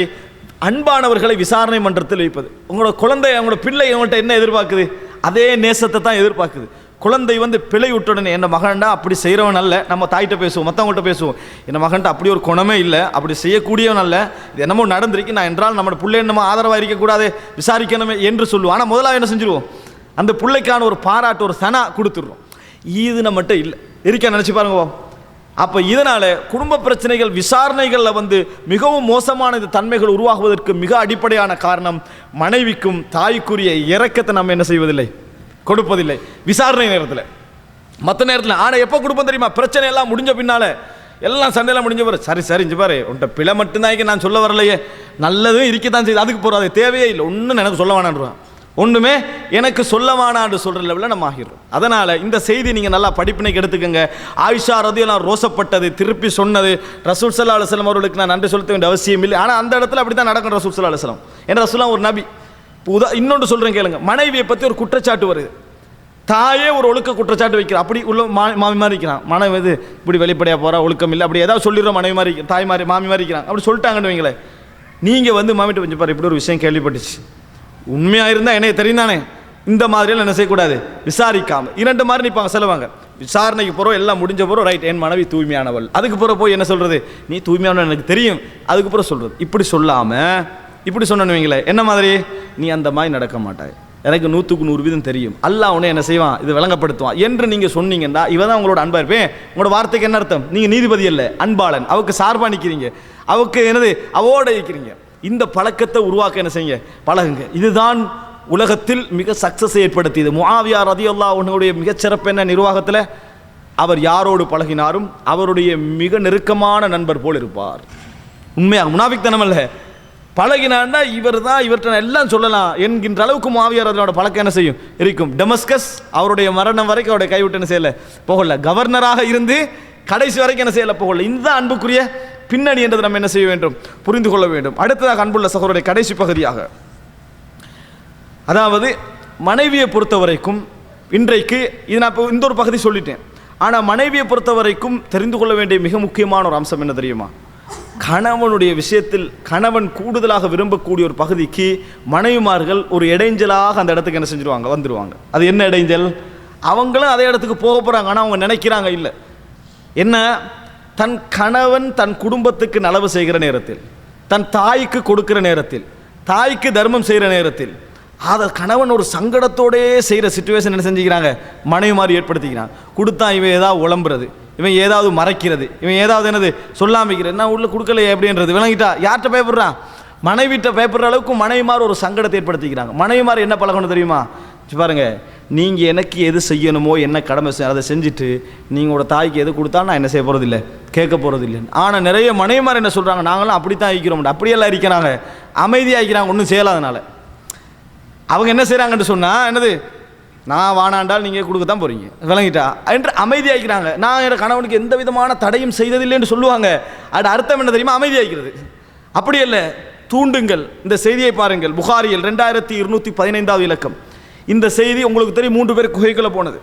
Speaker 3: அன்பானவர்களை விசாரணை மன்றத்தில் வைப்பது. உங்களோட குழந்தை, அவங்களோட பிள்ளை அவங்கள்ட்ட என்ன எதிர்பார்க்குது, அதே நேசத்தை தான் எதிர்பார்க்குது. குழந்தை வந்து பிழை விட்டுடனே, என் மகன்டா அப்படி செய்கிறவன் அல்ல, நம்ம தாய்கிட்ட பேசுவோம், மற்றவங்கள்ட்ட பேசுவோம், என் மகன்ட்ட அப்படி ஒரு குணமே இல்லை, அப்படி செய்யக்கூடியவன் அல்ல, இது என்னமோ நடந்திருக்கு, நான் என்றால் நம்ம பிள்ளை என்னமோ ஆதரவாக இருக்கக்கூடாது, விசாரிக்கணுமே என்று சொல்லுவோம். ஆனால் முதலாக என்ன செஞ்சுருவோம், அந்த பிள்ளைக்கான ஒரு பாராட்டு, ஒரு சனா கொடுத்துடுறோம். இது நம்மகிட்ட இல்லை, இருக்க நினச்சி பாருங்க. அப்போ இதனால் குடும்ப பிரச்சனைகள் விசாரணைகளில் வந்து மிகவும் மோசமான இந்த தன்மைகள் உருவாகுவதற்கு மிக அடிப்படையான காரணம், மனைவிக்கும் தாய்க்குரிய இரக்கத்தை நம்ம என்ன செய்வதில்லை, கொடுப்பதில்லை விசாரணை நேரத்தில். மற்ற நேரத்தில் ஆனால் எப்போ கொடுப்போம் தெரியுமா, பிரச்சனை எல்லாம் முடிஞ்ச பின்னால், எல்லாம் சண்டையெல்லாம் முடிஞ்ச பிறகு, சரி இங்கே பாரு, உன்ட்ட பிழை மட்டும்தான் நான் சொல்ல வரலையே, நல்லதும் இருக்கத்தான் செய்யுது, அதுக்கு போகிற அது தேவையே இல்லை, ஒன்றும் எனக்கு சொல்ல வேணான்றான், ஒன்றுமே எனக்கு சொல்ல வேணான்னு சொல்கிற லெவலில் நம்ம ஆகிறோம். அதனால் இந்த செய்தி நீங்கள் நல்லா படிப்பினைக்கு எடுத்துக்கோங்க. ஆயிஷா ரதியல்லாஹு ரோசப்பட்டது, திருப்பி சொன்னது, ரசூல் ஸல்லல்லாஹு அலைஹி வஸல்லம் அவர்களுக்கு நான் நன்றி செலுத்த வேண்டிய அவசியம் இல்லை. ஆனால் அந்த இடத்துல அப்படி தான் நடக்கும். ரசூல் ஸல்லல்லாஹு அலைஹி வஸல்லம் ஏன்னா ரசூலுல்லாஹ் ஒரு நபி. இன்னொன்று சொல்கிறேன் கேளுங்க, மனைவியை பற்றி ஒரு குற்றச்சாட்டு வருது, தாயே ஒரு ஒழுக்க குற்றச்சாட்டு வைக்கிறான், அப்படி உள்ள மாமி மாதிரி இருக்கிறான், மனைவி இது இப்படி வெளிப்படையாக போகிறா, ஒழுக்கம் இல்லை, அப்படி ஏதாவது சொல்லிடுறோம், மனைவி மாதிரி தாய் மாதிரி மாமி மாதிரி இருக்கிறான், அப்படி சொல்லிட்டாங்கன்னு வைங்களேன். நீங்கள் வந்து மாமிட்டு கொஞ்சம் பாரு, இப்படி ஒரு விஷயம் கேள்விப்பட்டுச்சு, உண்மையாக இருந்தால் எனக்கு தெரியும் தானே, இந்த மாதிரியெல்லாம் என்ன செய்யக்கூடாது, விசாரிக்காமல் 2 மாதிரி நிற்பாங்க செலவாங்க. விசாரணைக்கு போகிறோம், எல்லாம் முடிஞ்ச போகிறோம், ரைட், என் மனைவி தூய்மையானவள், அதுக்கு பிறகு போய் என்ன சொல்கிறது, நீ தூய்மையானவள் எனக்கு தெரியும், அதுக்கு பிறகு சொல்கிறது. இப்படி சொல்லாமல் இப்படி சொன்னு வைங்களேன், என்ன மாதிரி, நீ அந்த மாதிரி நடக்க மாட்டாய், எனக்கு 100% தெரியும், அல்லாஹ் உன்னை என்ன செய்வான், இது விளங்கப்படுத்துவான் என்று நீங்கள் சொன்னீங்கன்னா, இவன் தான் உங்களோட அன்பா இருப்பேன். உங்களோட வார்த்தைக்கு என்ன அர்த்தம், நீங்கள் நீதிபதி இல்லை, அன்பாளன், அவருக்கு சார்பாக நிற்கிறீங்க, அவருக்கு என்னது அவோட இருக்கிறீங்க. இந்த பழக்கத்தை உருவாக்க என்ன செய்யுங்க, பழகுங்க. இதுதான் உலகத்தில் மிக சக்சஸ் ஏற்படுத்தியது. முஆவியா ரலியல்லாஹு அன்ஹுடைய மிகச்சிறப்பு என்ன, நிர்வாகத்தில் அவர் யாரோடு பழகினாரும் அவருடைய மிக நெருக்கமான நண்பர் போல் இருப்பார். உண்மையாக முனாஃபிக்தனம் அல்ல, பழகினான்னா இவர் தான், இவர்கிட்ட எல்லாம் சொல்லலாம் என்கின்ற அளவுக்கு முஆவியா ரலியல்லாஹு பழக்கம் என்ன செய்யும் இருக்கும். டெமஸ்கஸ் அவருடைய மரணம் வரைக்கும் அவருடைய கைவிட்டு என்ன செய்யலை, போகல. கவர்னராக இருந்து கடைசி வரைக்கும் என்ன செய்யலை, போகல. இந்த அன்புக்குரிய பின்னணி என்றது நம்ம என்ன செய்ய வேண்டும், புரிந்து கொள்ள வேண்டும். அடுத்ததாக அன்புள்ள சகோதரருடைய கடைசி பகுதியாக, அதாவது மனைவியை பொறுத்த வரைக்கும் இன்றைக்கு இது நான் இப்போ இந்த ஒரு பகுதி சொல்லிட்டேன். ஆனால் மனைவியை பொறுத்த வரைக்கும் தெரிந்து கொள்ள வேண்டிய மிக முக்கியமான ஒரு அம்சம் என்ன தெரியுமா, கணவனுடைய விஷயத்தில் கணவன் கூடுதலாக விரும்பக்கூடிய ஒரு பகுதிக்கு மனைவிமார்கள் ஒரு இடைஞ்சலாக அந்த இடத்துக்கு என்ன செஞ்சுருவாங்க, வந்துடுவாங்க. அது என்ன இடைஞ்சல், அவங்களும் அதே இடத்துக்கு போக போகிறாங்க, ஆனால் அவங்க நினைக்கிறாங்க இல்லை என்ன, தன் கணவன் தன் குடும்பத்துக்கு நலவு செய்கிற நேரத்தில், தன் தாய்க்கு கொடுக்கிற நேரத்தில், தாய்க்கு தர்மம் செய்கிற நேரத்தில், அதை கணவன் ஒரு சங்கடத்தோடே செய்கிற சிச்சுவேஷன் என்ன செஞ்சுக்கிறாங்க, மனைவி மாதிரி ஏற்படுத்திக்கிறான். கொடுத்தா இவன் ஏதாவது உளம்புறது, இவன் ஏதாவது மறைக்கிறது, இவன் ஏதாவது என்னது சொல்லாமிக்கிறது, நான் உள்ள கொடுக்கலையே அப்படின்றது விளங்கிட்டா யார்கிட்ட பயப்படுறான், மனைவிட்ட பயப்படுற அளவுக்கு மனைவி மாதிரி ஒரு சங்கடத்தை ஏற்படுத்திக்கிறாங்க. மனைவி மாதிரி என்ன பழகணும் தெரியுமா, பாருங்க, நீங்கள் எனக்கு எது செய்யணுமோ, என்ன கடமை செய்ய அதை செஞ்சுட்டு நீங்களோட தாய்க்கு எது கொடுத்தா நான் என்ன செய்ய போகிறதில்லை, கேட்க போகிறதில்லை. ஆனால் நிறைய மனைவிமார் என்ன சொல்கிறாங்க, நாங்களாம் அப்படி தான் இருக்கிறோம், அப்படியெல்லாம் இருக்கிறாங்க, அமைதியாக இருக்கிறாங்க, ஒன்றும் செய்யலாதனால. அவங்க என்ன செய்கிறாங்கன்னு சொன்னால் என்னது, நான் வானாண்டால் நீங்கள் கொடுக்க தான் போகிறீங்க விளங்கிட்டா என்று அமைதியாகிறாங்க. நான் என் கணவனுக்கு எந்த விதமான தடையும் செய்ததில்லைன்னு சொல்லுவாங்க. அது அர்த்தம் என்ன தெரியுமா, அமைதியாகிறது. அப்படி இல்லை, தூண்டுங்கள். இந்த செய்தியை பாருங்கள், புகாரியில் 2215வது இலக்கம். இந்த செய்தி உங்களுக்கு தெரியும், 3 பேர் குகைக்குள்ள போனது,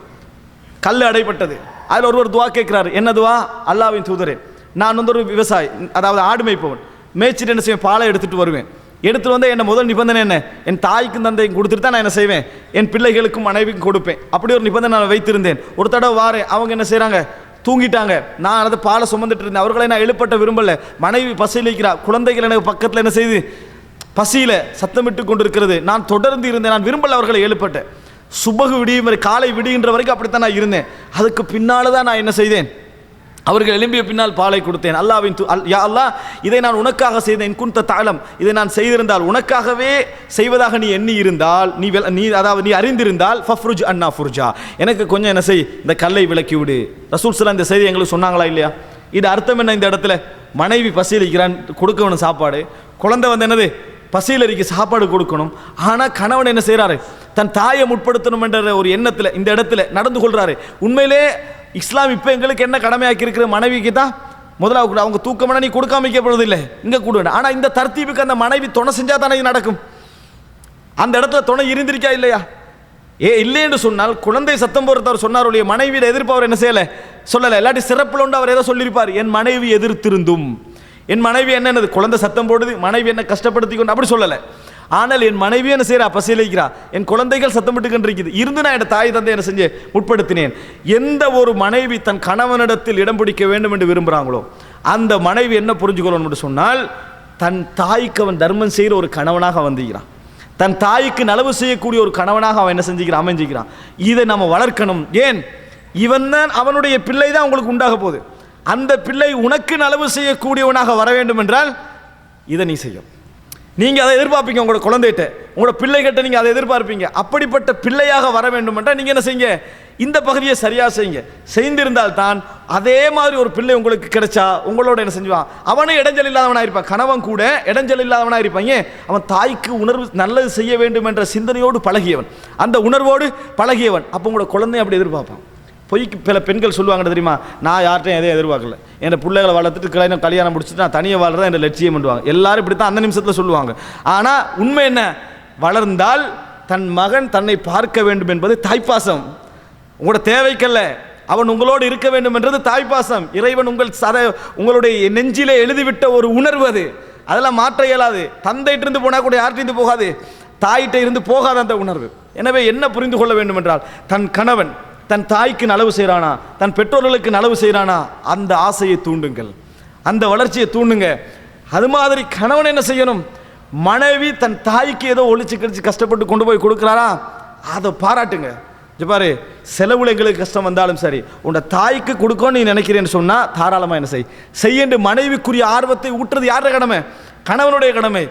Speaker 3: கல் அடைப்பட்டது. அதில் ஒருவர் துவா கேட்கிறார். என்ன துவா, அல்லாஹ்வின் தூதரே, நான் வந்து ஒரு விவசாயி, அதாவது ஆடு மேய்ப்பவன், மேய்ச்சிட்டு என்ன செய்வேன், பாலை எடுத்துகிட்டு வருவேன்,
Speaker 2: எடுத்துட்டு வந்து என்ன முதல் நிபந்தனை என்ன, என் தாய்க்கும் தந்தையும் கொடுத்துட்டு தான் நான் என்ன செய்வேன், என் பிள்ளைகளுக்கும் மனைவிக்கும் கொடுப்பேன். அப்படி ஒரு நிபந்தனை நான் வைத்திருந்தேன். ஒரு தடவை வாரேன், அவங்க என்ன செய்கிறாங்க, தூங்கிட்டாங்க. நான் அதை பாலை சுமந்துட்டு இருந்தேன். அவர்களை நான் எழுப்பட்ட விரும்பல. மனைவி பசியில் இருக்கிறா, குழந்தைகள் எனக்கு பக்கத்தில் என்ன செய்து பசியில் சத்தமிட்டு கொண்டு இருக்கிறது. நான் தொடர்ந்து இருந்தேன், நான் விரும்பல அவர்களை எழுப்பட்டேன். சுபகு விடியும் வரை, காலை விடுகின்ற வரைக்கும் அப்படித்தான் நான் இருந்தேன். அதுக்கு பின்னால் தான் நான் என்ன செய்தேன், அவர்கள் எழும்பிய பின்னால் பாலை கொடுத்தேன். அல்லாவின் யா அல்லாஹ், இதை நான் உனக்காக செய்தேன். குந்த தாளம், இதை நான் செய்திருந்தால், உனக்காகவே செய்வதாக நீ எண்ணி இருந்தால், நீ அதாவது நீ அறிந்திருந்தால், ஃபஃப்ருஜ் அன்னா ஃபுர்ஜா, எனக்கு கொஞ்சம் என்ன செய், இந்த கல்லை விலக்கி விடு. ரசூல் ஸல்லல்லாஹு இந்த செய்தி எங்களுக்கு சொன்னாங்களா இல்லையா? இது அர்த்தம் என்ன? இந்த இடத்துல மனைவி பசியில் இருக்கிறான், கொடுக்க வேணும் சாப்பாடு. குழந்தை வந்து என்னது, பசியில் இருக்க சாப்பாடு கொடுக்கணும். ஆனால் கணவன் என்ன செய்கிறாரு, தன் தாயை முற்படுத்தணும் என்ற ஒரு எண்ணத்தில் இந்த இடத்துல நடந்து கொள்கிறாரு. உண்மையிலே இஸ்லாம் இப்போ எங்களுக்கு என்ன கடமையாக்கி இருக்கிற, மனைவிக்கு தான் முதலாவது அவங்க தூக்கம்னா நீ கொடுக்காம வைக்கப்படுறது இல்லை, இங்கே கொடுங்க. ஆனால் இந்த தர்த்தீபுக்கு அந்த மனைவி துணை செஞ்சால் தானே இது நடக்கும். அந்த இடத்துல துணை இருந்திருக்கா இல்லையா? இல்லைன்னு சொன்னால் குழந்தை சத்தம் போகிறவர் சொன்னார், மனைவியை எதிர்ப்பு அவர் என்ன செய்யலை, சொல்லலை. இல்லாட்டி சிறப்பில் உண்டு அவர் ஏதோ சொல்லியிருப்பார், என் மனைவி எதிர்த்திருந்தும், என் மனைவி என்னது குழந்தை சத்தம் போடுது, மனைவி என்ன கஷ்டப்படுத்தி கொண்டு அப்படி சொல்லலை. ஆனால் என் மனைவி என்ன செய்கிறா, பசியில் இருக்கிறா, என் குழந்தைகள் சத்தமிட்டு கொண்டிருக்குது, இருந்து நான் என் தாய் தந்தை என்ன செஞ்சேன், முற்படுத்தினேன். எந்த ஒரு மனைவி தன் கணவனிடத்தில் இடம் பிடிக்க வேண்டும் என்று விரும்புகிறாங்களோ அந்த மனைவி என்ன புரிஞ்சுக்கணும் என்று சொன்னால், தன் தாய்க்கு அவன் தர்மம் செய்கிற ஒரு கணவனாக வந்துக்கிறான், தன் தாய்க்கு நலவு செய்யக்கூடிய ஒரு கணவனாக அவன் என்ன செஞ்சுக்கிறான், அமைஞ்சிக்கிறான். இதை நம்ம வளர்க்கணும். ஏன், இவன் தான் அவனுடைய பிள்ளை தான் உங்களுக்கு உண்டாக போகுது. அந்த பிள்ளை உனக்கு நலவு செய்யக்கூடியவனாக வர வேண்டும் என்றால் இதை நீ செய்யும். நீங்கள் அதை எதிர்பார்ப்பீங்க, உங்களோட குழந்தைகிட்ட, உங்களோட பிள்ளைகிட்ட நீங்கள் அதை எதிர்பார்ப்பீங்க. அப்படிப்பட்ட பிள்ளையாக வர வேண்டும் என்றால் நீங்கள் என்ன செய்யுங்க, இந்த பகுதியை சரியாக செய்யுங்க. செய்திருந்தால் தான் அதே மாதிரி ஒரு பிள்ளை உங்களுக்கு கிடைச்சா உங்களோட என்ன செஞ்சுவான், அவனும் இடைஞ்சல் இல்லாதவனாக இருப்பான். கணவன் கூட இடைஞ்சல் இல்லாதவனாக இருப்பாங்க. அவன் தாய்க்கு உணர்வு நல்லது செய்ய வேண்டும் என்ற சிந்தனையோடு பழகியவன், அந்த உணர்வோடு பழகியவன். அப்போ உங்களோட குழந்தை அப்படி எதிர்பார்ப்பான். பொய்க்கு பல பெண்கள் சொல்லுவாங்க தெரியுமா, நான் யார்ட்டையும் எதையும் எதிர்பார்க்கல, என் பிள்ளைகளை வளர்த்துட்டு கல்யாணம் முடிச்சுட்டு நான் தனியாக வாழ்றதா என் லட்சியம் பண்ணுவாங்க. எல்லாரும் இப்படி தான் அந்த நிமிஷத்தில் சொல்லுவாங்க. ஆனால் உண்மை என்ன, வளர்ந்தால் தன் மகன் தன்னை பார்க்க வேண்டும் என்பது தாய்ப்பாசம். உங்களோட தேவைக்கல்ல, அவன் உங்களோடு இருக்க வேண்டும் என்றது தாய்ப்பாசம். இறைவன் உங்களுடைய நெஞ்சிலே எழுதிவிட்ட ஒரு உணர்வு அது, அதெல்லாம் மாற்ற இயலாது. தந்தைட்டு இருந்து போனால் கூட யார்கிட்ட போகாது, தாயிட்ட இருந்து போகாத அந்த உணர்வு. எனவே என்ன புரிந்து கொள்ள வேண்டும் என்றால், தன் கணவன் தன் தாய்க்கு நலவு செய்கிறானா, தன் பெற்றோர்களுக்கு நலவு செய்கிறானா, அந்த ஆசையை தூண்டுங்கள், அந்த வளர்ச்சியை தூண்டுங்க. அது மாதிரி கணவன் என்ன செய்யணும், மனைவி தன் தாய்க்கு ஏதோ ஒழிச்சு கழிச்சு கஷ்டப்பட்டு கொண்டு போய் கொடுக்குறாரா, அதை பாராட்டுங்க. பாரு, செலவுல எங்களுக்கு கஷ்டம் வந்தாலும் சரி, உன்னோட தாய்க்கு கொடுக்கணும்னு நீ நினைக்கிறேன்னு சொன்னால் தாராளமாக என்ன செய்ய மனைவிக்குரிய ஆர்வத்தை ஊற்றுறது யாரோட கடமை, கணவனுடைய கடமை.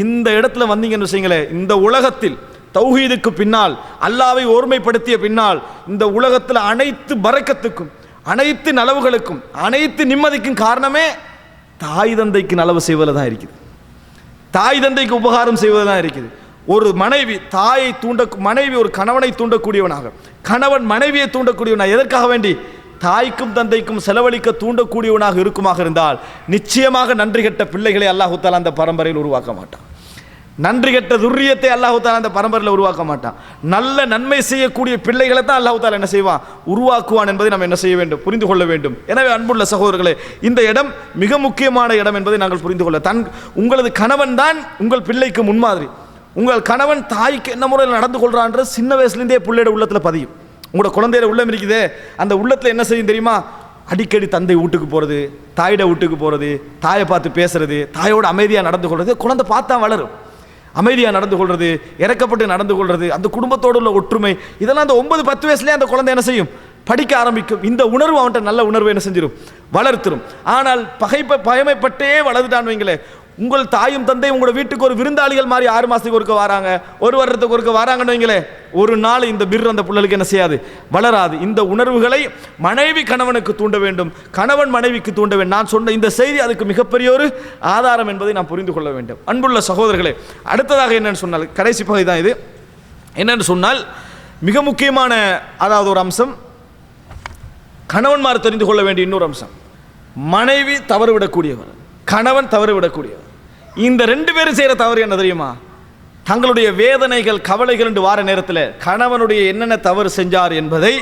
Speaker 2: இந்த இடத்துல வந்தீங்கன்னு வச்சுங்களேன், இந்த உலகத்தில் தௌஹீதுக்கு பின்னால், அல்லாஹ்வை ஓர்மைப்படுத்திய பின்னால், இந்த உலகத்தில் அனைத்து பரக்கத்துக்கும், அனைத்து நலவுகளுக்கும், அனைத்து நிம்மதிக்கும் காரணமே தாய் தந்தைக்கு நலவு செய்வதில் தான் இருக்குது, தாய் தந்தைக்கு உபகாரம் செய்வதில் தான் இருக்குது. ஒரு மனைவி மனைவி ஒரு கணவனை தூண்டக்கூடியவனாக, கணவன் மனைவியை தூண்டக்கூடியவனாக, எதற்காக வேண்டி, தாய்க்கும் தந்தைக்கும் செலவழிக்க தூண்டக்கூடியவனாக இருக்குமாக இருந்தால் நிச்சயமாக நன்றி கெட்ட பிள்ளைகளை அல்லாஹ் தஆலா அந்த பரம்பரையில் உருவாக்க மாட்டான். நன்றி கெட்ட துர்ரியத்தை அல்லாஹ் தஆலா அந்த பரம்பரையில் உருவாக்க மாட்டான். நல்ல நன்மை செய்யக்கூடிய பிள்ளைகளை தான் அல்லாஹ் தஆலா என்ன செய்வான், உருவாக்குவான் என்பதை நாம் என்ன செய்ய வேண்டும், புரிந்து கொள்ள வேண்டும். எனவே அன்புள்ள சகோதரர்களே, இந்த இடம் மிக முக்கியமான இடம் என்பதை நாங்கள் புரிந்து கொள்ள. உங்களது கணவன் தான் உங்கள் பிள்ளைக்கு முன்மாதிரி. உங்கள் கணவன் தாய்க்கு என்ன முறையில் நடந்து கொள்றான்றது சின்ன வயசுலேருந்தே பிள்ளையோட உள்ளத்தில் பதியும். உங்களோட குழந்தையோட உள்ளம் இருக்குதே, அந்த உள்ளத்தில் என்ன செய்யும் தெரியுமா, அடிக்கடி தந்தை வீட்டுக்கு போகிறது, தாயோட வீட்டுக்கு போகிறது, தாயை பார்த்து பேசுறது, தாயோட அமைதியாக நடந்து கொள்வது, குழந்தை பார்த்தா வளரும். அமைதியாக நடந்து கொள்வது, இறக்கப்பட்டு நடந்து கொள்வது, அந்த குடும்பத்தோடு உள்ள ஒற்றுமை, இதெல்லாம் அந்த 9-10 வயசுலேயே அந்த குழந்தை என்ன செய்யும், படிக்க ஆரம்பிக்கும். இந்த உணர்வு அவன்கிட்ட நல்ல உணர்வு என்ன செஞ்சிடும், வளர்த்துரும். ஆனால் பயமைப்பட்டே வளர்ந்துட்டான்னு வைங்களேன், உங்கள் தாயும் தந்தை உங்களோட வீட்டுக்கு ஒரு விருந்தாளிகள் மாதிரி 6 மாதத்துக்கு ஒருக்க வராங்க, 1 வருடத்துக்கு ஒருக்க வராங்கன்னு வைங்களேன், ஒரு நாள் இந்த அந்த பிள்ளைகளுக்கு என்ன செய்யாது, வளராது. இந்த உணர்வுகளை மனைவி கணவனுக்கு தூண்ட வேண்டும், கணவன் மனைவிக்கு தூண்ட வேண்டும். நான் சொன்ன இந்த செய்தி அதுக்கு மிகப்பெரிய ஒரு ஆதாரம் என்பதை நாம் புரிந்து கொள்ள வேண்டும். அன்புள்ள சகோதரர்களே, அடுத்ததாக என்னன்னு சொன்னால், கடைசி பகுதி தான் இது. என்னன்னு சொன்னால், மிக முக்கியமான அதாவது ஒரு அம்சம், கணவன்மார் தெரிந்து கொள்ள வேண்டிய இன்னொரு அம்சம், மனைவி தவறு விடக்கூடியவர், கணவன் தவறு விடக்கூடியவர். இந்த 2 பேரும் செய்கிற தவறு என்ன தெரியுமா, தங்களுடைய வேதனைகள் கவலைகள் என்று வார நேரத்தில் கணவனுடைய என்னென்ன தவறு செஞ்சார் என்பதை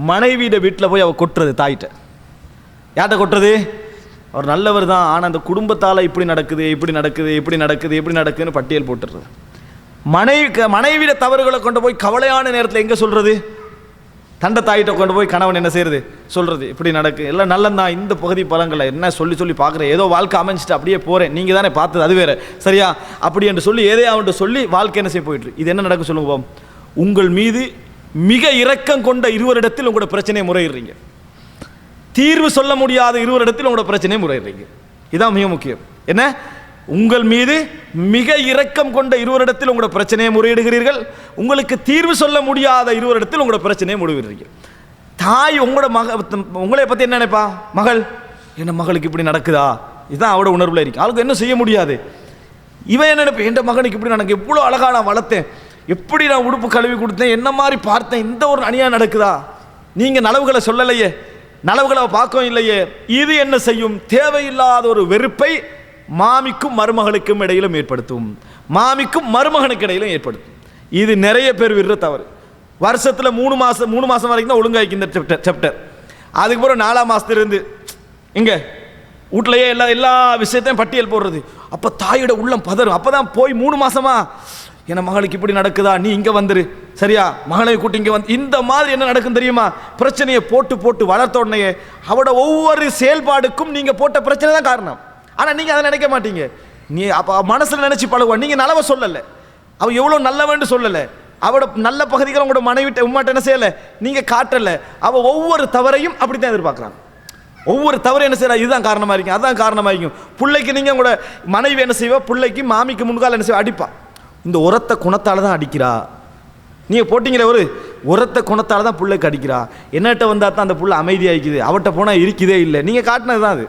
Speaker 2: மனைவியிட வீட்டில் போய் அவ கொட்டுறது, தாயிட்ட. யார்கிட்ட கொட்டுறது, அவர் நல்லவர் தான், ஆனால் அந்த குடும்பத்தால் இப்படி நடக்குது இப்படி நடக்குது இப்படி நடக்குது இப்படி நடக்குதுன்னு பட்டியல் போட்டுறது. மனைவிட தவறுகளை கொண்டு போய் கவலையான நேரத்தில் எங்கே சொல்கிறது? தண்டை தாயிட்ட கொண்டு போய் கணவன் என்ன செய்யறது சொல்கிறது, இப்படி நடக்கு எல்லாம் நல்லந்தான், இந்த பகுதி பலங்களை என்ன சொல்லி சொல்லி பார்க்குறேன், ஏதோ வாழ்க்கை அமைஞ்சிட்டு அப்படியே போகிறேன், நீங்கள் தானே பார்த்தது அது வேறு சரியா அப்படி என்று சொல்லி எதையாவது சொல்லி வாழ்க்கை என்ன செய்ய போயிட்டு. இது என்ன நடக்கும் சொல்லுங்க. உங்கள் மீது மிக இரக்கம் கொண்ட இருவரிடத்தில் உங்களோட பிரச்சனையை முறையிடுறீங்க. தீர்வு சொல்ல முடியாத இருவரிடத்தில் உங்களோட பிரச்சனையை முறையிடுறீங்க. இதுதான் மிக முக்கியம். என்ன? உங்கள் மீது மிக இரக்கம் கொண்ட இருவரிடத்தில் உங்களோட பிரச்சனையை முறையிடுகிறீர்கள். உங்களுக்கு தீர்வு சொல்ல முடியாத இருவரிடத்தில் உங்களோட பிரச்சனையை முறையிடுறீங்க. தாய் உங்களை பற்றி என்ன நினைப்பா? மகள், என்ன மகளுக்கு இப்படி நடக்குதா? இதுதான் அவட உணர்வில் இருக்கு. அவளுக்கு என்ன செய்ய முடியாது. இவன் என்ன நினைப்பேன், என் மகனுக்கு இப்படி நடக்கு, எவ்வளோ அழகாக நான் வளர்த்தேன், எப்படி நான் உடுப்பு கழுவி கொடுத்தேன், என்ன மாதிரி பார்த்தேன், இந்த ஒரு அநியாயம் நடக்குதா? நீங்கள் நலவுகளை சொல்லலையே, நலவுகளை பார்க்கவும் இல்லையே. இது என்ன செய்யும்? தேவையில்லாத ஒரு வெறுப்பை மாமிக்கும் மருமகளுக்கும் இடையிலும் ஏற்படுத்தும், மாமிக்கும் மருமகனுக்கு இடையிலும் ஏற்படுத்தும். இது நிறைய பேர் விடுற தவறு. வருஷத்தில் 3 மாதம் வரைக்கும் தான் ஒழுங்காய்க்கு இந்த சாப்டர். அதுக்கப்புறம் 4ஆம் மாதத்துலேருந்து இங்கே வீட்டிலையே எல்லா விஷயத்தையும் பட்டியல் போடுறது. அப்போ தாயோட உள்ளம் பதறும். அப்போ தான் போய் 3 மாதமா என் மகளுக்கு இப்படி நடக்குதா, நீ இங்கே வந்துரு சரியா, மகனை கூட்டி இங்கே வந்து, இந்த மாதிரி என்ன நடக்கும் தெரியுமா? பிரச்சனையை போட்டு போட்டு வளர்த்த உடனே அவட ஒவ்வொரு செயல்பாடுக்கும் நீங்கள் போட்ட பிரச்சனை தான் காரணம். ஆனால் நீங்கள் அதை நினைக்க மாட்டீங்க. நீ அப்போ மனசில் நினச்சி பழகுவா. நீங்கள் நல்லவ சொல்லலை, அவள் எவ்வளோ நல்லவன்னு சொல்லலை, அவட நல்ல பகுதிகளை உங்களோட மனைவிட்ட உமாட்ட என்ன செய்யலை நீங்கள் காட்டலை. அவள் ஒவ்வொரு தவறையும் அப்படி தான் எதிர்பார்க்குறாங்க. ஒவ்வொரு தவறு என்ன செய்யறா, இதுதான் காரணமாக இருக்கும், அதுதான் காரணமாக இருக்கும். பிள்ளைக்கு நீங்கள் உங்களோட மனைவி என்ன செய்வா, பிள்ளைக்கு மாமிக்கு முன்கால் என்ன செய்வா, அடிப்பா. இந்த உரத்த குணத்தால் தான் அடிக்கிறா. நீங்கள் போட்டிங்களே ஒரு உரத்த குணத்தால் தான் பிள்ளைக்கு அடிக்கிறா. என்னட்ட வந்தால் தான் அந்த பிள்ளை அமைதியாகிக்குது, அவட்ட போனால் இருக்குதே இல்லை. நீங்கள் காட்டினது தான் அது.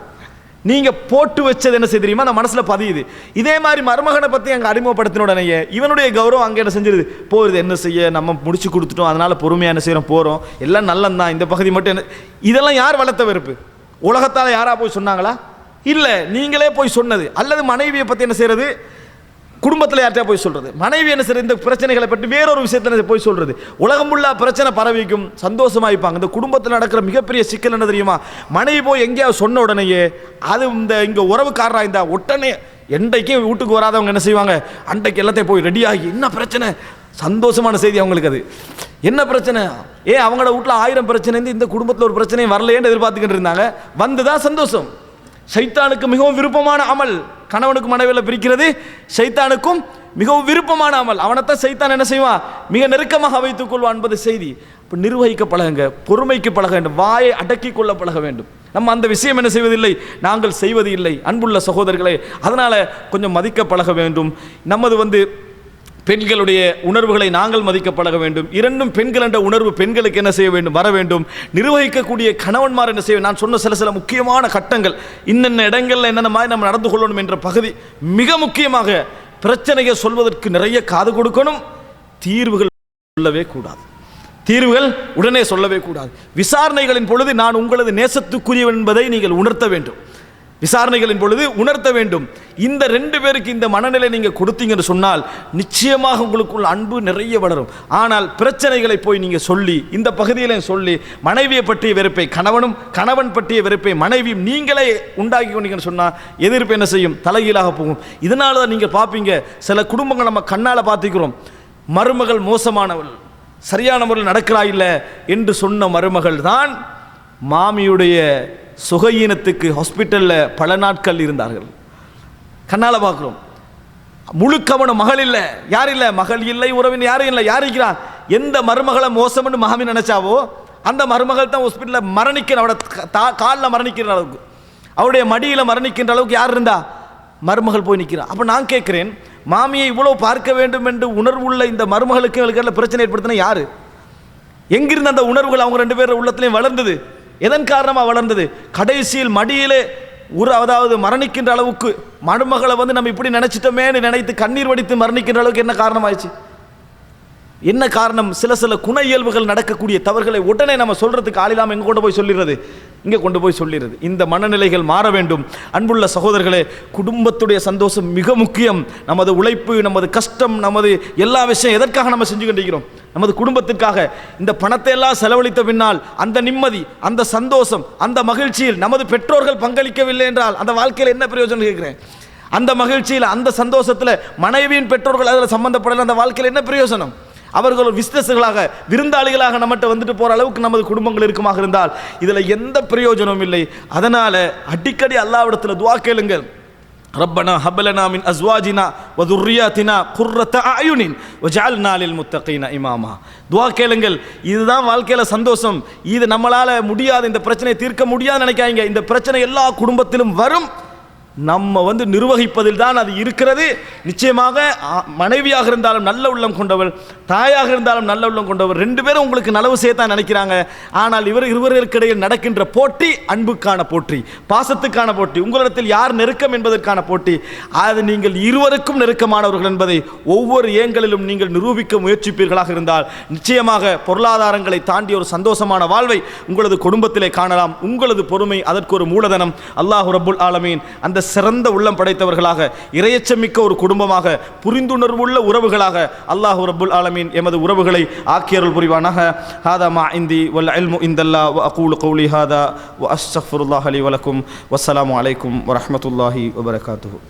Speaker 2: நீங்கள் போட்டு வச்சது என்ன செய்ய தெரியுமா, அந்த மனசில் பதியுது. இதே மாதிரி மருமகனை பற்றி அங்கே அறிமுகப்படுத்தின உடனே இவனுடைய கௌரவம் அங்கே என்ன செஞ்சிருது, போகுது. என்ன செய்ய, நம்ம முடிச்சு கொடுத்துட்டோம், அதனால் பொறுமையாக என்ன செய்கிறோம், போகிறோம், எல்லாம் நல்லந்தான், இந்த பகுதி மட்டும் என்ன. இதெல்லாம் யார் வளர்த்த வெறுப்பு? உலகத்தால் யாரா போய் சொன்னாங்களா? இல்லை, நீங்களே போய் சொன்னது. அல்லது மனைவியை பற்றி என்ன செய்கிறது, குடும்பத்தில் யார்கிட்ட போய் சொல்கிறது. மனைவி என்ன செய்யறது, இந்த பிரச்சனைகளை பற்றி வேறொரு விஷயத்தில் போய் சொல்கிறது. உலகம் உள்ள பிரச்சனை பரவிக்கும், சந்தோஷமாக இருப்பாங்க. இந்த குடும்பத்தில் நடக்கிற மிகப்பெரிய சிக்கல் என்ன தெரியுமா? மனைவி போய் எங்கேயாவது சொன்ன உடனேயே அது இங்கே உறவுக்காரராக இருந்தால் உடனே என்றைக்கும் வீட்டுக்கு வராதவங்க என்ன செய்வாங்க, அன்றைக்கு எல்லாத்தையும் போய் ரெடியாகி, என்ன பிரச்சனை, சந்தோஷமான செய்தி அவங்களுக்கு. அது என்ன பிரச்சனை, அவங்களோட வீட்டில் 1000 பிரச்சனை இருந்து இந்த குடும்பத்தில் ஒரு பிரச்சனையும் வரலையேன்னு எதிர்பார்த்துக்கிட்டு இருந்தாங்க. வந்துதான் சந்தோஷம். சைத்தானுக்கு மிகவும் விருப்பமான அமல் கணவனுக்கு மனைவியில் பிரிக்கிறது. சைத்தானுக்கும் மிகவும் விருப்பமான அமல். அவனைத்தான் சைத்தான் என்ன செய்வான், மிக நெருக்கமாக வைத்துக் கொள்வான் என்பது செய்தி. இப்போ நிர்வகிக்க பழகுங்க, பொறுமைக்கு பழக வேண்டும், வாயை அடக்கி கொள்ள பழக வேண்டும். நம்ம அந்த விஷயம் என்ன செய்வதில்லை, நாங்கள் செய்வது இல்லை. அன்புள்ள சகோதரர்களே, அதனால் கொஞ்சம் மதிக்க பழக வேண்டும். நமது பெண்களுடைய உணர்வுகளை நாங்கள் மதிக்க பழக வேண்டும். இரண்டும் பெண்கள் என்ற உணர்வு பெண்களுக்கு என்ன செய்ய வேண்டும், வர வேண்டும். நிர்வகிக்கக்கூடிய கணவன்மார் என்ன செய்ய, நான் சொன்ன சில முக்கியமான கட்டங்கள், இன்னென்ன இடங்களில் என்னென்ன மாதிரி நம்ம நடந்து கொள்ளணும் என்ற பகுதி மிக முக்கியமாக. பிரச்சனையை சொல்வதற்கு நிறைய காது கொடுக்கணும். தீர்வுகள் சொல்லவே கூடாது, தீர்வுகள் உடனே சொல்லவே கூடாது. விசாரணைகளின் பொழுது நான் உங்களது நேசத்துக்குரியவன் என்பதை நீங்கள் உணர்த்த வேண்டும். விசாரணைகளின் பொழுது உணர்த்த வேண்டும். இந்த 2 பேருக்கு இந்த மனநிலை நீங்கள் கொடுத்தீங்கன்னு சொன்னால் நிச்சயமாக உங்களுக்குள்ள அன்பு நிறைய வளரும். ஆனால் பிரச்சனைகளை போய் நீங்கள் சொல்லி, இந்த பகுதியிலையும் சொல்லி, மனைவியை பற்றிய வெறுப்பை கணவனும், கணவன் பற்றிய வெறுப்பை மனைவியும் நீங்களே உண்டாக்கி கொண்டீங்கன்னு சொன்னால் எதிர்ப்பு என்ன செய்யும், தலைகீழாக போகும். இதனால தான் நீங்கள் பார்ப்பீங்க, சில குடும்பங்கள் நம்ம கண்ணால் பார்த்துக்கிறோம், மருமகள் மோசமானவள், சரியான முறையில் நடக்கிறா இல்லை என்று சொன்ன மருமகள் தான் மாமியுடைய சுகையீனத்துக்கு ஹாஸ்பிட்டலில் பல நாட்கள் இருந்தார்கள். கண்ணால் பார்க்குறோம். முழு கவனம் மகள் இல்லை, யார் இல்லை, மகள் இல்லை, உறவின் யாரும் இல்லை. யார் இருக்கிறான்? எந்த மருமகளை மோசம்னு மாமி நினைச்சாவோ அந்த மருமகள் தான் ஹாஸ்பிட்டலில் மரணிக்கிற, அவட காலில் மரணிக்கிற அளவுக்கு, அவருடைய மடியில் மரணிக்கின்ற அளவுக்கு யார் இருந்தா? மருமகள் போய் நிற்கிறான். அப்போ நான் கேட்குறேன், மாமியை இவ்வளோ பார்க்க வேண்டும் என்று உணர்வுள்ள இந்த மருமகளுக்கு எங்களுக்கு பிரச்சனை ஏற்படுத்தின யார்? எங்கிருந்து அந்த உணர்வுகள் அவங்க 2 பேர் உள்ளத்திலையும் வளர்ந்தது? எதன் காரணமாக வளர்ந்தது? கடைசியில் மடியிலே அதாவது மரணிக்கின்ற அளவுக்கு மருமகளை நம்ம இப்படி நினைச்சிட்டோமேன்னு நினைத்து கண்ணீர் வடித்து மரணிக்கின்ற அளவுக்கு என்ன காரணமாயிடுச்சு? என்ன காரணம்? சில குண இயல்புகள் நடக்கக்கூடிய தவறுகளை உடனே நம்ம சொல்றதுக்கு ஆளில்லாமல் எங்க கொண்டு போய் சொல்லிடுறது. இங்கே கொண்டு போய் சொல்லிடுது. இந்த மனநிலைகள் மாற வேண்டும். அன்புள்ள சகோதரர்களே, குடும்பத்துடைய சந்தோஷம் மிக முக்கியம். நமது உழைப்பு, நமது கஷ்டம், நமது எல்லா விஷயம் எதற்காக நம்ம செஞ்சு கொண்டிருக்கிறோம்? நமது குடும்பத்திற்காக. இந்த பணத்தை எல்லாம் செலவழித்த பின்னால் அந்த நிம்மதி, அந்த சந்தோஷம், அந்த மகிழ்ச்சியில் நமது பெற்றோர்கள் பங்களிக்கவில்லை என்றால் அந்த வாழ்க்கையில் என்ன பிரயோஜனம் கேட்கிறேன்? அந்த மகிழ்ச்சியில், அந்த சந்தோஷத்தில் மனைவியின் பெற்றோர்கள் அதில் சம்பந்தப்படல, அந்த வாழ்க்கையில் என்ன பிரயோஜனம்? அவர்கள் ஒரு விஸ்னஸ்களாக, விருந்தாளிகளாக நம்மகிட்ட வந்துட்டு போகிற அளவுக்கு நமது குடும்பங்கள் இருக்குமாக இருந்தால் இதில் எந்த பிரயோஜனமும் இல்லை. அதனால் அடிக்கடி அல்லாஹ்விடத்தில் துஆ கேளுங்கள். ரப்பனா ஹப்லனா மின் அஸ்வாஜினா வ துர்ரியாத்தினா குர்ரத அயுனின் வஜஅல்னா லில் முத்தகீன இமாமா. துஆ கேளுங்கள். இதுதான் வாழ்க்கையில் சந்தோஷம். இது நம்மளால் முடியாது, இந்த பிரச்சனையை தீர்க்க முடியாதுன்னு நினைக்காதீங்க. இந்த பிரச்சனை எல்லா குடும்பத்திலும் வரும். நம்ம நிர்வகிப்பதில் தான் அது இருக்கிறது. நிச்சயமாக மனைவியாக இருந்தாலும் நல்ல உள்ளம் கொண்டவள், தாயாக இருந்தாலும் நல்ல உள்ளம் கொண்டவர், ரெண்டு பேரும் உங்களுக்கு நலவு செய்யத்தான் நினைக்கிறாங்க. ஆனால் இருவர்களுக்கிடையில் நடக்கின்ற போட்டி அன்புக்கான போட்டி, பாசத்துக்கான போட்டி, உங்களிடத்தில் யார் நெருக்கம் என்பதற்கான போட்டி. அது நீங்கள் இருவருக்கும் நெருக்கமானவர்கள் என்பதை ஒவ்வொரு ஏங்களிலும் நீங்கள் நிரூபிக்க முயற்சிப்பீர்களாக இருந்தால் நிச்சயமாக பொருளாதாரங்களை தாண்டி ஒரு சந்தோஷமான வாழ்வை உங்களது குடும்பத்திலே காணலாம். உங்களது பொறுமை அதற்கு ஒரு மூலதனம். அல்லாஹ் ரப்புல் ஆலமீன் அந்த சிறந்த உள்ளம் படைத்தவர்களாக, இறையச்சமிக்க ஒரு குடும்பமாக, புரிந்துணர்வுள்ள உறவுகளாக அல்லாஹ் ரப்புல் ஆலமீன் எமது உறவுகளை ஆக்கியருள் புரிவானாக. ஹாதா மா இந்தி வல் இல்மு இந்தல்லாஹ் வ அகூலு கௌலி ஹாதா வ அஸ்தக்ஃபிருல்லாஹ லி வ லக்கும். வஸ்ஸலாமு அலைக்கும் வ ரஹ்மத்துல்லாஹி வ பரகாத்துஹு.